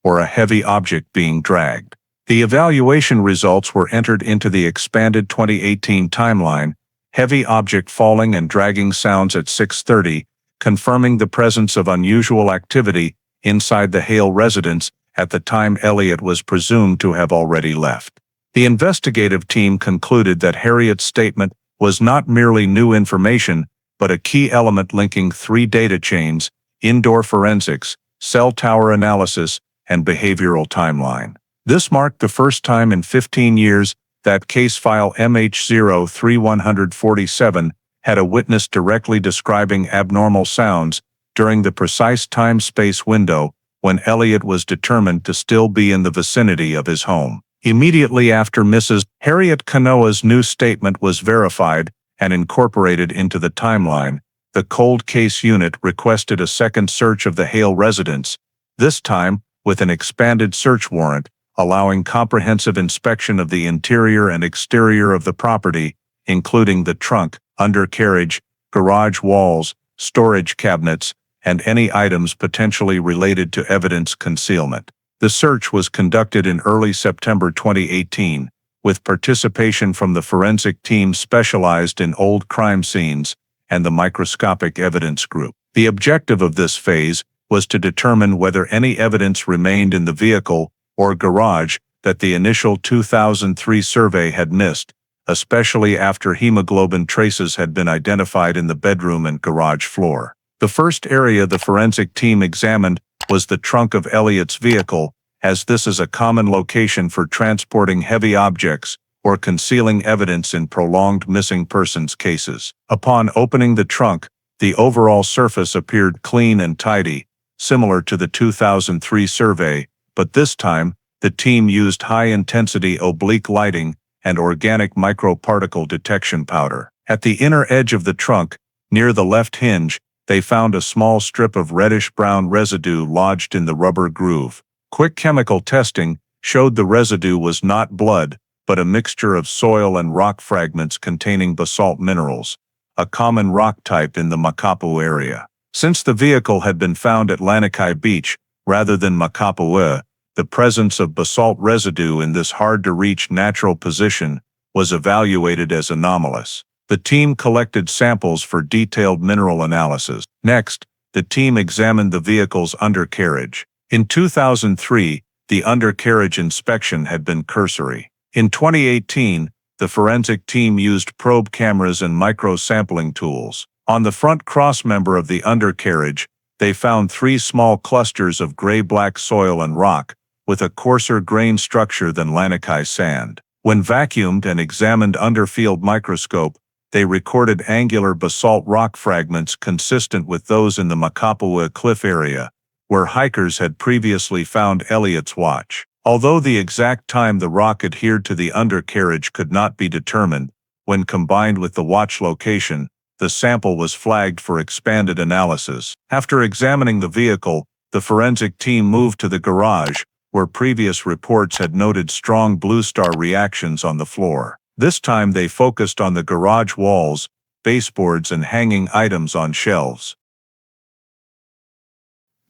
or a heavy object being dragged. The evaluation results were entered into the expanded 2018 timeline, heavy object falling and dragging sounds at 6:30, confirming the presence of unusual activity inside the Hale residence at the time Elliot was presumed to have already left. The investigative team concluded that Harriet's statement was not merely new information, but a key element linking three data chains: indoor forensics, cell tower analysis, and behavioral timeline. This marked the first time in 15 years that case file MH03147 had a witness directly describing abnormal sounds during the precise time-space window when Elliot was determined to still be in the vicinity of his home. Immediately after Mrs. Harriet Kanoa's new statement was verified and incorporated into the timeline, the cold case unit requested a second search of the Hale residence, this time with an expanded search warrant, allowing comprehensive inspection of the interior and exterior of the property, including the trunk, undercarriage, garage walls, storage cabinets, and any items potentially related to evidence concealment. The search was conducted in early September 2018, with participation from the forensic team specialized in old crime scenes and the microscopic evidence group. The objective of this phase was to determine whether any evidence remained in the vehicle or garage that the initial 2003 survey had missed, especially after hemoglobin traces had been identified in the bedroom and garage floor. The first area the forensic team examined was the trunk of Elliot's vehicle, as this is a common location for transporting heavy objects or concealing evidence in prolonged missing persons cases. Upon opening the trunk, the overall surface appeared clean and tidy, similar to the 2003 survey, but this time, the team used high-intensity oblique lighting and organic microparticle detection powder. At the inner edge of the trunk, near the left hinge, they found a small strip of reddish-brown residue lodged in the rubber groove. Quick chemical testing showed the residue was not blood, but a mixture of soil and rock fragments containing basalt minerals, a common rock type in the Makapu'u area. Since the vehicle had been found at Lanikai Beach rather than Makapu'u, the presence of basalt residue in this hard-to-reach natural position was evaluated as anomalous. The team collected samples for detailed mineral analysis. Next, the team examined the vehicle's undercarriage. In 2003, the undercarriage inspection had been cursory. In 2018, the forensic team used probe cameras and micro-sampling tools. On the front crossmember of the undercarriage, they found 3 small clusters of gray-black soil and rock, with a coarser grain structure than Lanikai sand. When vacuumed and examined under field microscope, they recorded angular basalt rock fragments consistent with those in the Makapu'u cliff area, where hikers had previously found Elliot's watch. Although the exact time the rock adhered to the undercarriage could not be determined, when combined with the watch location, the sample was flagged for expanded analysis. After examining the vehicle, the forensic team moved to the garage, where previous reports had noted strong blue star reactions on the floor. This time they focused on the garage walls, baseboards and hanging items on shelves.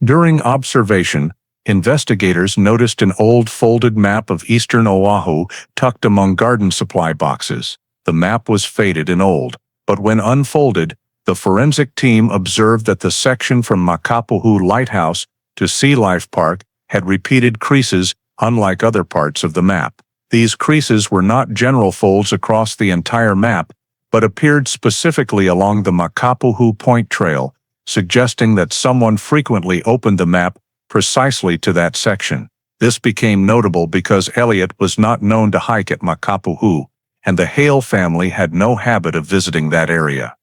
During observation, investigators noticed an old folded map of eastern Oʻahu tucked among garden supply boxes. The map was faded and old, but when unfolded, the forensic team observed that the section from Makapu'u Lighthouse to Sea Life Park had repeated creases, unlike other parts of the map. These creases were not general folds across the entire map, but appeared specifically along the Makapu'u Point Trail, suggesting that someone frequently opened the map precisely to that section. This became notable because Elliot was not known to hike at Makapu'u, and the Hale family had no habit of visiting that area.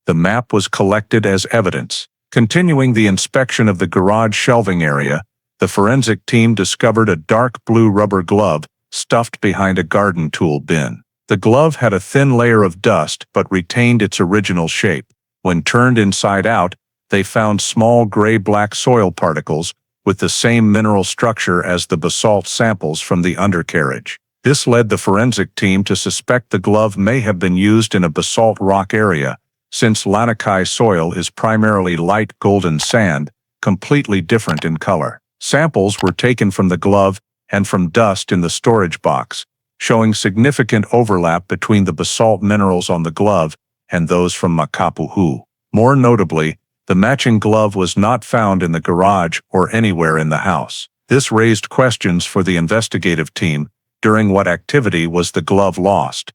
The map was collected as evidence. Continuing the inspection of the garage shelving area, the forensic team discovered a dark blue rubber glove stuffed behind a garden tool bin. The glove had a thin layer of dust but retained its original shape. When turned inside out, they found small gray-black soil particles with the same mineral structure as the basalt samples from the undercarriage. This led the forensic team to suspect the glove may have been used in a basalt rock area, since Lanikai soil is primarily light golden sand, completely different in color. Samples were taken from the glove and from dust in the storage box, showing significant overlap between the basalt minerals on the glove and those from Makapu'u. More notably, the matching glove was not found in the garage or anywhere in the house. This raised questions for the investigative team. During what activity was the glove lost?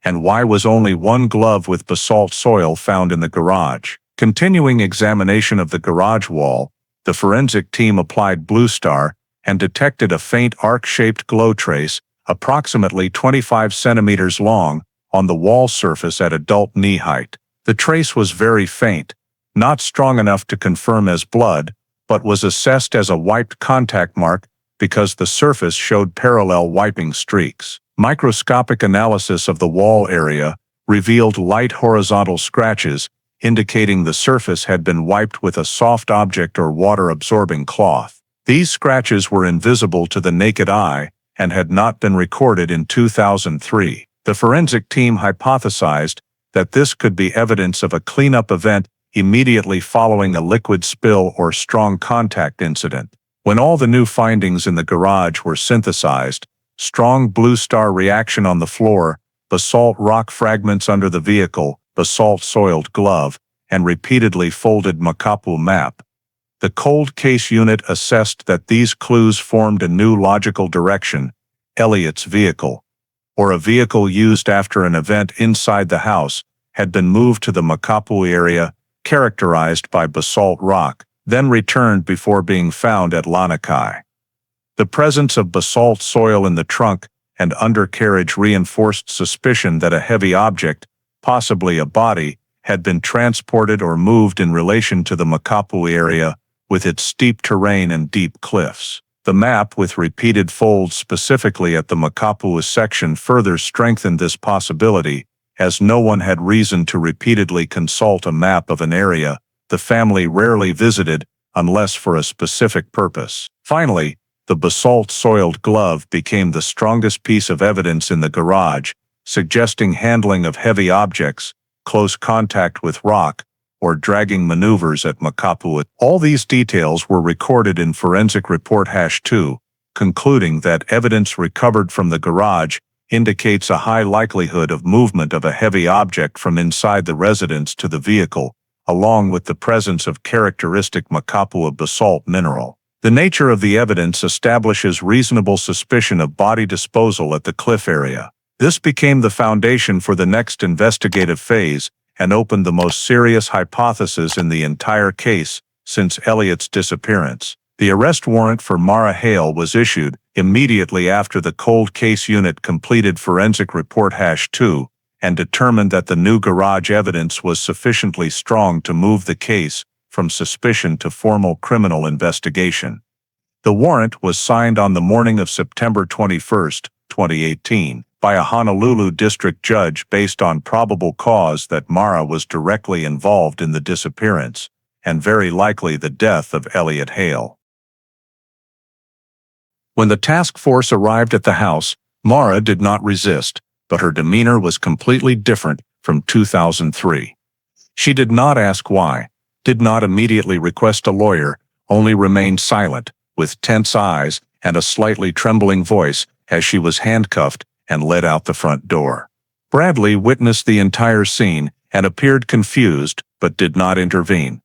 And why was only one glove with basalt soil found in the garage? Continuing examination of the garage wall, the forensic team applied Blue Star and detected a faint arc-shaped glow trace, approximately 25 centimeters long, on the wall surface at adult knee height. The trace was very faint, not strong enough to confirm as blood, but was assessed as a wiped contact mark because the surface showed parallel wiping streaks. Microscopic analysis of the wall area revealed light horizontal scratches, indicating the surface had been wiped with a soft object or water-absorbing cloth. These scratches were invisible to the naked eye and had not been recorded in 2003. The forensic team hypothesized that this could be evidence of a cleanup event immediately following a liquid spill or strong contact incident. When all the new findings in the garage were synthesized, strong blue star reaction on the floor, basalt rock fragments under the vehicle, basalt-soiled glove, and repeatedly folded Makapu'u map, the cold case unit assessed that these clues formed a new logical direction, Elliot's vehicle, or a vehicle used after an event inside the house, had been moved to the Makapu'u area, characterized by basalt rock, then returned before being found at Lanikai. The presence of basalt soil in the trunk and undercarriage reinforced suspicion that a heavy object, possibly a body, had been transported or moved in relation to the Makapu'u area, with its steep terrain and deep cliffs. The map with repeated folds specifically at the Makapu'u section further strengthened this possibility, as no one had reason to repeatedly consult a map of an area the family rarely visited unless for a specific purpose. Finally, the basalt-soiled glove became the strongest piece of evidence in the garage, suggesting handling of heavy objects, close contact with rock, or dragging maneuvers at Makapu'u. All these details were recorded in Forensic Report #2, concluding that evidence recovered from the garage indicates a high likelihood of movement of a heavy object from inside the residence to the vehicle, along with the presence of characteristic Makapu'u basalt mineral. The nature of the evidence establishes reasonable suspicion of body disposal at the cliff area. This became the foundation for the next investigative phase and opened the most serious hypothesis in the entire case since Elliot's disappearance. The arrest warrant for Mara Hale was issued immediately after the Cold Case Unit completed Forensic Report #2 and determined that the new garage evidence was sufficiently strong to move the case from suspicion to formal criminal investigation. The warrant was signed on the morning of September 21, 2018, by a Honolulu district judge based on probable cause that Mara was directly involved in the disappearance, and very likely the death of Elliot Hale. When the task force arrived at the house, Mara did not resist, but her demeanor was completely different from 2003. She did not ask why, did not immediately request a lawyer, only remained silent, with tense eyes and a slightly trembling voice as she was handcuffed and led out the front door. Bradley witnessed the entire scene and appeared confused but did not intervene.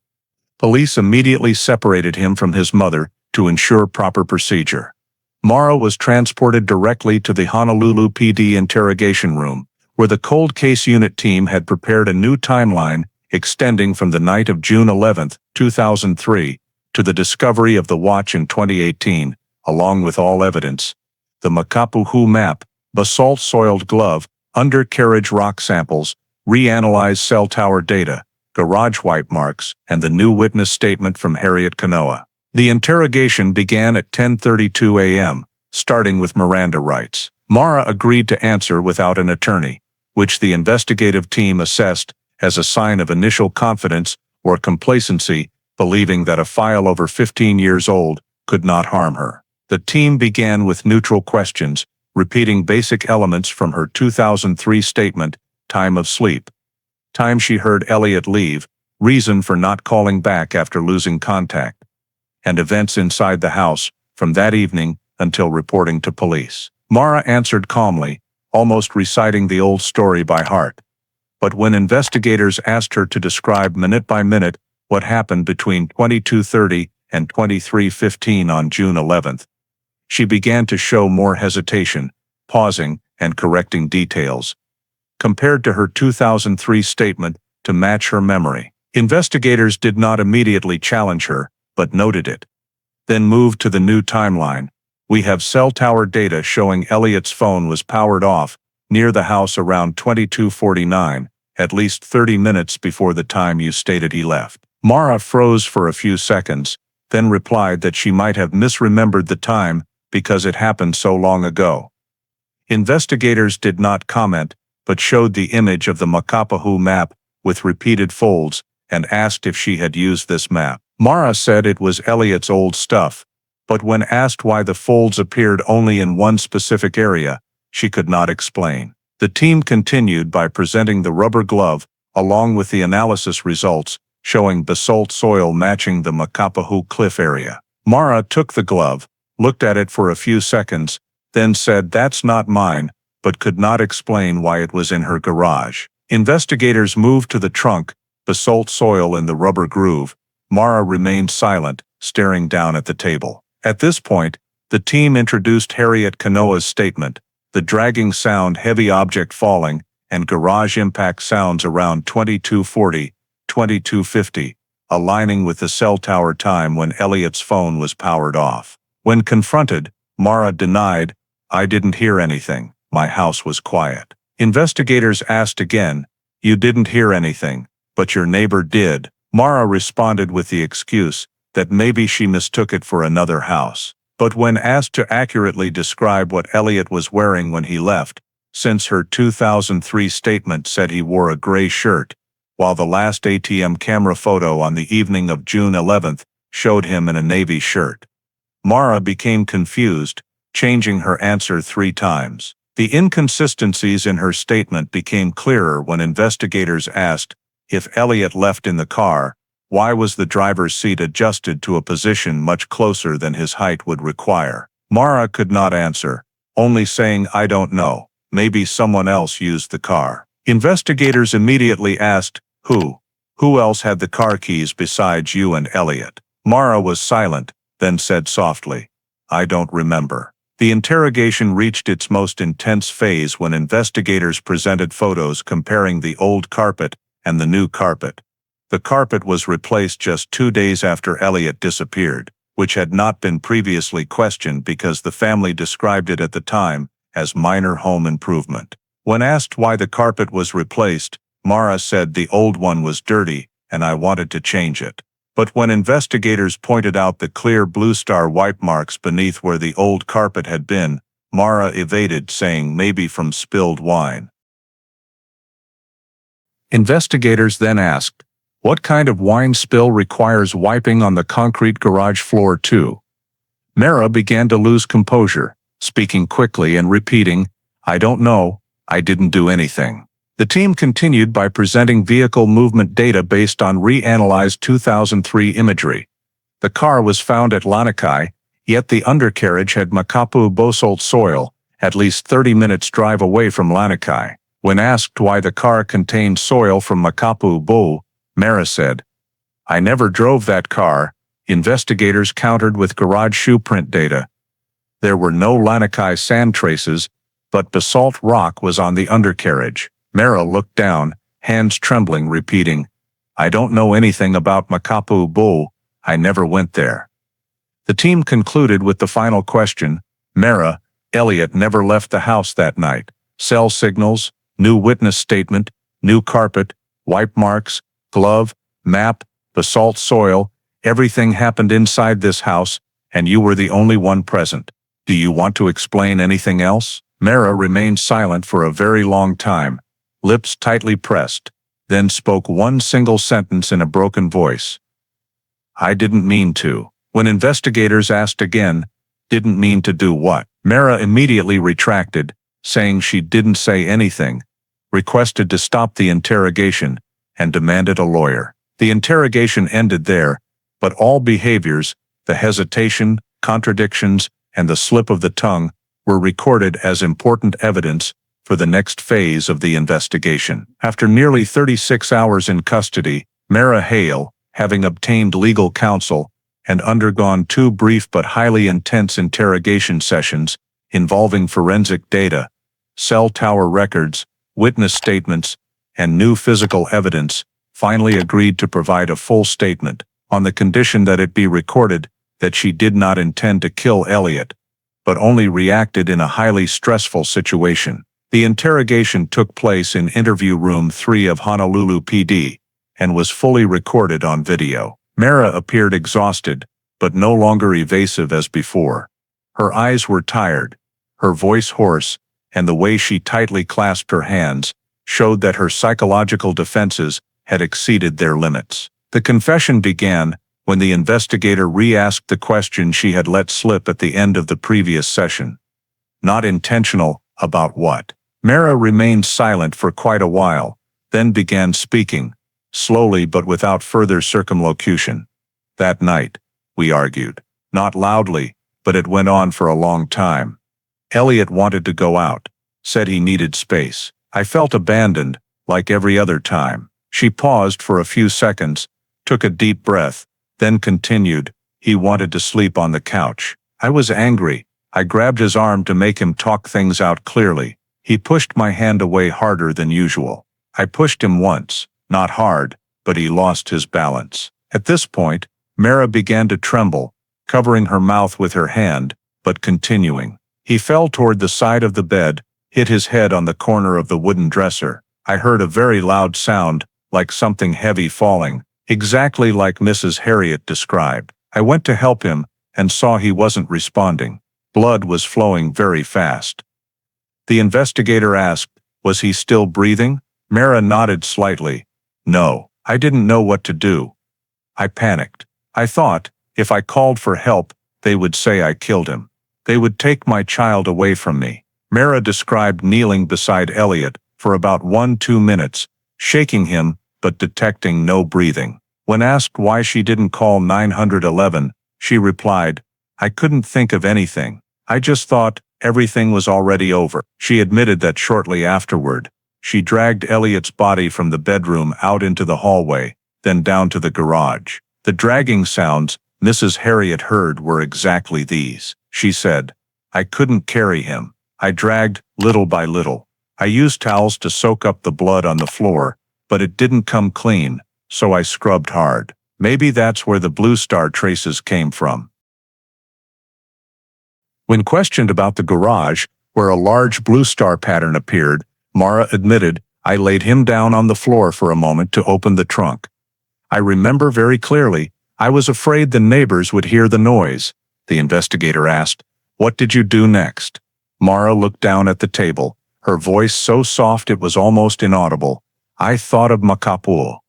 Police immediately separated him from his mother to ensure proper procedure. Mara was transported directly to the Honolulu PD interrogation room, where the Cold Case Unit team had prepared a new timeline extending from the night of June 11, 2003, to the discovery of the watch in 2018, along with all evidence: the Makapu'u map, basalt-soiled glove, undercarriage rock samples, reanalyzed cell tower data, garage wipe marks, and the new witness statement from Harriet Kanoa. The interrogation began at 10:32 a.m., starting with Miranda rights. Mara agreed to answer without an attorney, which the investigative team assessed as a sign of initial confidence or complacency, believing that a file over 15 years old could not harm her. The team began with neutral questions, repeating basic elements from her 2003 statement: time of sleep, time she heard Elliot leave, reason for not calling back after losing contact, and events inside the house from that evening until reporting to police. Mara answered calmly, almost reciting the old story by heart. But when investigators asked her to describe minute by minute what happened between 22:30 and 23:15 on June 11th, she began to show more hesitation, pausing and correcting details, compared to her 2003 statement to match her memory. Investigators did not immediately challenge her, but noted it. Then moved to the new timeline. We have cell tower data showing Elliot's phone was powered off near the house around 22:49, at least 30 minutes before the time you stated he left. Mara froze for a few seconds, then replied that she might have misremembered the time because it happened so long ago. Investigators did not comment, but showed the image of the Makapu'u map with repeated folds and asked if she had used this map. Mara said it was Elliot's old stuff, but when asked why the folds appeared only in one specific area, she could not explain. The team continued by presenting the rubber glove, along with the analysis results, showing basalt soil matching the Makapu'u cliff area. Mara took the glove, looked at it for a few seconds, then said that's not mine, but could not explain why it was in her garage. Investigators moved to the trunk, basalt soil in the rubber groove. Mara remained silent, staring down at the table. At this point, The team introduced Harriet Kanoa's statement, the dragging sound, heavy object falling, and garage impact sounds around 2240, 2250, aligning with the cell tower time when Elliot's phone was powered off. When confronted, Mara denied, "I didn't hear anything. My house was quiet." Investigators asked again, "You didn't hear anything, but your neighbor did." Mara responded with the excuse that maybe she mistook it for another house. But when asked to accurately describe what Elliot was wearing when he left, since her 2003 statement said he wore a gray shirt, while the last ATM camera photo on the evening of June 11th showed him in a navy shirt, Mara became confused, changing her answer 3 times. The inconsistencies in her statement became clearer when investigators asked, if Elliot left in the car, why was the driver's seat adjusted to a position much closer than his height would require? Mara could not answer, only saying, "I don't know. Maybe someone else used the car." Investigators immediately asked, Who else had the car keys besides you and Elliot?" Mara was silent, then said softly, "I don't remember." The interrogation reached its most intense phase when investigators presented photos comparing the old carpet and the new carpet. The carpet was replaced just 2 days after Elliot disappeared, which had not been previously questioned because the family described it at the time as minor home improvement. When asked why the carpet was replaced, Mara said the old one was dirty and I wanted to change it. But when investigators pointed out the clear Blue Star wipe marks beneath where the old carpet had been, Mara evaded, saying maybe from spilled wine. Investigators then asked, "What kind of wine spill requires wiping on the concrete garage floor too?" Mara began to lose composure, speaking quickly and repeating, "I don't know, I didn't do anything." The team continued by presenting vehicle movement data based on reanalyzed 2003 imagery. The car was found at Lanikai, yet the undercarriage had Makapu basalt soil, at least 30 minutes drive away from Lanikai. When asked why the car contained soil from Makapu Bo, Mara said, "I never drove that car." Investigators countered with garage shoe print data. There were no Lanikai sand traces, but basalt rock was on the undercarriage. Mara looked down, hands trembling, repeating, "I don't know anything about Makapu Bo, I never went there." The team concluded with the final question, Mara, Elliot never left the house that night. Cell signals, new witness statement, new carpet, wipe marks, glove, map, basalt soil, everything happened inside this house, and you were the only one present. Do you want to explain anything else? Mara remained silent for a very long time, lips tightly pressed, then spoke one single sentence in a broken voice. "I didn't mean to." When investigators asked again, "Didn't mean to do what?" Mara immediately retracted, saying she didn't say anything, requested to stop the interrogation, and demanded a lawyer. The interrogation ended there, but all behaviors, the hesitation, contradictions, and the slip of the tongue, were recorded as important evidence for the next phase of the investigation. After nearly 36 hours in custody, Mara Hale, having obtained legal counsel and undergone 2 brief but highly intense interrogation sessions involving forensic data, cell tower records, witness statements, and new physical evidence, finally agreed to provide a full statement, on the condition that it be recorded that she did not intend to kill Elliot, but only reacted in a highly stressful situation. The interrogation took place in interview room 3 of Honolulu PD, and was fully recorded on video. Mara appeared exhausted, but no longer evasive as before. Her eyes were tired, her voice hoarse, and the way she tightly clasped her hands showed that her psychological defenses had exceeded their limits. The confession began when the investigator re-asked the question she had let slip at the end of the previous session. Not intentional, about what? Mara remained silent for quite a while, then began speaking, slowly but without further circumlocution. "That night, we argued. Not loudly, but it went on for a long time. Elliot wanted to go out, said he needed space. I felt abandoned, like every other time." She paused for a few seconds, took a deep breath, then continued, "He wanted to sleep on the couch. I was angry. I grabbed his arm to make him talk things out clearly. He pushed my hand away harder than usual. I pushed him once, not hard, but he lost his balance. At this point, Mara began to tremble, covering her mouth with her hand, but continuing. He fell toward the side of the bed, hit his head on the corner of the wooden dresser. I heard a very loud sound, like something heavy falling, exactly like Mrs. Harriet described. I went to help him, and saw he wasn't responding. Blood was flowing very fast. The investigator asked, "Was he still breathing?" Mara nodded slightly. "No, I didn't know what to do. I panicked. I thought, if I called for help, they would say I killed him. They would take my child away from me." Mara described kneeling beside Elliot for about 1–2 minutes, shaking him but detecting no breathing. When asked why she didn't call 911, she replied, "I couldn't think of anything. I just thought everything was already over." She admitted that shortly afterward, she dragged Elliot's body from the bedroom out into the hallway, then down to the garage. The dragging sounds Mrs. Harriet heard were exactly these. She said, "I couldn't carry him. I dragged little by little. I used towels to soak up the blood on the floor, but it didn't come clean, so I scrubbed hard. Maybe that's where the blue star traces came from." When questioned about the garage, where a large blue star pattern appeared, Mara admitted, "I laid him down on the floor for a moment to open the trunk. I remember very clearly, I was afraid the neighbors would hear the noise." The investigator asked, "What did you do next?" Mara looked down at the table, her voice so soft it was almost inaudible. "I thought of Makapu'o.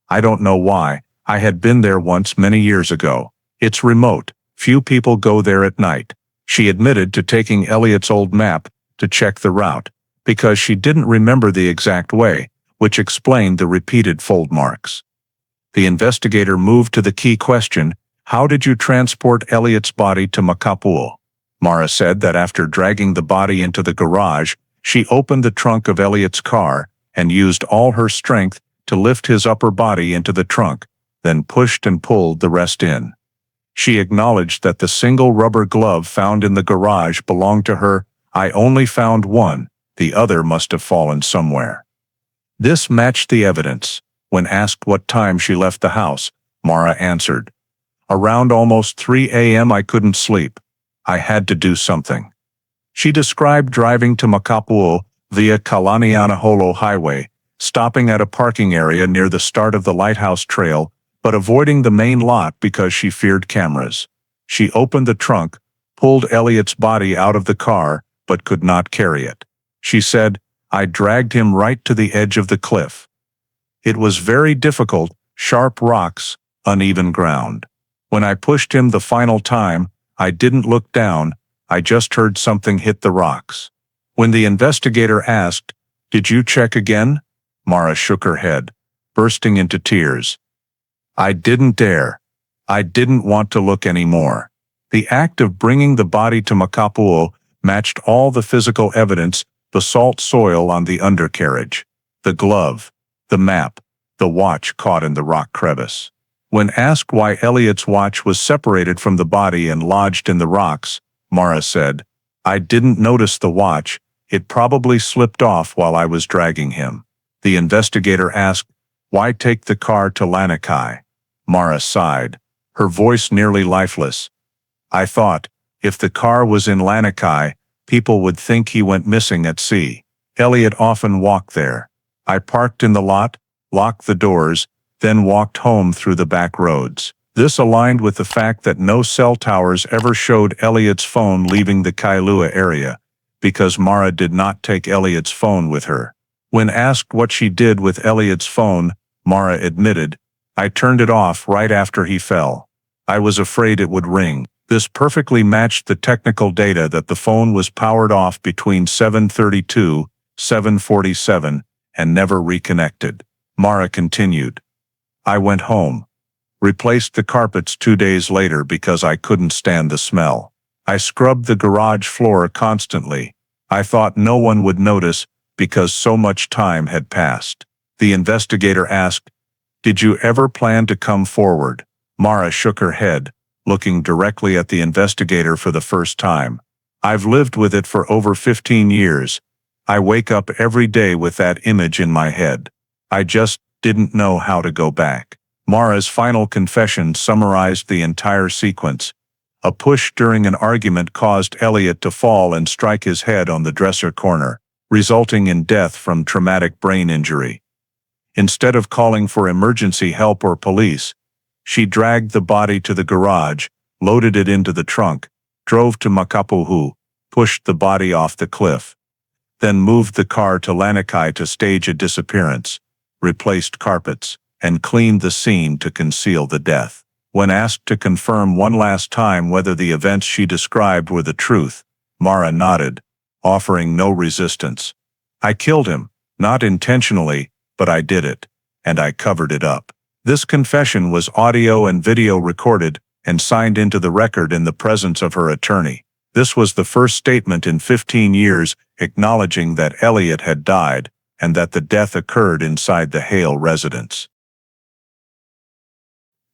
I don't know why. I had been there once many years ago. It's remote. Few people go there at night." She admitted to taking Elliot's old map to check the route, because she didn't remember the exact way, which explained the repeated fold marks. The investigator moved to the key question, "How did you transport Elliot's body to Makapu'o?" Mara said that after dragging the body into the garage, she opened the trunk of Elliot's car and used all her strength to lift his upper body into the trunk, then pushed and pulled the rest in. She acknowledged that the single rubber glove found in the garage belonged to her. "I only found one, the other must have fallen somewhere." This matched the evidence. When asked what time she left the house, Mara answered, "Around almost 3 a.m. I couldn't sleep. I had to do something." She described driving to Makapu'o via Kalanianaholo Highway, stopping at a parking area near the start of the Lighthouse Trail, but avoiding the main lot because she feared cameras. She opened the trunk, pulled Elliot's body out of the car, but could not carry it. She said, "I dragged him right to the edge of the cliff. It was very difficult, sharp rocks, uneven ground. When I pushed him the final time, I didn't look down, I just heard something hit the rocks." When the investigator asked, "Did you check again?" Mara shook her head, bursting into tears. "I didn't dare. I didn't want to look anymore." The act of bringing the body to Makapu'o matched all the physical evidence: the salt soil on the undercarriage, the glove, the map, the watch caught in the rock crevice. When asked why Elliot's watch was separated from the body and lodged in the rocks, Mara said, "I didn't notice the watch. It probably slipped off while I was dragging him." The investigator asked, "Why take the car to Lanikai?" Mara sighed, her voice nearly lifeless. "I thought, if the car was in Lanikai, people would think he went missing at sea. Elliot often walked there. I parked in the lot, locked the doors, then walked home through the back roads." This aligned with the fact that no cell towers ever showed Elliot's phone leaving the Kailua area, because Mara did not take Elliot's phone with her. When asked what she did with Elliot's phone, Mara admitted, "I turned it off right after he fell. I was afraid it would ring." This perfectly matched the technical data that the phone was powered off between 7:32, 7:47, and never reconnected. Mara continued, "I went home. Replaced the carpets 2 days later because I couldn't stand the smell. I scrubbed the garage floor constantly. I thought no one would notice because so much time had passed." The investigator asked, "Did you ever plan to come forward?" Mara shook her head, looking directly at the investigator for the first time. "I've lived with it for over 15 years. I wake up every day with that image in my head. I just didn't know how to go back." Mara's final confession summarized the entire sequence. A push during an argument caused Elliot to fall and strike his head on the dresser corner, resulting in death from traumatic brain injury. Instead of calling for emergency help or police, she dragged the body to the garage, loaded it into the trunk, drove to Makapu'u, pushed the body off the cliff, then moved the car to Lanikai to stage a disappearance, replaced carpets, and cleaned the scene to conceal the death. When asked to confirm one last time whether the events she described were the truth, Mara nodded, offering no resistance. "I killed him, not intentionally, but I did it, and I covered it up." This confession was audio and video recorded and signed into the record in the presence of her attorney. This was the first statement in 15 years acknowledging that Elliot had died and that the death occurred inside the Hale residence.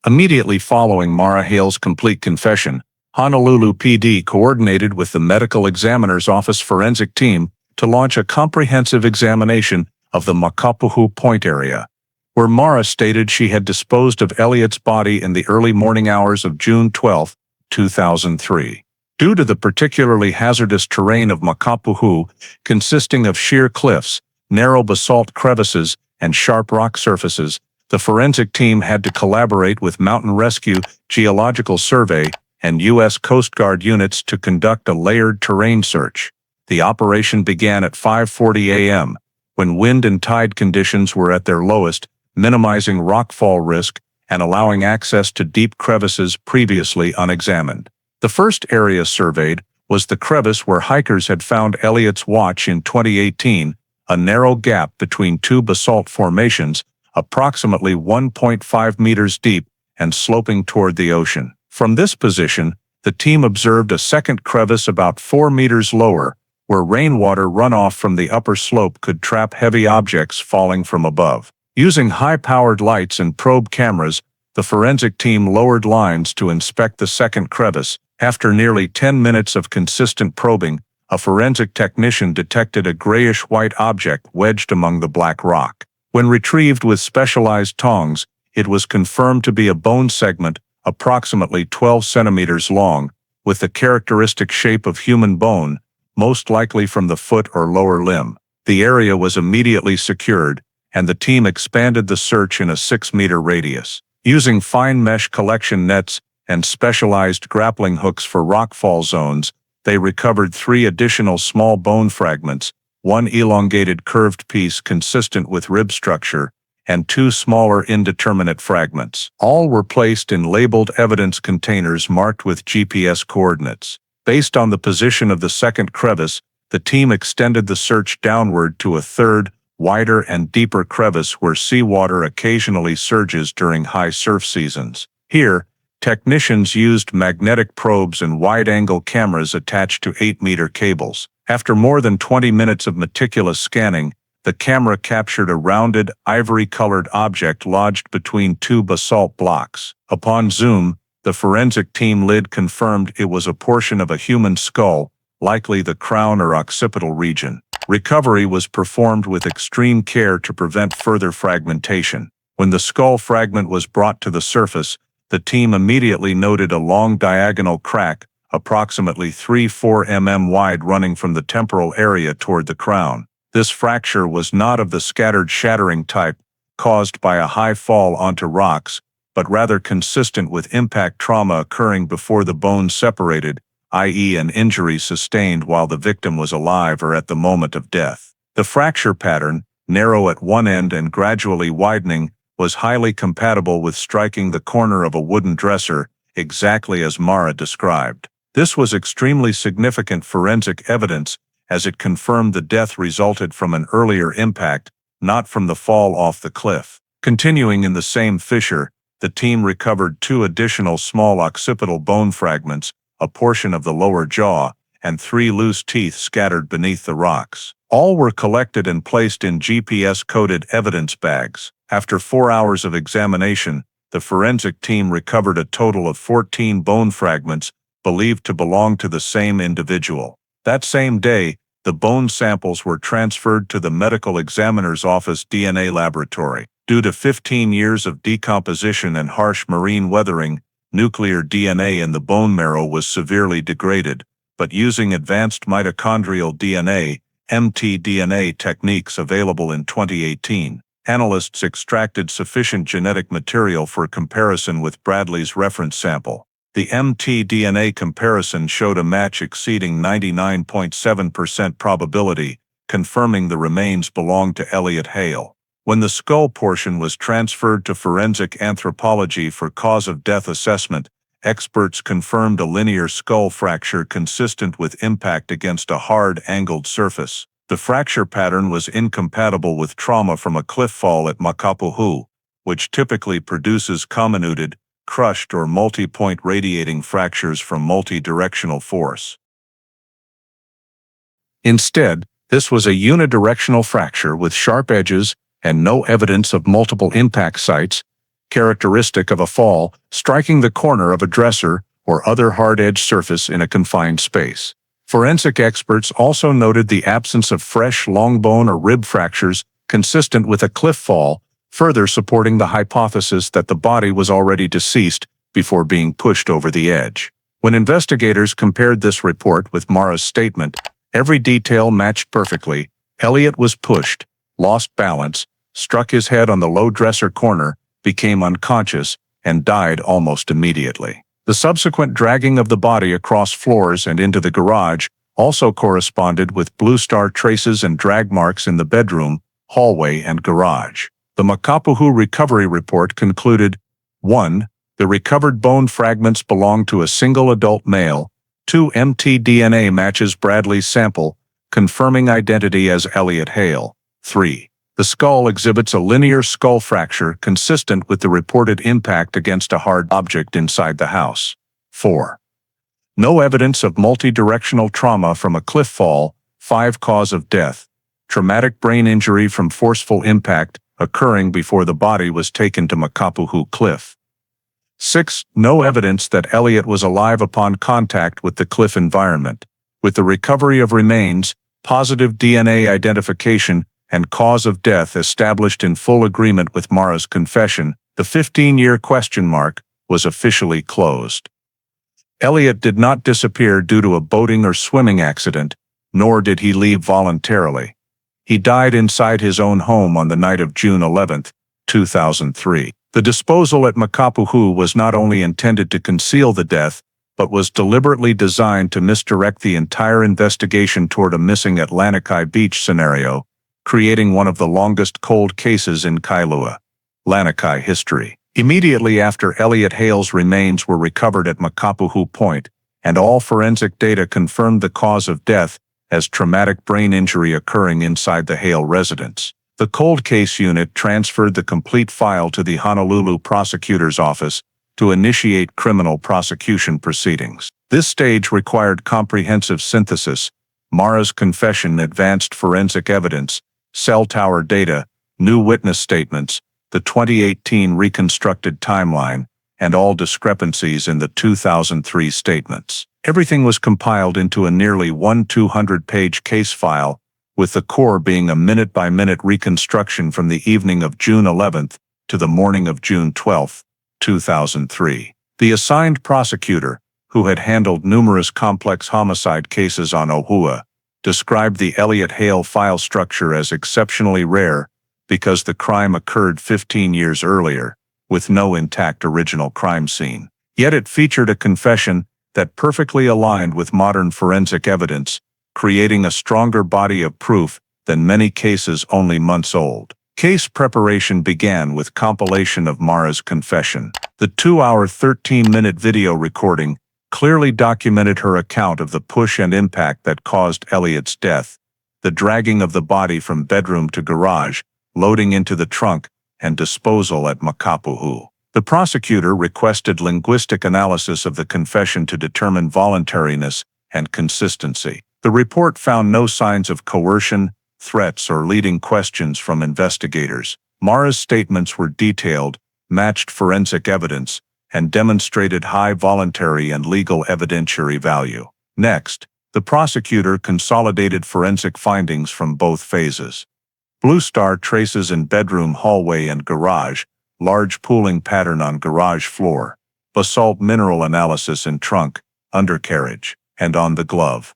Immediately following Mara Hale's complete confession, Honolulu PD coordinated with the medical examiner's office forensic team to launch a comprehensive examination of the Makapu'u Point area, where Mara stated she had disposed of Elliot's body in the early morning hours of June 12, 2003. Due to the particularly hazardous terrain of Makapu'u, consisting of sheer cliffs, narrow basalt crevices, and sharp rock surfaces, the forensic team had to collaborate with Mountain Rescue, Geological Survey, and U.S. Coast Guard units to conduct a layered terrain search. The operation began at 5:40 a.m., when wind and tide conditions were at their lowest, minimizing rockfall risk and allowing access to deep crevices previously unexamined. The first area surveyed was the crevice where hikers had found Elliot's watch in 2018, a narrow gap between two basalt formations, approximately 1.5 meters deep and sloping toward the ocean. From this position, the team observed a second crevice about 4 meters lower, where rainwater runoff from the upper slope could trap heavy objects falling from above. Using high-powered lights and probe cameras, the forensic team lowered lines to inspect the second crevice. After nearly 10 minutes of consistent probing, a forensic technician detected a grayish-white object wedged among the black rock. When retrieved with specialized tongs, it was confirmed to be a bone segment approximately 12 centimeters long, with the characteristic shape of human bone, most likely from the foot or lower limb. The area was immediately secured, and the team expanded the search in a 6-meter radius. Using fine mesh collection nets and specialized grappling hooks for rockfall zones, they recovered 3 additional small bone fragments, 1 elongated curved piece consistent with rib structure, and 2 smaller indeterminate fragments. All were placed in labeled evidence containers marked with GPS coordinates. Based on the position of the second crevice, the team extended the search downward to a third, wider and deeper crevice where seawater occasionally surges during high surf seasons. Here, technicians used magnetic probes and wide-angle cameras attached to 8-meter cables. After more than 20 minutes of meticulous scanning, the camera captured a rounded, ivory-colored object lodged between 2 basalt blocks. Upon zoom, the forensic team lid confirmed it was a portion of a human skull, likely the crown or occipital region. Recovery was performed with extreme care to prevent further fragmentation. When the skull fragment was brought to the surface, the team immediately noted a long diagonal crack, approximately 3-4 mm wide, running from the temporal area toward the crown. This fracture was not of the scattered shattering type, caused by a high fall onto rocks, but rather consistent with impact trauma occurring before the bones separated, i.e. an injury sustained while the victim was alive or at the moment of death. The fracture pattern, narrow at one end and gradually widening, was highly compatible with striking the corner of a wooden dresser, exactly as Mara described. This was extremely significant forensic evidence, as it confirmed the death resulted from an earlier impact, not from the fall off the cliff. Continuing in the same fissure, the team recovered 2 additional small occipital bone fragments, a portion of the lower jaw, and 3 loose teeth scattered beneath the rocks. All were collected and placed in GPS-coded evidence bags. After 4 hours of examination, the forensic team recovered a total of 14 bone fragments believed to belong to the same individual. That same day, the bone samples were transferred to the medical examiner's office DNA laboratory. Due to 15 years of decomposition and harsh marine weathering, nuclear DNA in the bone marrow was severely degraded, but using advanced mitochondrial DNA, mtDNA techniques available in 2018, analysts extracted sufficient genetic material for comparison with Bradley's reference sample. The mtDNA comparison showed a match exceeding 99.7% probability, confirming the remains belonged to Elliot Hale. When the skull portion was transferred to forensic anthropology for cause of death assessment, experts confirmed a linear skull fracture consistent with impact against a hard, angled surface. The fracture pattern was incompatible with trauma from a cliff fall at Makapu'u, which typically produces comminuted, crushed or multi-point radiating fractures from multi-directional force. Instead, this was a unidirectional fracture with sharp edges and no evidence of multiple impact sites, characteristic of a fall striking the corner of a dresser or other hard-edged surface in a confined space. Forensic experts also noted the absence of fresh long bone or rib fractures consistent with a cliff fall, further supporting the hypothesis that the body was already deceased before being pushed over the edge. When investigators compared this report with Mara's statement, every detail matched perfectly. Elliot was pushed, lost balance, struck his head on the low dresser corner, became unconscious, and died almost immediately. The subsequent dragging of the body across floors and into the garage also corresponded with blue star traces and drag marks in the bedroom, hallway, and garage. The Makapu'u recovery report concluded: 1. The recovered bone fragments belong to a single adult male. 2. mtDNA matches Bradley's sample, confirming identity as Elliot Hale. 3. The skull exhibits a linear skull fracture consistent with the reported impact against a hard object inside the house. 4. No evidence of multi-directional trauma from a cliff fall. 5. Cause of death: traumatic brain injury from forceful impact, occurring before the body was taken to Makapu'u Cliff. 6. No evidence that Elliot was alive upon contact with the cliff environment. With the recovery of remains, positive DNA identification, and cause of death established in full agreement with Mara's confession, the 15-year question mark was officially closed. Elliot did not disappear due to a boating or swimming accident, nor did he leave voluntarily. He died inside his own home on the night of June 11, 2003. The disposal at Makapu'u was not only intended to conceal the death, but was deliberately designed to misdirect the entire investigation toward a missing at Lanikai Beach scenario, creating one of the longest cold cases in Kailua, Lanikai history. Immediately after Elliot Hale's remains were recovered at Makapu'u Point, and all forensic data confirmed the cause of death as traumatic brain injury occurring inside the Hale residence, the cold case unit transferred the complete file to the Honolulu prosecutor's office to initiate criminal prosecution proceedings. This stage required comprehensive synthesis: Mara's confession, advanced forensic evidence, cell tower data, new witness statements, the 2018 reconstructed timeline, and all discrepancies in the 2003 statements. Everything was compiled into a nearly 200-page case file, with the core being a minute-by-minute reconstruction from the evening of June 11 to the morning of June 12, 2003. The assigned prosecutor, who had handled numerous complex homicide cases on Oʻahu, described the Elliot Hale file structure as exceptionally rare because the crime occurred 15 years earlier, with no intact original crime scene. Yet it featured a confession that perfectly aligned with modern forensic evidence, creating a stronger body of proof than many cases only months old. Case preparation began with compilation of Mara's confession. The 2-hour 13-minute video recording clearly documented her account of the push and impact that caused Elliot's death, the dragging of the body from bedroom to garage, loading into the trunk, and disposal at Makapu'u. The prosecutor requested linguistic analysis of the confession to determine voluntariness and consistency. The report found no signs of coercion, threats, or leading questions from investigators. Mara's statements were detailed, matched forensic evidence, and demonstrated high voluntary and legal evidentiary value. Next, the prosecutor consolidated forensic findings from both phases. Blue star traces in bedroom, hallway, and garage, large pooling pattern on garage floor, basalt mineral analysis in trunk, undercarriage, and on the glove.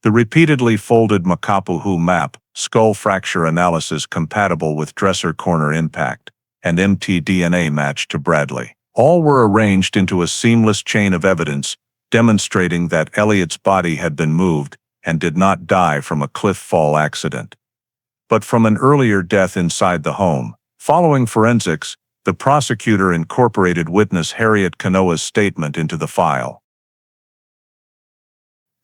The repeatedly folded Makapu'u map, skull fracture analysis compatible with dresser corner impact, and mtDNA match to Bradley. All were arranged into a seamless chain of evidence, demonstrating that Elliot's body had been moved and did not die from a cliff fall accident, but from an earlier death inside the home. Following forensics, the prosecutor incorporated witness Harriet Kanoa's statement into the file.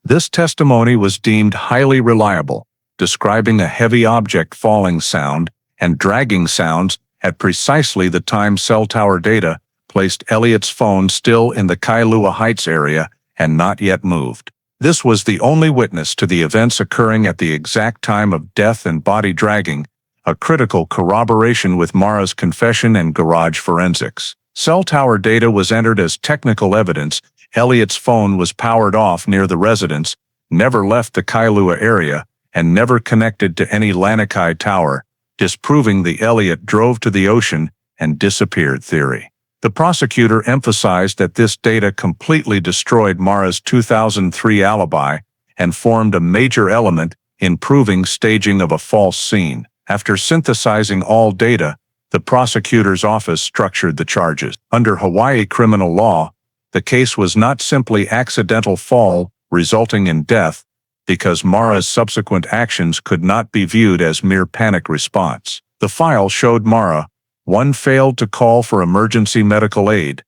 This testimony was deemed highly reliable, describing a heavy object falling sound and dragging sounds at precisely the time cell tower data placed Elliot's phone still in the Kailua Heights area and not yet moved. This was the only witness to the events occurring at the exact time of death and body dragging, a critical corroboration with Mara's confession and garage forensics. Cell tower data was entered as technical evidence. Elliot's phone was powered off near the residence, never left the Kailua area, and never connected to any Lanikai tower, disproving the Elliot drove to the ocean and disappeared theory. The prosecutor emphasized that this data completely destroyed Mara's 2003 alibi and formed a major element in proving staging of a false scene. After synthesizing all data, the prosecutor's office structured the charges. Under Hawaii criminal law, the case was not simply accidental fall resulting in death, because Mara's subsequent actions could not be viewed as mere panic response. The file showed Mara, 1. Failed to call for emergency medical aid,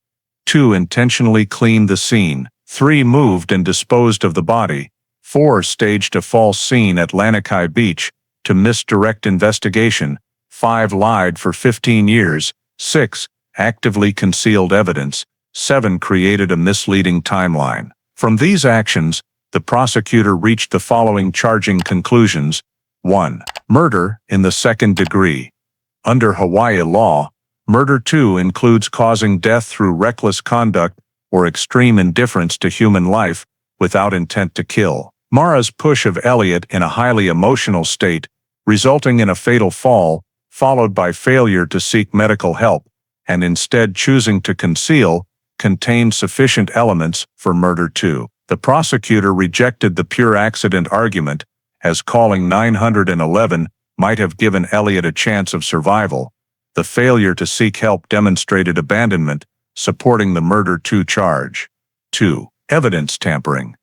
2. Intentionally cleaned the scene, 3. Moved and disposed of the body, 4. Staged a false scene at Lanikai Beach to misdirect investigation, 5. Lied for 15 years, 6. Actively concealed evidence, 7. Created a misleading timeline. From these actions, the prosecutor reached the following charging conclusions. 1. Murder in the second degree. Under Hawaii law, murder 2 includes causing death through reckless conduct or extreme indifference to human life without intent to kill. Mara's push of Elliot in a highly emotional state, resulting in a fatal fall, followed by failure to seek medical help, and instead choosing to conceal, contained sufficient elements for murder 2. The prosecutor rejected the pure accident argument, as calling 911 might have given Elliot a chance of survival. The failure to seek help demonstrated abandonment, supporting the murder 2 charge. 2. Evidence tampering.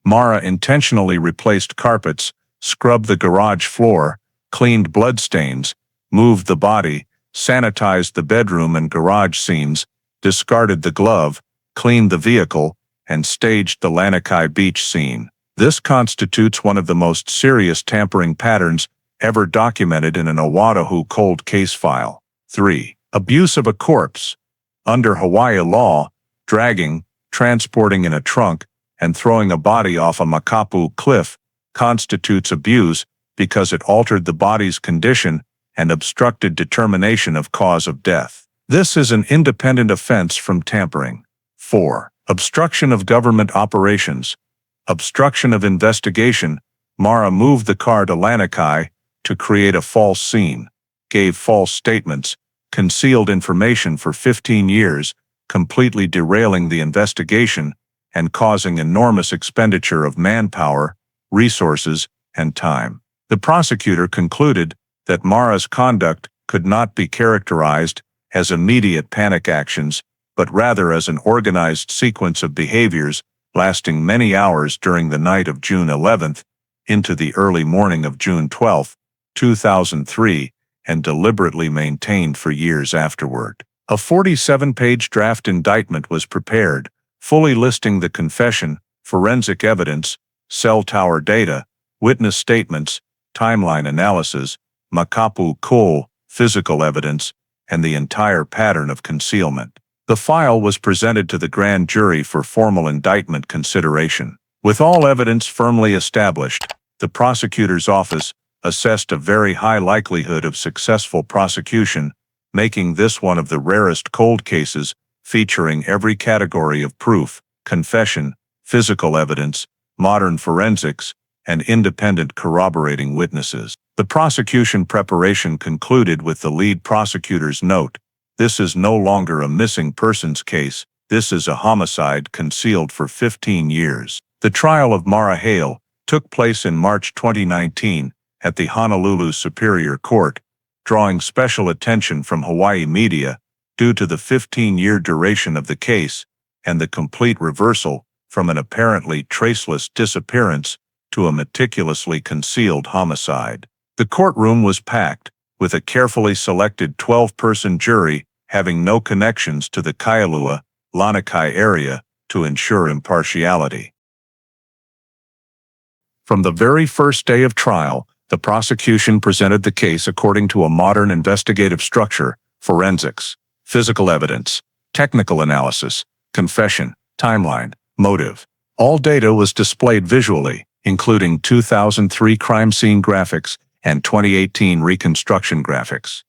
Mara intentionally replaced carpets, scrubbed the garage floor, cleaned bloodstains, moved the body, sanitized the bedroom and garage scenes, discarded the glove, cleaned the vehicle, and staged the Lanikai Beach scene. This constitutes one of the most serious tampering patterns ever documented in an Oʻahu cold case file. 3. Abuse of a corpse. Under Hawaii law, dragging, transporting in a trunk, and throwing a body off a Makapu'u cliff constitutes abuse because it altered the body's condition and obstructed determination of cause of death. This is an independent offense from tampering. 4. Obstruction of government operations. Obstruction of investigation. Mara moved the car to Lanikai to create a false scene, gave false statements, concealed information for 15 years, completely derailing the investigation and causing enormous expenditure of manpower, resources, and time. The prosecutor concluded that Mara's conduct could not be characterized as immediate panic actions, but rather as an organized sequence of behaviors lasting many hours during the night of June 11th into the early morning of June 12, 2003, and deliberately maintained for years afterward. A 47-page draft indictment was prepared, fully listing the confession, forensic evidence, cell tower data, witness statements, timeline analysis, Makapu'u physical evidence, and the entire pattern of concealment. The file was presented to the grand jury for formal indictment consideration. With all evidence firmly established, the prosecutor's office assessed a very high likelihood of successful prosecution, making this one of the rarest cold cases featuring every category of proof: confession, physical evidence, modern forensics, and independent corroborating witnesses. The prosecution preparation concluded with the lead prosecutor's note: "This is no longer a missing persons case, this is a homicide concealed for 15 years. The trial of Mara Hale took place in March 2019 at the Honolulu Superior Court, drawing special attention from Hawaii media due to the 15-year duration of the case and the complete reversal from an apparently traceless disappearance to a meticulously concealed homicide." The courtroom was packed, with a carefully selected 12-person jury having no connections to the Kailua, Lanikai area to ensure impartiality. From the very first day of trial, the prosecution presented the case according to a modern investigative structure: forensics, physical evidence, technical analysis, confession, timeline, motive. All data was displayed visually, including 2003 crime scene graphics and 2018 reconstruction graphics.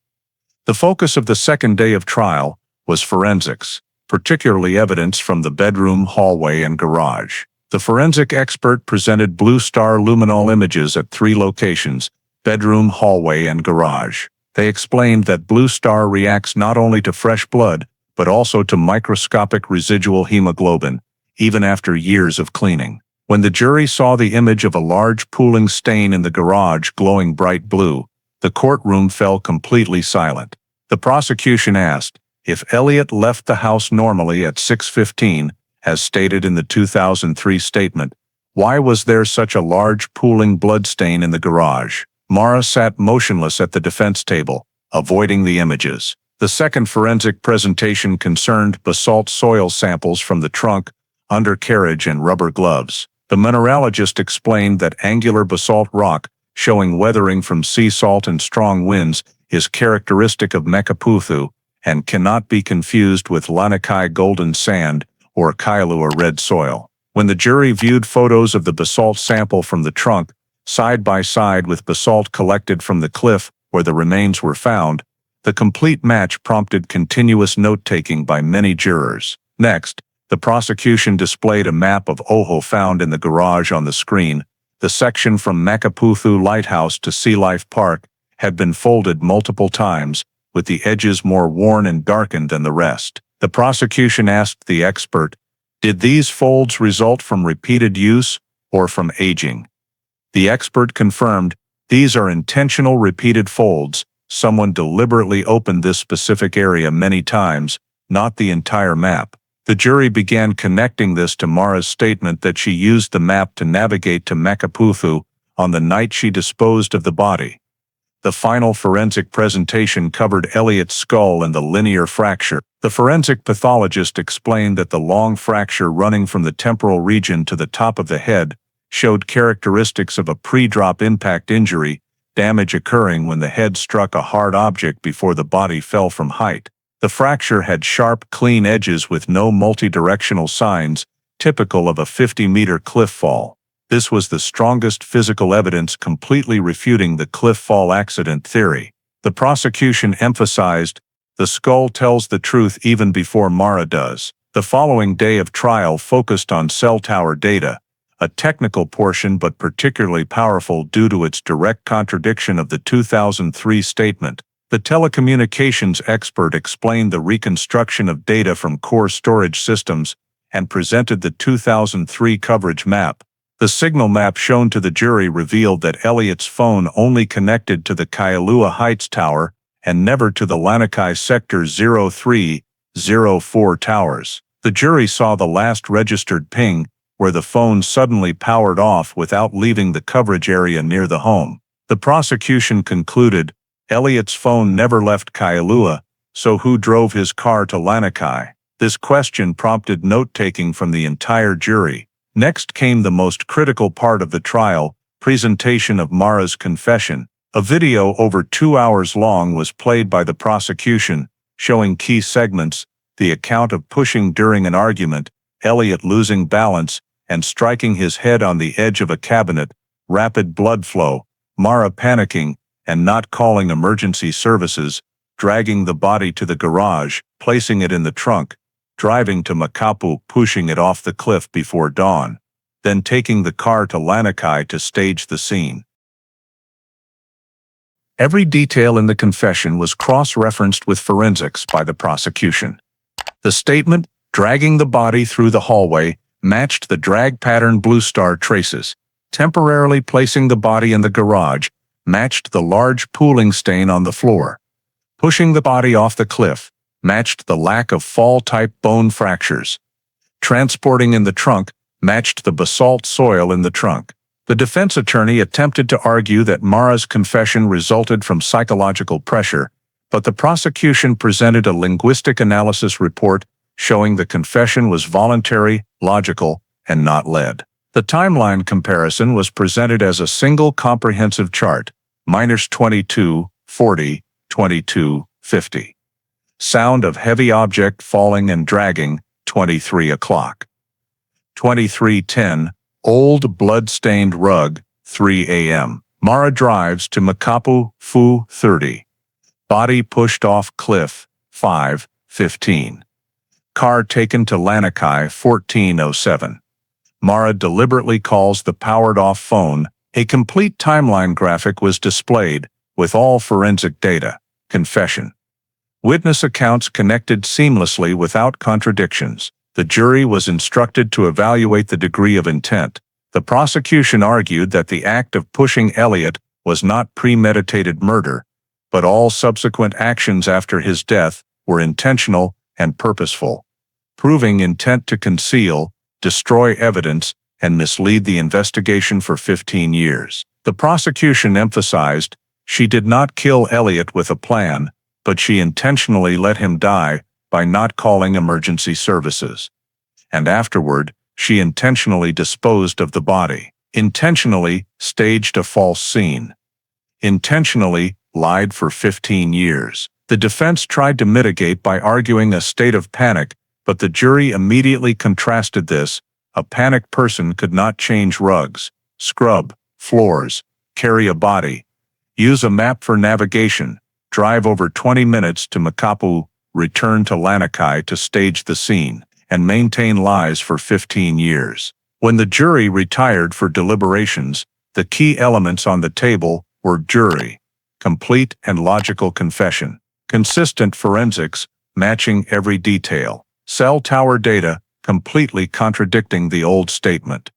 The focus of the second day of trial was forensics, particularly evidence from the bedroom, hallway, and garage. The forensic expert presented blue star luminol images at 3 locations: bedroom, hallway, and garage. They explained that blue star reacts not only to fresh blood, but also to microscopic residual hemoglobin, even after years of cleaning. When the jury saw the image of a large pooling stain in the garage glowing bright blue, the courtroom fell completely silent. The prosecution asked if Elliot left the house normally at 6:15, as stated in the 2003 statement. Why was there such a large pooling blood stain in the garage? Mara sat motionless at the defense table, avoiding the images. The second forensic presentation concerned basalt soil samples from the trunk, undercarriage, and rubber gloves. The mineralogist explained that angular basalt rock, showing weathering from sea salt and strong winds, is characteristic of Makaputhu and cannot be confused with Lanikai golden sand or Kailua red soil. When the jury viewed photos of the basalt sample from the trunk, side by side with basalt collected from the cliff where the remains were found, the complete match prompted continuous note-taking by many jurors. Next, the prosecution displayed a map of Oʻahu found in the garage on the screen. The section from Makaputhu Lighthouse to Sea Life Park had been folded multiple times, with the edges more worn and darkened than the rest. The prosecution asked the expert, did these folds result from repeated use or from aging? The expert confirmed, these are intentional repeated folds. Someone deliberately opened this specific area many times, not the entire map. The jury began connecting this to Mara's statement that she used the map to navigate to Makaputhu on the night she disposed of the body. The final forensic presentation covered Elliot's skull and the linear fracture. The forensic pathologist explained that the long fracture running from the temporal region to the top of the head showed characteristics of a pre-drop impact injury, damage occurring when the head struck a hard object before the body fell from height. The fracture had sharp, clean edges with no multi-directional signs, typical of a 50-meter cliff fall. This was the strongest physical evidence completely refuting the cliff fall accident theory. The prosecution emphasized, the skull tells the truth even before Mara does. The following day of trial focused on cell tower data, a technical portion but particularly powerful due to its direct contradiction of the 2003 statement. The telecommunications expert explained the reconstruction of data from core storage systems and presented the 2003 coverage map. The signal map shown to the jury revealed that Elliot's phone only connected to the Kailua Heights Tower and never to the Lanikai Sector 0304 towers. The jury saw the last registered ping, where the phone suddenly powered off without leaving the coverage area near the home. The prosecution concluded, Elliot's phone never left Kailua, so who drove his car to Lanikai? This question prompted note-taking from the entire jury. Next came the most critical part of the trial, presentation of Mara's confession. A video over 2 hours long was played by the prosecution, showing key segments, the account of pushing during an argument, Elliot losing balance and striking his head on the edge of a cabinet, rapid blood flow, Mara panicking and not calling emergency services, dragging the body to the garage, placing it in the trunk, driving to Makapu, pushing it off the cliff before dawn, then taking the car to Lanikai to stage the scene. Every detail in the confession was cross-referenced with forensics by the prosecution. The statement, dragging the body through the hallway, matched the drag pattern Blue Star traces. Temporarily placing the body in the garage matched the large pooling stain on the floor. Pushing the body off the cliff matched the lack of fall-type bone fractures. Transporting in the trunk matched the basalt soil in the trunk. The defense attorney attempted to argue that Mara's confession resulted from psychological pressure, but the prosecution presented a linguistic analysis report showing the confession was voluntary, logical, and not led. The timeline comparison was presented as a single comprehensive chart, minus 22, 40, 22, 50. Sound of heavy object falling and dragging, 23 o'clock. 23:10, old blood-stained rug, 3 a.m. Mara drives to Makapu, Fu, 30. Body pushed off cliff, 5:15. Car taken to Lanikai, 14:07. Mara deliberately calls the powered-off phone. A complete timeline graphic was displayed, with all forensic data. Confession. Witness accounts connected seamlessly without contradictions. The jury was instructed to evaluate the degree of intent. The prosecution argued that the act of pushing Elliot was not premeditated murder, but all subsequent actions after his death were intentional and purposeful, proving intent to conceal, destroy evidence, and mislead the investigation for 15 years. The prosecution emphasized she did not kill Elliot with a plan, but she intentionally let him die by not calling emergency services. And afterward, she intentionally disposed of the body, intentionally staged a false scene, intentionally lied for 15 years. The defense tried to mitigate by arguing a state of panic, but the jury immediately contrasted this. A panicked person could not change rugs, scrub floors, carry a body, use a map for navigation, drive over 20 minutes to Makapu, return to Lanikai to stage the scene, and maintain lies for 15 years. When the jury retired for deliberations, the key elements on the table were jury, complete and logical confession, consistent forensics, matching every detail, cell tower data, completely contradicting the old statement.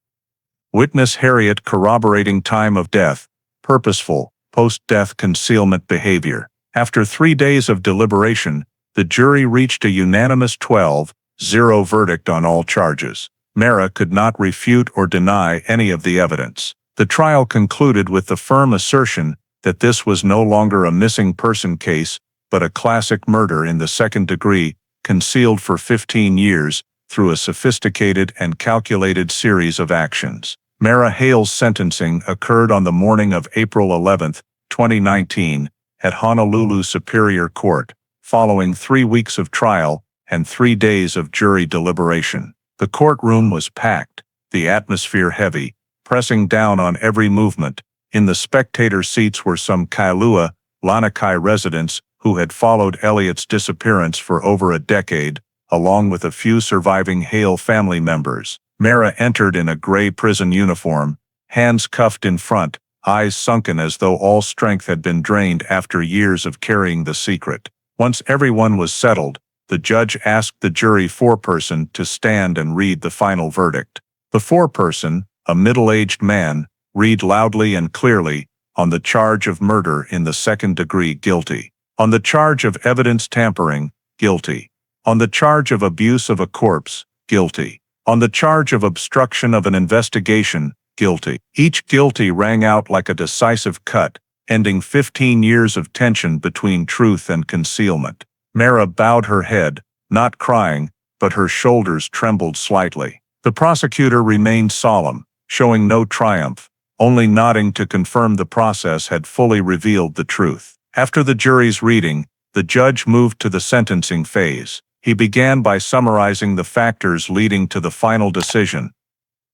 Witness Harriet corroborating time of death, purposeful, post-death concealment behavior. After 3 days of deliberation, the jury reached a unanimous 12-0 verdict on all charges. Mara could not refute or deny any of the evidence. The trial concluded with the firm assertion that this was no longer a missing person case, but a classic murder in the second degree, concealed for 15 years, through a sophisticated and calculated series of actions. Mara Hale's sentencing occurred on the morning of April 11, 2019, at Honolulu Superior Court, following 3 weeks of trial and 3 days of jury deliberation. The courtroom was packed, the atmosphere heavy, pressing down on every movement. In the spectator seats were some Kailua, Lanikai residents who had followed Elliot's disappearance for over a decade, along with a few surviving Hale family members. Mara entered in a gray prison uniform, hands cuffed in front, eyes sunken as though all strength had been drained after years of carrying the secret. Once everyone was settled, the judge asked the jury foreperson to stand and read the final verdict. The foreperson, a middle-aged man, read loudly and clearly, on the charge of murder in the second degree, guilty. On the charge of evidence tampering, guilty. On the charge of abuse of a corpse, guilty. On the charge of obstruction of an investigation, guilty. Each guilty rang out like a decisive cut, ending 15 years of tension between truth and concealment. Mara bowed her head, not crying, but her shoulders trembled slightly. The prosecutor remained solemn, showing no triumph, only nodding to confirm the process had fully revealed the truth. After the jury's reading, the judge moved to the sentencing phase. He began by summarizing the factors leading to the final decision.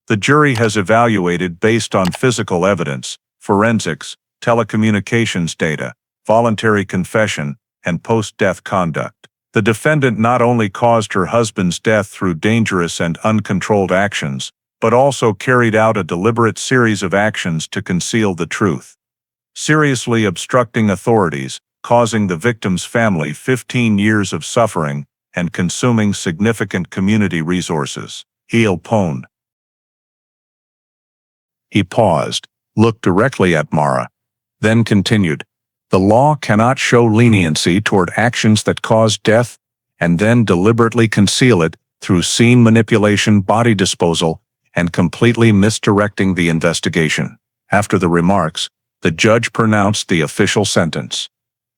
The jury has evaluated based on physical evidence, forensics, telecommunications data, voluntary confession, and post-death conduct. The defendant not only caused her husband's death through dangerous and uncontrolled actions, but also carried out a deliberate series of actions to conceal the truth, seriously obstructing authorities, causing the victim's family 15 years of suffering, and consuming significant community resources. Hale poned. He paused, looked directly at Mara, then continued, "The law cannot show leniency toward actions that cause death and then deliberately conceal it through scene manipulation, body disposal, and completely misdirecting the investigation." After the remarks, the judge pronounced the official sentence.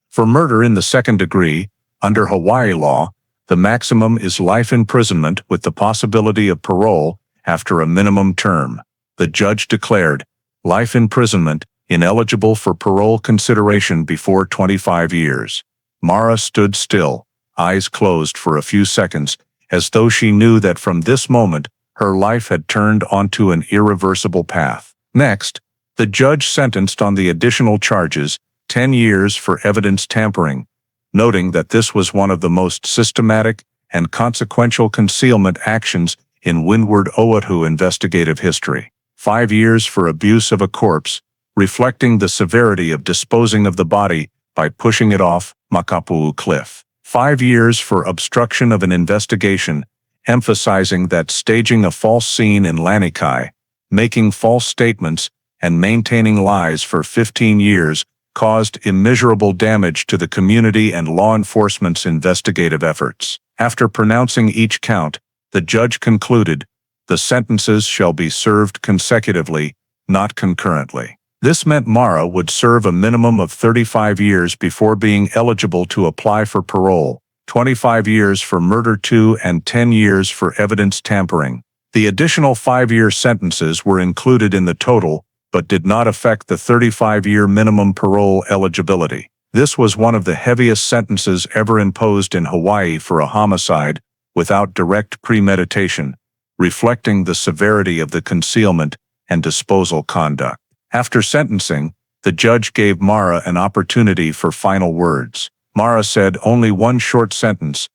For murder in the second degree, under Hawaii law, the maximum is life imprisonment with the possibility of parole after a minimum term. The judge declared life imprisonment ineligible for parole consideration before 25 years. Mara stood still, eyes closed for a few seconds, as though she knew that from this moment, her life had turned onto an irreversible path. Next, the judge sentenced on the additional charges 10 years for evidence tampering, noting that this was one of the most systematic and consequential concealment actions in Windward Oʻahu investigative history. 5 years for abuse of a corpse, reflecting the severity of disposing of the body by pushing it off Makapu'u cliff. 5 years for obstruction of an investigation, emphasizing that staging a false scene in Lanikai, making false statements, and maintaining lies for 15 years caused immeasurable damage to the community and law enforcement's investigative efforts. After pronouncing each count, the judge concluded, "The sentences shall be served consecutively, not concurrently." This meant Mara would serve a minimum of 35 years before being eligible to apply for parole, 25 years for murder 2 and 10 years for evidence tampering. The additional 5-year sentences were included in the total, but did not affect the 35-year minimum parole eligibility. This was one of the heaviest sentences ever imposed in Hawaii for a homicide without direct premeditation, reflecting the severity of the concealment and disposal conduct. After sentencing, the judge gave Mara an opportunity for final words. Mara said only one short sentence,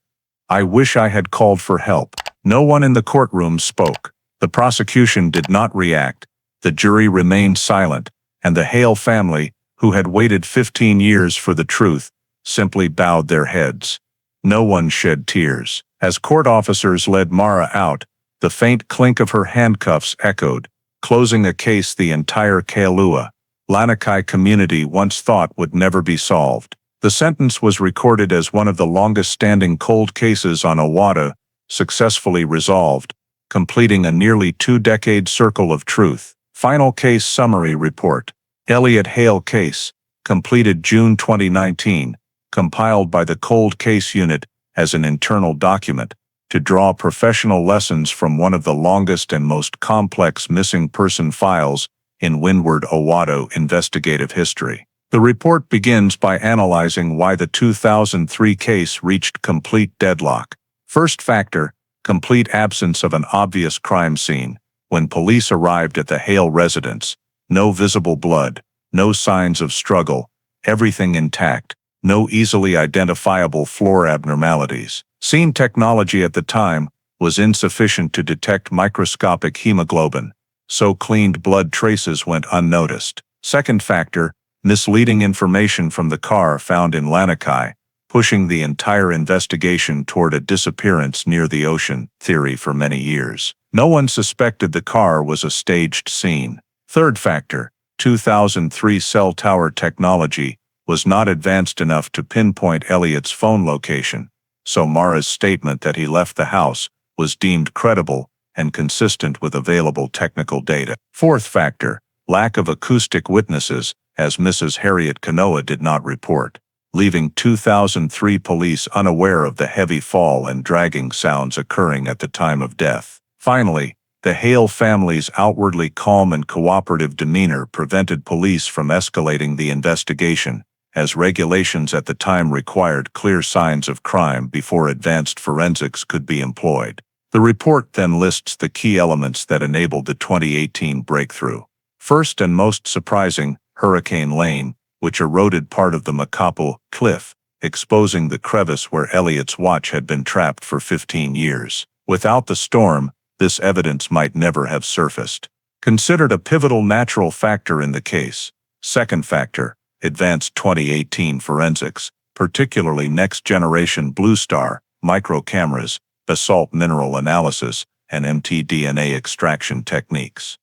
"I wish I had called for help." No one in the courtroom spoke. The prosecution did not react. The jury remained silent, and the Hale family, who had waited 15 years for the truth, simply bowed their heads. No one shed tears. As court officers led Mara out, the faint clink of her handcuffs echoed, closing a case the entire Kailua, Lanikai community once thought would never be solved. The sentence was recorded as one of the longest-standing cold cases on Oʻahu, successfully resolved, completing a nearly 2-decade circle of truth. Final case summary report. Elliot Hale case, completed June 2019, compiled by the Cold Case Unit as an internal document to draw professional lessons from one of the longest and most complex missing person files in Windward Oʻahu investigative history. The report begins by analyzing why the 2003 case reached complete deadlock. First factor, complete absence of an obvious crime scene. When police arrived at the Hale residence, no visible blood, no signs of struggle, everything intact, no easily identifiable floor abnormalities. Scene technology at the time was insufficient to detect microscopic hemoglobin, so cleaned blood traces went unnoticed. Second factor, misleading information from the car found in Lanikai, pushing the entire investigation toward a disappearance near the ocean theory for many years. No one suspected the car was a staged scene. Third factor, 2003 cell tower technology was not advanced enough to pinpoint Elliot's phone location, so Mara's statement that he left the house was deemed credible and consistent with available technical data. Fourth factor, lack of acoustic witnesses, as Mrs. Harriet Kanoa did not report, leaving 2003 police unaware of the heavy fall and dragging sounds occurring at the time of death. Finally, the Hale family's outwardly calm and cooperative demeanor prevented police from escalating the investigation, as regulations at the time required clear signs of crime before advanced forensics could be employed. The report then lists the key elements that enabled the 2018 breakthrough. First and most surprising, Hurricane Lane, which eroded part of the Makapu'u cliff, exposing the crevice where Elliot's watch had been trapped for 15 years. Without the storm, this evidence might never have surfaced. Considered a pivotal natural factor in the case. Second factor, advanced 2018 forensics, particularly next-generation Blue Star, microcameras, basalt mineral analysis, and mtDNA extraction techniques.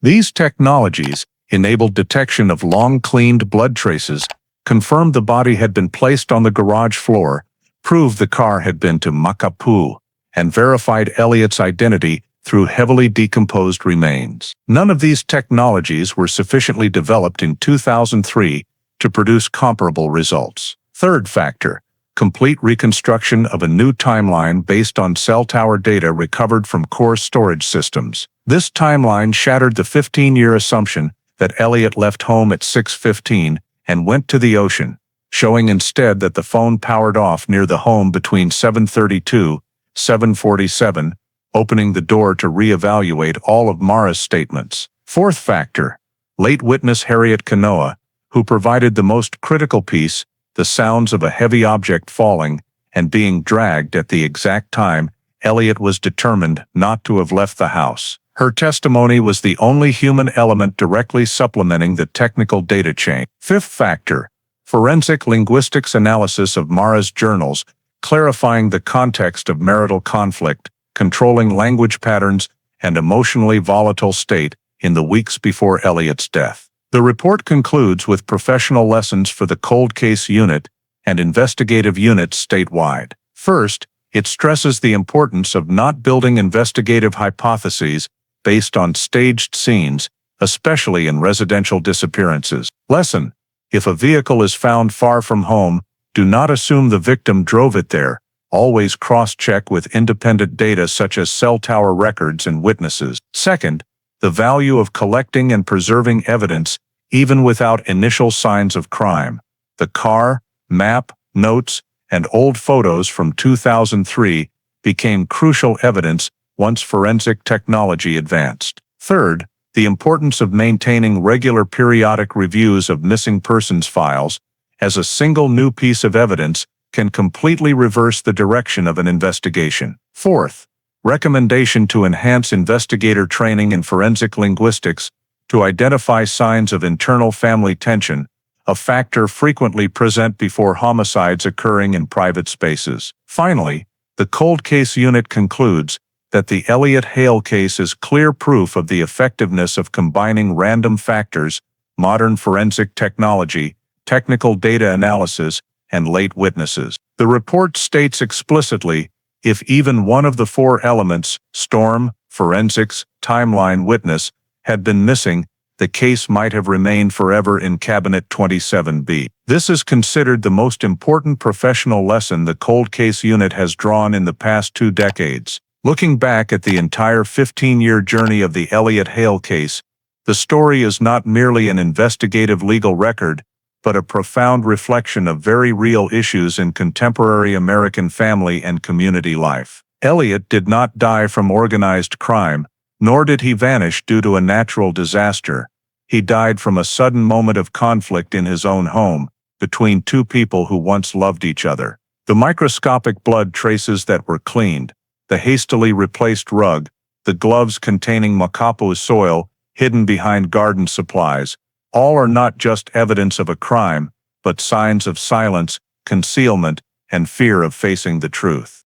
These technologies enabled detection of long-cleaned blood traces, confirmed the body had been placed on the garage floor, proved the car had been to Makapu'u, and verified Elliot's identity through heavily decomposed remains. None of these technologies were sufficiently developed in 2003 to produce comparable results. Third factor, complete reconstruction of a new timeline based on cell tower data recovered from core storage systems. This timeline shattered the 15-year assumption that Elliot left home at 6:15 and went to the ocean, showing instead that the phone powered off near the home between 7:32, 7:47, opening the door to reevaluate all of Mara's statements. Fourth factor, late witness Harriet Kanoa, who provided the most critical piece, the sounds of a heavy object falling and being dragged at the exact time Elliot was determined not to have left the house. Her testimony was the only human element directly supplementing the technical data chain. Fifth factor, forensic linguistics analysis of Mara's journals, clarifying the context of marital conflict, controlling language patterns, and emotionally volatile state in the weeks before Elliot's death. The report concludes with professional lessons for the cold case unit and investigative units statewide. First, it stresses the importance of not building investigative hypotheses based on staged scenes, especially in residential disappearances. Lesson: if a vehicle is found far from home, do not assume the victim drove it there. Always cross-check with independent data such as cell tower records and witnesses. Second, the value of collecting and preserving evidence even without initial signs of crime. The car, map, notes, and old photos from 2003 became crucial evidence once forensic technology advanced. Third, the importance of maintaining regular periodic reviews of missing persons files, as a single new piece of evidence can completely reverse the direction of an investigation. Fourth, recommendation to enhance investigator training in forensic linguistics to identify signs of internal family tension, a factor frequently present before homicides occurring in private spaces. Finally, the cold case unit concludes that the Elliot Hale case is clear proof of the effectiveness of combining random factors, modern forensic technology, technical data analysis, and late witnesses. The report states explicitly, if even one of the four elements, storm, forensics, timeline, witness, had been missing, the case might have remained forever in Cabinet 27B. This is considered the most important professional lesson the cold case unit has drawn in the past 2 decades. Looking back at the entire 15-year journey of the Elliot Hale case, the story is not merely an investigative legal record, but a profound reflection of very real issues in contemporary American family and community life. Elliot did not die from organized crime, nor did he vanish due to a natural disaster. He died from a sudden moment of conflict in his own home, between two people who once loved each other. The microscopic blood traces that were cleaned, the hastily replaced rug, the gloves containing Makapu'u soil hidden behind garden supplies, all are not just evidence of a crime, but signs of silence, concealment, and fear of facing the truth.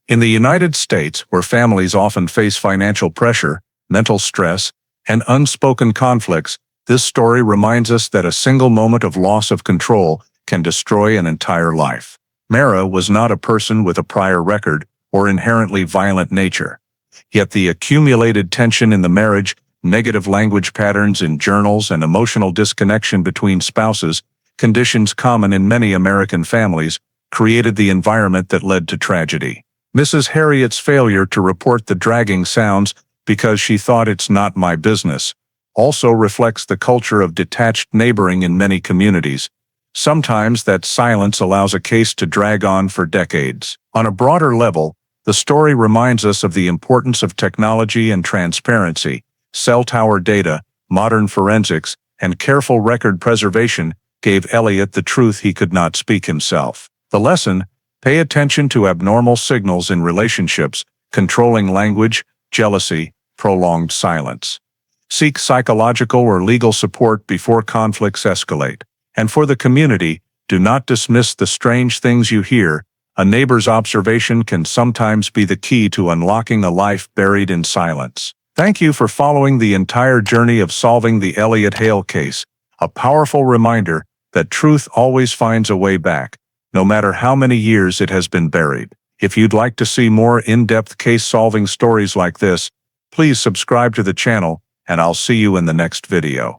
In the United States, where families often face financial pressure, mental stress, and unspoken conflicts, this story reminds us that a single moment of loss of control can destroy an entire life. Mara was not a person with a prior record or inherently violent nature. Yet the accumulated tension in the marriage, negative language patterns in journals, and emotional disconnection between spouses, conditions common in many American families, created the environment that led to tragedy. Mrs. Harriet's failure to report the dragging sounds because she thought it's not my business also reflects the culture of detached neighboring in many communities. Sometimes that silence allows a case to drag on for decades. On a broader level, the story reminds us of the importance of technology and transparency. Cell tower data, modern forensics, and careful record preservation gave Elliot the truth he could not speak himself. The lesson: pay attention to abnormal signals in relationships, controlling language, jealousy, prolonged silence. Seek psychological or legal support before conflicts escalate. And for the community, do not dismiss the strange things you hear. A neighbor's observation can sometimes be the key to unlocking a life buried in silence. Thank you for following the entire journey of solving the Elliot Hale case, a powerful reminder that truth always finds a way back, no matter how many years it has been buried. If you'd like to see more in-depth case-solving stories like this, please subscribe to the channel, and I'll see you in the next video.